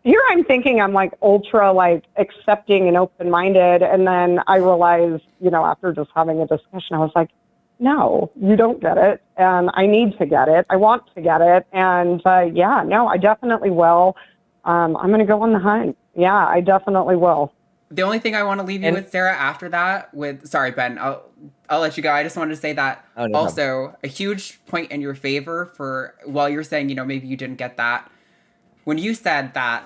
I: Here I'm thinking I'm like ultra like accepting and open-minded. And then I realized, after just having a discussion, I was like, no, you don't get it. And I need to get it. I want to get it. And I definitely will. I'm going to go on the hunt. Yeah, I definitely will.
A: The only thing I want to leave you with, Sarah, after that, sorry, Ben, I'll let you go. I just wanted to say that also a huge point in your favor for while you're saying, maybe you didn't get that. When you said that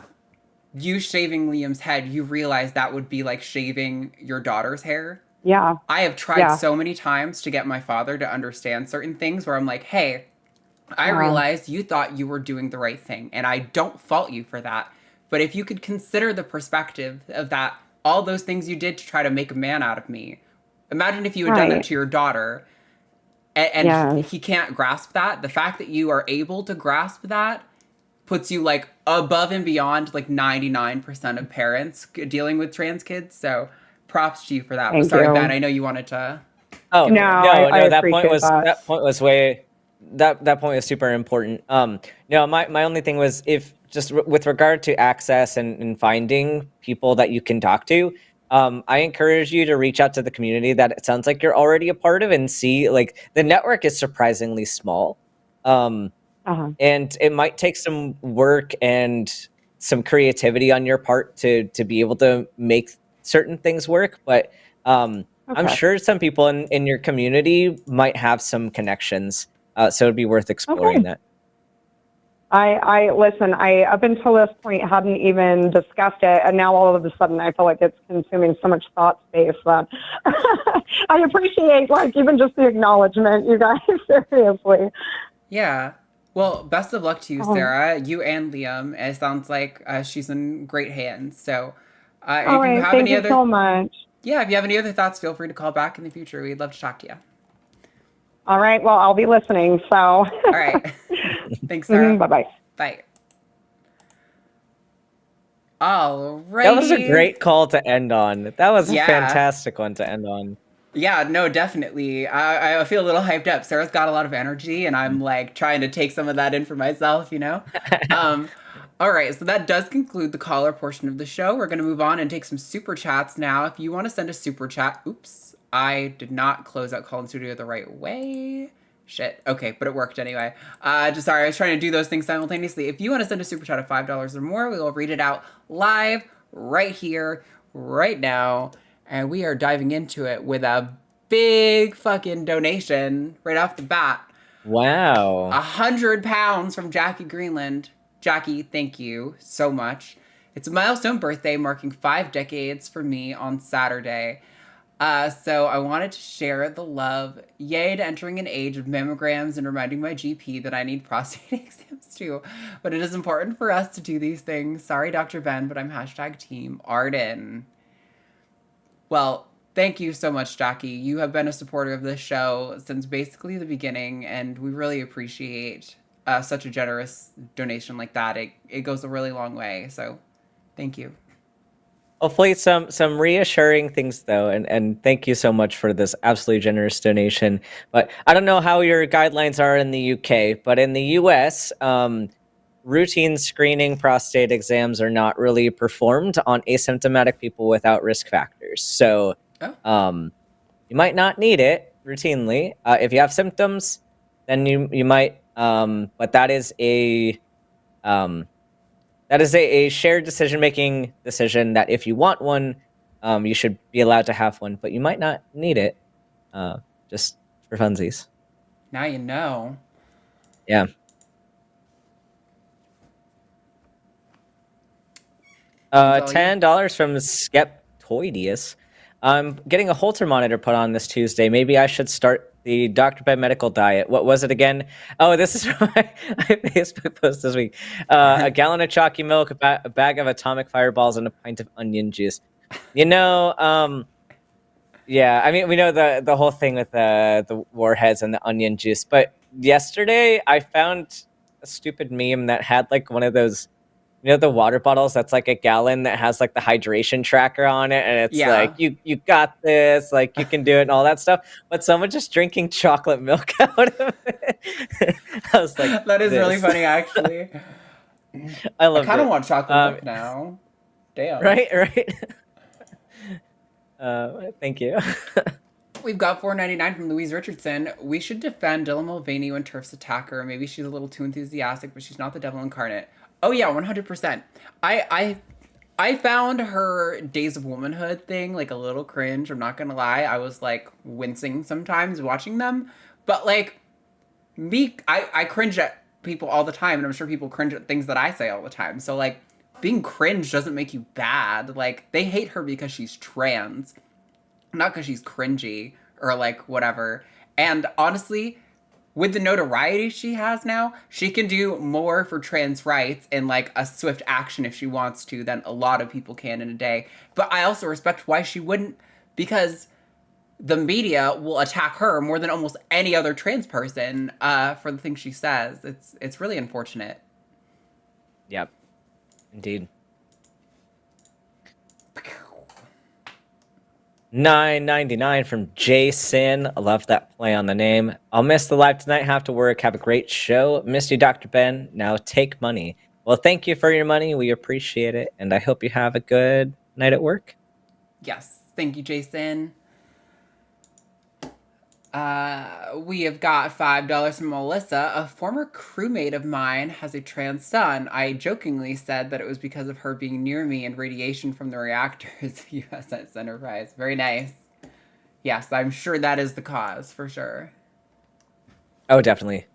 A: you shaving Liam's head, you realized that would be like shaving your daughter's hair.
I: Yeah.
A: I have tried so many times to get my father to understand certain things where I'm like, hey, I realized you thought you were doing the right thing, and I don't fault you for that. But if you could consider the perspective of that, all those things you did to try to make a man out of me, imagine if you had done that to your daughter, and he can't grasp that. The fact that you are able to grasp that puts you like above and beyond like 99% of parents dealing with trans kids. So props to you for that.
I: Thank
A: Sorry,
I: you.
A: Ben, I know you wanted to.
B: Oh
I: no, I
B: that point was
I: that.
B: that point was way that point was super important. My only thing was if just with regard to access and finding people that you can talk to, I encourage you to reach out to the community that it sounds like you're already a part of and see like the network is surprisingly small. And it might take some work and some creativity on your part to be able to make certain things work, but I'm sure some people in your community might have some connections, so it'd be worth exploring that.
I: I listen, I up until this point hadn't even discussed it, and now all of a sudden I feel like it's consuming so much thought space that I appreciate like even just the acknowledgement, you guys, seriously.
A: Yeah. Well, best of luck to you, Sarah, you and Liam. It sounds like she's in great hands. So if you have
I: thank
A: any
I: you
A: other
I: so much.
A: Yeah, if you have any other thoughts, feel free to call back in the future. We'd love to talk to you.
I: All right. Well, I'll be listening. So.
A: All right. Thanks, Sarah.
I: Bye-bye.
A: Bye. All right.
B: That was a great call to end on. That was a fantastic one to end on.
A: Yeah, no, definitely. I feel a little hyped up. Sarah's got a lot of energy, and I'm like trying to take some of that in for myself, All right, so that does conclude the caller portion of the show. We're going to move on and take some super chats now. If you want to send a super chat, oops, I did not close out Call in Studio the right way. Shit. Okay, but it worked anyway. Sorry, I was trying to do those things simultaneously. If you want to send a super chat of $5 or more, we will read it out live right here, right now. And we are diving into it with a big fucking donation right off the bat.
B: Wow.
A: 100 pounds from Jackie Greenland. Jackie, thank you so much. It's a milestone birthday marking 5 decades for me on Saturday. So I wanted to share the love. Yay to entering an age of mammograms and reminding my GP that I need prostate exams too. But it is important for us to do these things. Sorry, Dr. Ben, but I'm #team Arden. Well, thank you so much, Jackie. You have been a supporter of this show since basically the beginning, and we really appreciate such a generous donation like that. It goes a really long way, so thank you.
B: Hopefully some reassuring things though, and thank you so much for this absolutely generous donation. But I don't know how your guidelines are in the UK, but in the US, routine screening prostate exams are not really performed on asymptomatic people without risk factors. So you might not need it routinely. If you have symptoms, then you might, but that is a shared decision-making decision that if you want one, you should be allowed to have one, but you might not need it, just for funsies.
A: Now you know.
B: Yeah. $10 from Skeptoidius. I'm getting a Holter monitor put on this Tuesday. Maybe I should start the Dr. Ben medical diet. What was it again? Oh, this is from my Facebook post this week. A gallon of chalky milk, a bag of atomic fireballs, and a pint of onion juice. Yeah, I mean, we know the whole thing with the warheads and the onion juice. But yesterday, I found a stupid meme that had like one of those you know the water bottles that's like a gallon that has like the hydration tracker on it, and it's
A: Yeah.
B: like you got this, like you can do it and all that stuff. But someone just drinking chocolate milk out of it. I was like,
A: That is really
B: this.
A: funny, actually.
B: I
A: I
B: loved
A: kind of
B: it.
A: want chocolate milk now. Damn.
B: Right. Thank you.
A: We've got $4.99 from Louise Richardson. We should defend Dylan Mulvaney when turfs attack her. Maybe she's a little too enthusiastic, but she's not the devil incarnate. Oh yeah, 100%. I found her Days of Womanhood thing like a little cringe. I'm not gonna lie. I was like wincing sometimes watching them, but like I cringe at people all the time, and I'm sure people cringe at things that I say all the time. So like being cringe doesn't make you bad. Like they hate her because she's trans, not because she's cringy or like whatever. And honestly, with the notoriety she has now, she can do more for trans rights in like a swift action if she wants to than a lot of people can in a day. But I also respect why she wouldn't, because the media will attack her more than almost any other trans person for the things she says. It's really unfortunate.
B: Yep. Indeed. $9.99 from Jason. I love that play on the name. I'll miss the live tonight. Have to work. Have a great show. Miss you, Dr. Ben. Now take money. Well, thank you for your money. We appreciate it. And I hope you have a good night at work.
A: Yes. Thank you, Jason. We have got $5 from Melissa. A former crewmate of mine has a trans son. I jokingly said that it was because of her being near me and radiation from the reactors. USS Enterprise. Very nice. Yes, I'm sure that is the cause, for sure.
B: Oh, definitely.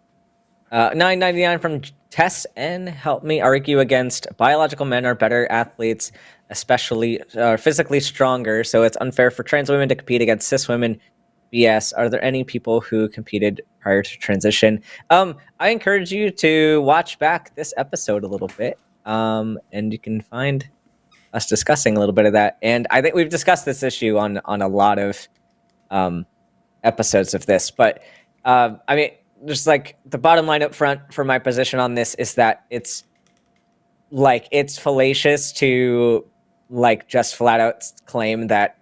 B: $9.99 from Tess N. Help me argue against biological men are better athletes, especially physically stronger, so it's unfair for trans women to compete against cis women. BS. Are there any people who competed prior to transition? I encourage you to watch back this episode a little bit, and you can find us discussing a little bit of that. And I think we've discussed this issue on a lot of episodes of this. But I mean, just like the bottom line up front for my position on this is that it's fallacious to like just flat out claim that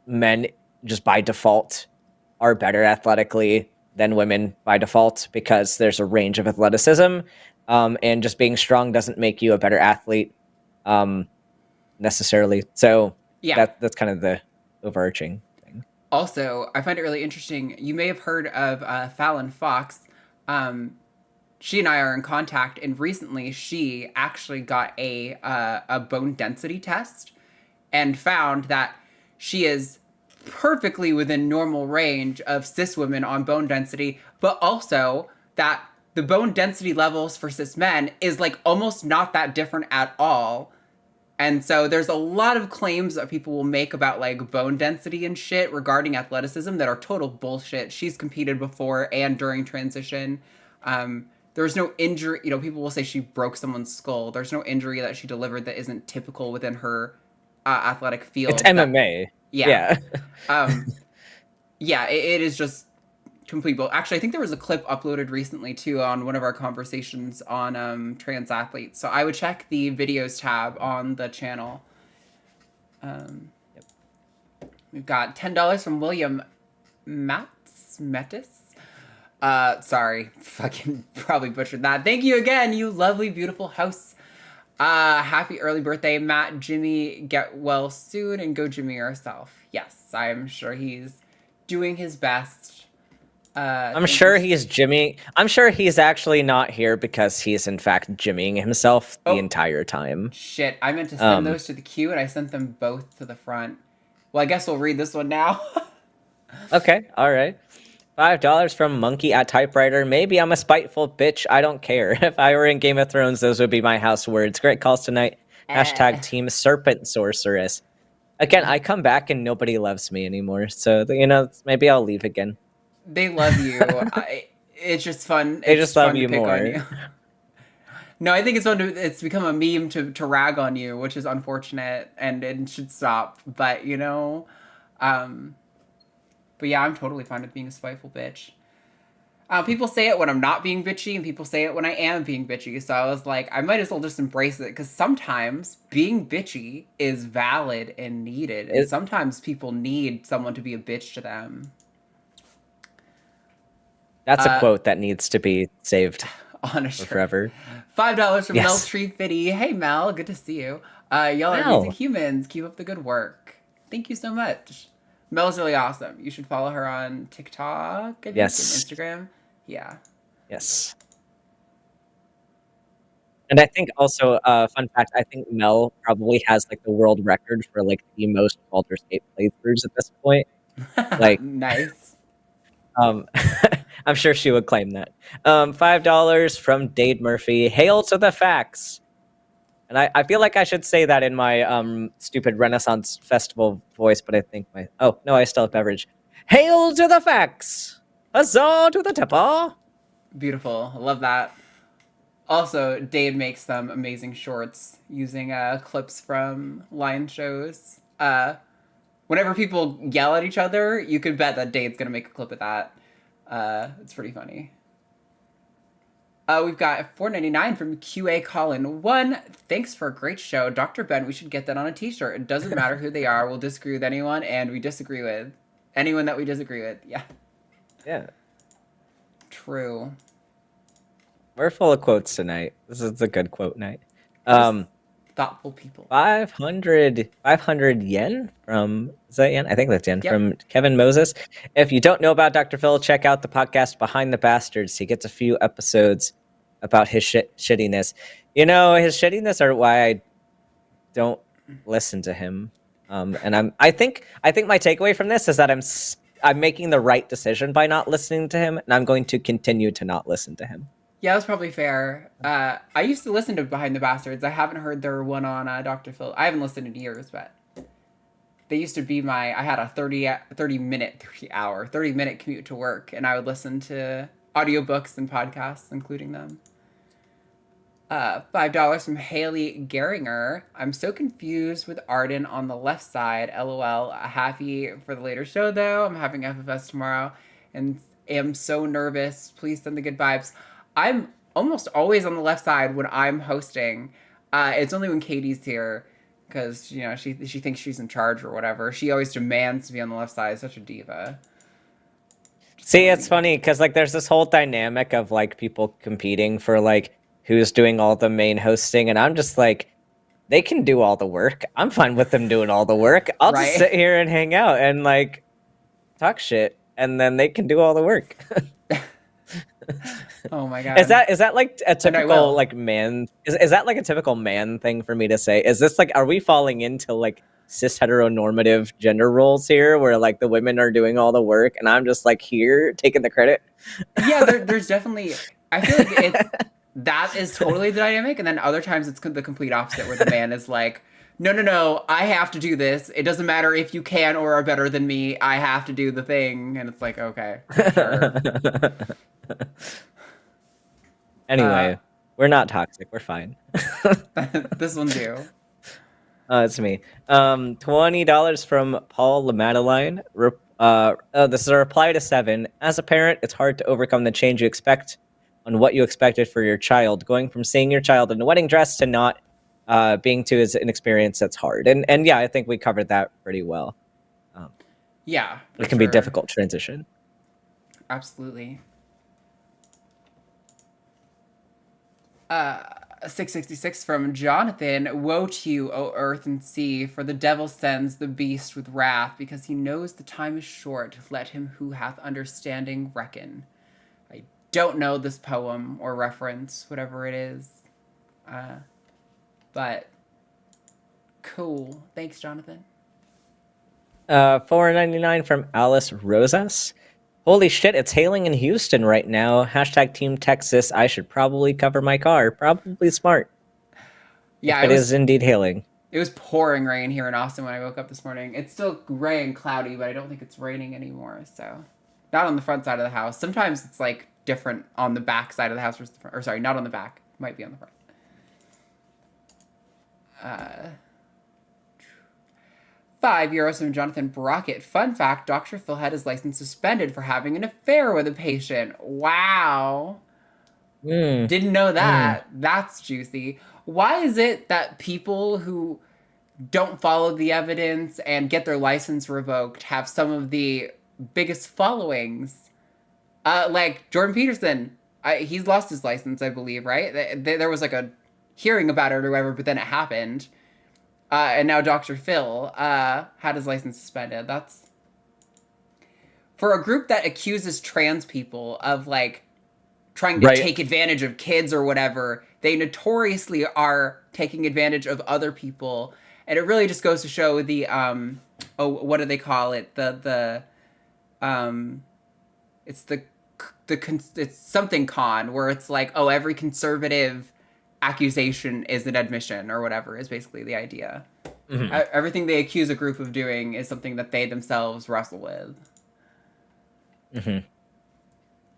B: men just by default are better athletically than women by default, because there's a range of athleticism, and just being strong doesn't make you a better athlete necessarily. So
A: Yeah.
B: that's kind of the overarching thing.
A: Also, I find it really interesting. You may have heard of Fallon Fox. She and I are in contact, and recently she actually got a bone density test and found that she is perfectly within normal range of cis women on bone density, but also that the bone density levels for cis men is like almost not that different at all. And so there's a lot of claims that people will make about like bone density and shit regarding athleticism that are total bullshit. She's competed before and during transition. There's no injury, you know, people will say she broke someone's skull. There's no injury that she delivered that isn't typical within her athletic field.
B: It's MMA.
A: Yeah. Yeah, it is just complete bull. Actually, I think there was a clip uploaded recently too on one of our conversations on trans athletes. So I would check the videos tab on the channel. We've got $10 from William Metis. Sorry, fucking probably butchered that. Thank you again, you lovely, beautiful house. Happy early birthday, Matt. Jimmy, get well soon and go Jimmy yourself. Yes, I'm sure he's doing his best.
B: I'm sure he's Jimmy. I'm sure he's actually not here because he's in fact jimmying himself the entire time.
A: Shit, I meant to send those to the queue and I sent them both to the front. Well, I guess we'll read this one now.
B: Okay, all right. $5 from Monkey at Typewriter. Maybe I'm a spiteful bitch. I don't care. If I were in Game of Thrones, those would be my house words. Great calls tonight. Hashtag Team Serpent Sorceress. Again, I come back and nobody loves me anymore. So, you know, maybe I'll leave again.
A: They love you. It's just fun.
B: They just love you more.
A: You. No, I think it's fun it's become a meme to rag on you, which is unfortunate and it should stop. But, you know, but yeah, I'm totally fine with being a spiteful bitch. People say it when I'm not being bitchy, and people say it when I am being bitchy. So I was like, I might as well just embrace it, because sometimes being bitchy is valid and needed, and sometimes people need someone to be a bitch to them.
B: That's a quote that needs to be saved
A: on a
B: for
A: shirt.
B: forever.
A: $5 from
B: Yes.
A: Mel Tree Fitty. Hey Mel, good to see you. Y'all are
B: Mel.
A: amazing humans. Keep up the good work. Thank you so much. Mel's really awesome. You should follow her on TikTok, I think,
B: Yes.
A: and Instagram. Yeah.
B: Yes. And I think also, fun fact, I think Mel probably has like the world record for like the most Baldur's Gate playthroughs at this point. Like,
A: nice.
B: I'm sure she would claim that. $5 from Dade Murphy. Hail to the facts. And I feel like I should say that in my stupid Renaissance Festival voice, but I think oh no, I still have beverage. Hail to the facts. Huzzah to the tipper.
A: Beautiful. I love that. Also, Dade makes some amazing shorts using clips from line shows. Whenever people yell at each other, you could bet that Dade's gonna make a clip of that. It's pretty funny. We've got $4.99 from QA Colin. 1, thanks for a great show. Dr. Ben, we should get that on a t-shirt. It doesn't matter who they are. We'll disagree with anyone, and we disagree with anyone that we disagree with. Yeah.
B: Yeah.
A: True.
B: We're full of quotes tonight. This is a good quote night.
A: Thoughtful people.
B: 500 yen from, is that yen? I think that's yen.
A: Yep.
B: From Kevin Moses. If you don't know about Dr. Phil, check out the podcast Behind the Bastards. He gets a few episodes about his shittiness. You know, his shittiness are why I don't listen to him. And I think my takeaway from this is that I'm making the right decision by not listening to him, and I'm going to continue to not listen to him.
A: Yeah, that's probably fair. I used to listen to Behind the Bastards. I haven't heard their one on Dr. Phil. I haven't listened in years, but they used to be I had a 30-minute commute to work, and I would listen to audiobooks and podcasts, including them. $5 from Haley Geringer. I'm so confused with Arden on the left side. LOL. Happy for the later show, though. I'm having FFS tomorrow, and am so nervous. Please send the good vibes. I'm almost always on the left side when I'm hosting. It's only when Katie's here, because, you know, she thinks she's in charge or whatever. She always demands to be on the left side. Such a diva.
B: See, it's funny, because, like, there's this whole dynamic of, like, people competing for, like, who's doing all the main hosting, and I'm just like, they can do all the work. I'm fine with them doing all the work. I'll just sit here and hang out and, like, talk shit, and then they can do all the work.
A: Oh my god.
B: Is that like a typical like man is that like a typical man thing for me to say? Is this like, are we falling into like cis heteronormative gender roles here where like the women are doing all the work and I'm just like here taking the credit?
A: Yeah, there's definitely, I feel like that is totally the dynamic, and then other times it's the complete opposite where the man is like, no, I have to do this. It doesn't matter if you can or are better than me. I have to do the thing. And it's like, okay, sure.
B: Anyway, we're not toxic. We're fine.
A: This one do.
B: It's me. $20 from Paul LeMadeline. This is a reply to 7. As a parent, it's hard to overcome the change you expect on what you expected for your child. Going from seeing your child in a wedding dress to not being to is an experience that's hard. And yeah, I think we covered that pretty well.
A: Yeah.
B: It can be a difficult transition.
A: Absolutely. 666 from Jonathan. Woe to you, O earth and sea, for the devil sends the beast with wrath, because he knows the time is short. Let him who hath understanding reckon. I don't know this poem or reference, whatever it is. But cool. Thanks, Jonathan.
B: $4.99 from Alice Rosas. Holy shit, it's hailing in Houston right now. # Team Texas. I should probably cover my car. Probably smart.
A: Yeah,
B: it is indeed hailing.
A: It was pouring rain here in Austin when I woke up this morning. It's still gray and cloudy, but I don't think it's raining anymore. So, not on the front side of the house. Sometimes it's like different on the back side of the house, or sorry, not on the back. It might be on the front. €5 from Jonathan Brockett. Fun fact, Dr. Phil had his license suspended for having an affair with a patient. Wow. Didn't know that. That's juicy. Why is it that people who don't follow the evidence and get their license revoked have some of the biggest followings? Like Jordan Peterson, he's lost his license, I believe, right? There was like a hearing about it or whatever, but then it happened. And now Dr. Phil had his license suspended. That's for a group that accuses trans people of like trying to take advantage of kids or whatever. They notoriously are taking advantage of other people, and it really just goes to show the what do they call it? It's something con, where it's like, oh, every conservative accusation is an admission or whatever is basically the idea. Everything they accuse a group of doing is something that they themselves wrestle with.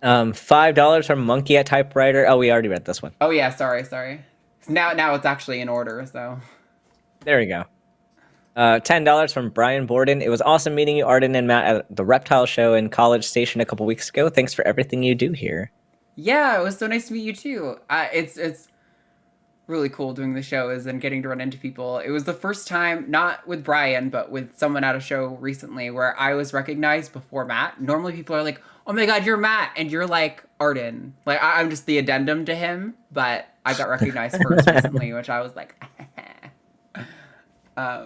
B: $5 from Monkey at Typewriter. Oh, we already read this one.
A: Oh yeah, sorry. Now it's actually in order, so.
B: There we go. $10 from Brian Borden. It was awesome meeting you, Arden and Matt, at the Reptile Show in College Station a couple weeks ago. Thanks for everything you do here.
A: Yeah, it was so nice to meet you too. It's really cool doing the shows and getting to run into people. It was the first time, not with Brian, but with someone at a show recently, where I was recognized before Matt. Normally people are like, oh my god, you're Matt, and you're like Arden. Like, I'm just the addendum to him, but I got recognized first recently, which I was like, yeah.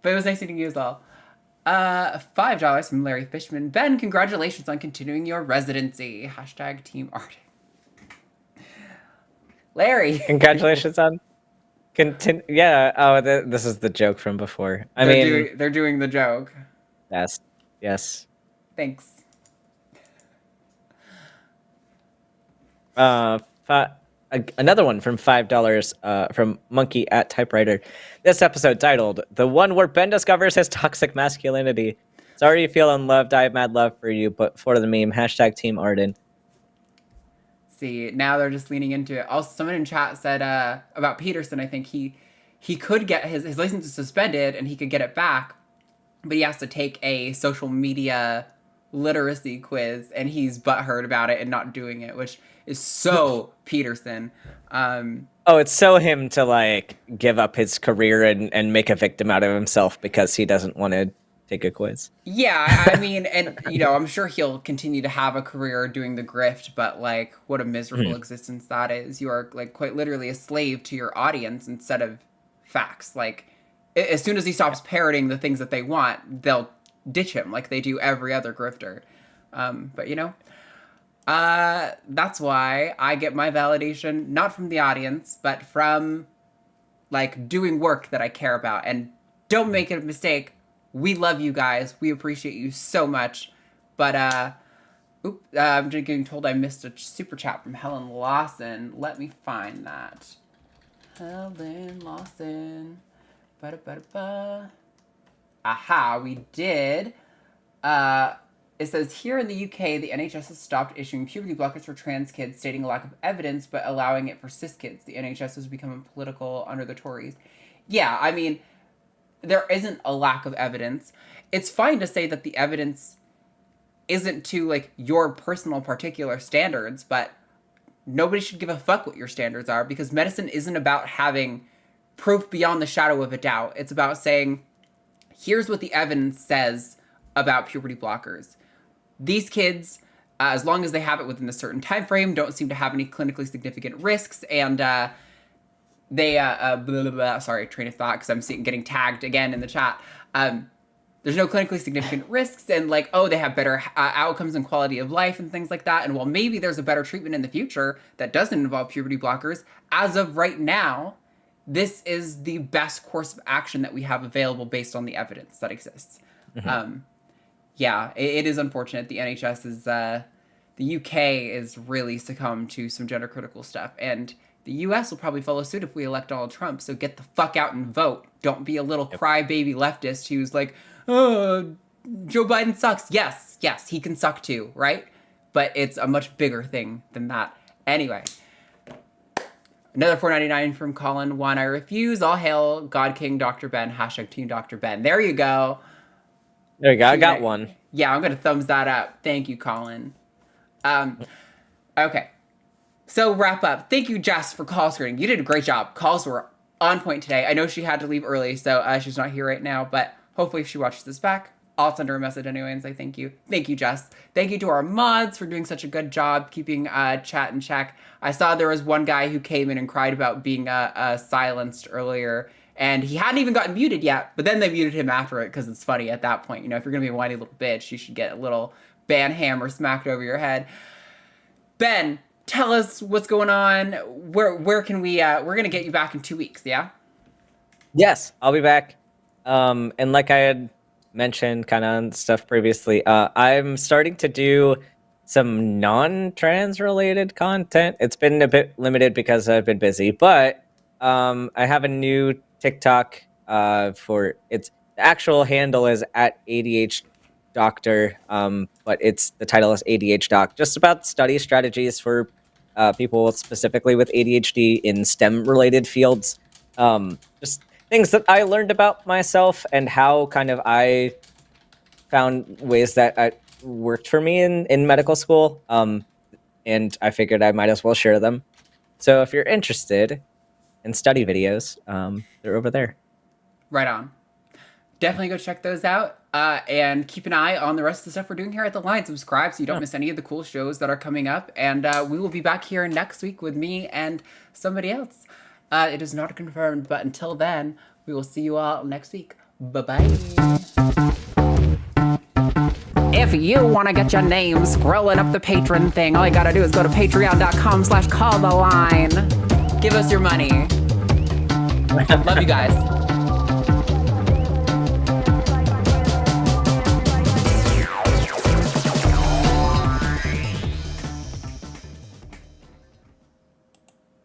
A: But it was nice meeting you as well. $5 from Larry Fishman. Ben, congratulations on continuing your residency. # Team Arden. Larry.
B: Congratulations on yeah. Oh, this is the joke from before.
A: They're doing the joke.
B: Yes.
A: Thanks.
B: Another one from $5 from Monkey at Typewriter. This episode titled "The One Where Ben Discovers His Toxic Masculinity." Sorry you feel unloved. I have mad love for you, but for the meme, # Team Arden.
A: See, now they're just leaning into it. Also, someone in chat said about Peterson, I think he could get his license is suspended and he could get it back, but he has to take a social media literacy quiz, and he's butthurt about it and not doing it, which is so Peterson.
B: It's so him to like give up his career and make a victim out of himself because he doesn't want to take a quiz.
A: Yeah, I mean, and I'm sure he'll continue to have a career doing the grift, but like, what a miserable existence that is. You are like quite literally a slave to your audience instead of facts. Like, as soon as he stops parroting the things that they want, they'll ditch him like they do every other grifter. But that's why I get my validation not from the audience, but from like doing work that I care about. And don't make a mistake. We love you guys. We appreciate you so much. But, I'm just getting told I missed a super chat from Helen Lawson. Let me find that. Helen Lawson. Ba-da-ba-da-ba. Aha, we did. It says, here in the UK, the NHS has stopped issuing puberty blockers for trans kids, stating a lack of evidence, but allowing it for cis kids. The NHS has become political under the Tories. Yeah, I mean, there isn't a lack of evidence. It's fine to say that the evidence isn't to, like, your personal particular standards, but nobody should give a fuck what your standards are, because medicine isn't about having proof beyond the shadow of a doubt. It's about saying, here's what the evidence says about puberty blockers. These kids, as long as they have it within a certain time frame, don't seem to have any clinically significant risks, and they sorry, train of thought, because I'm getting tagged again in the chat. There's no clinically significant risks, and like, oh, they have better outcomes and quality of life and things like that. And while maybe there's a better treatment in the future that doesn't involve puberty blockers, as of right now, this is the best course of action that we have available based on the evidence that exists. Yeah, it is unfortunate. The NHS is, the UK is really succumbed to some gender critical stuff, and the US will probably follow suit if we elect Donald Trump, so get the fuck out and vote. Don't be a little crybaby leftist who's like, oh, Joe Biden sucks. Yes, he can suck too, right? But it's a much bigger thing than that. Anyway. Another $4.99 from Colin. One, I refuse. All hail God King Dr. Ben. Hashtag Team Dr. Ben. There you go.
B: There you go. I got one.
A: Yeah, I'm going to thumbs that up. Thank you, Colin. Okay. So wrap up. Thank you, Jess, for call screening. You did a great job. Calls were on point today. I know she had to leave early, so she's not here right now, but hopefully if she watches this back, I'll send her a message anyway and say thank you. Thank you, Jess. Thank you to our mods for doing such a good job keeping chat in check. I saw there was one guy who came in and cried about being silenced earlier, and he hadn't even gotten muted yet, but then they muted him after it because it's funny at that point. You know, if you're going to be a whiny little bitch, you should get a little ban hammer smacked over your head. Ben, tell us what's going on. Where can we, we're going to get you back in 2 weeks, yeah?
B: Yes, I'll be back. And like I had mentioned kind of stuff previously, I'm starting to do some non-trans related content. It's been a bit limited because I've been busy, but I have a new TikTok for its the actual handle is at ADH Doctor, but the title is ADH Doc, just about study strategies for people specifically with ADHD in STEM related fields. Just things that I learned about myself and how kind of I found ways that worked for me in medical school. And I figured I might as well share them. So if you're interested in study videos, they're over there.
A: Right on. Definitely go check those out. And keep an eye on the rest of the stuff we're doing here at The Line. Subscribe so you don't miss any of the cool shows that are coming up. And we will be back here next week with me and somebody else. It is not confirmed, but until then, we will see you all next week. Bye-bye. If you want to get your name scrolling up the patron thing, all you gotta do is go to patreon.com/calltheline. Give us your money. Love you guys.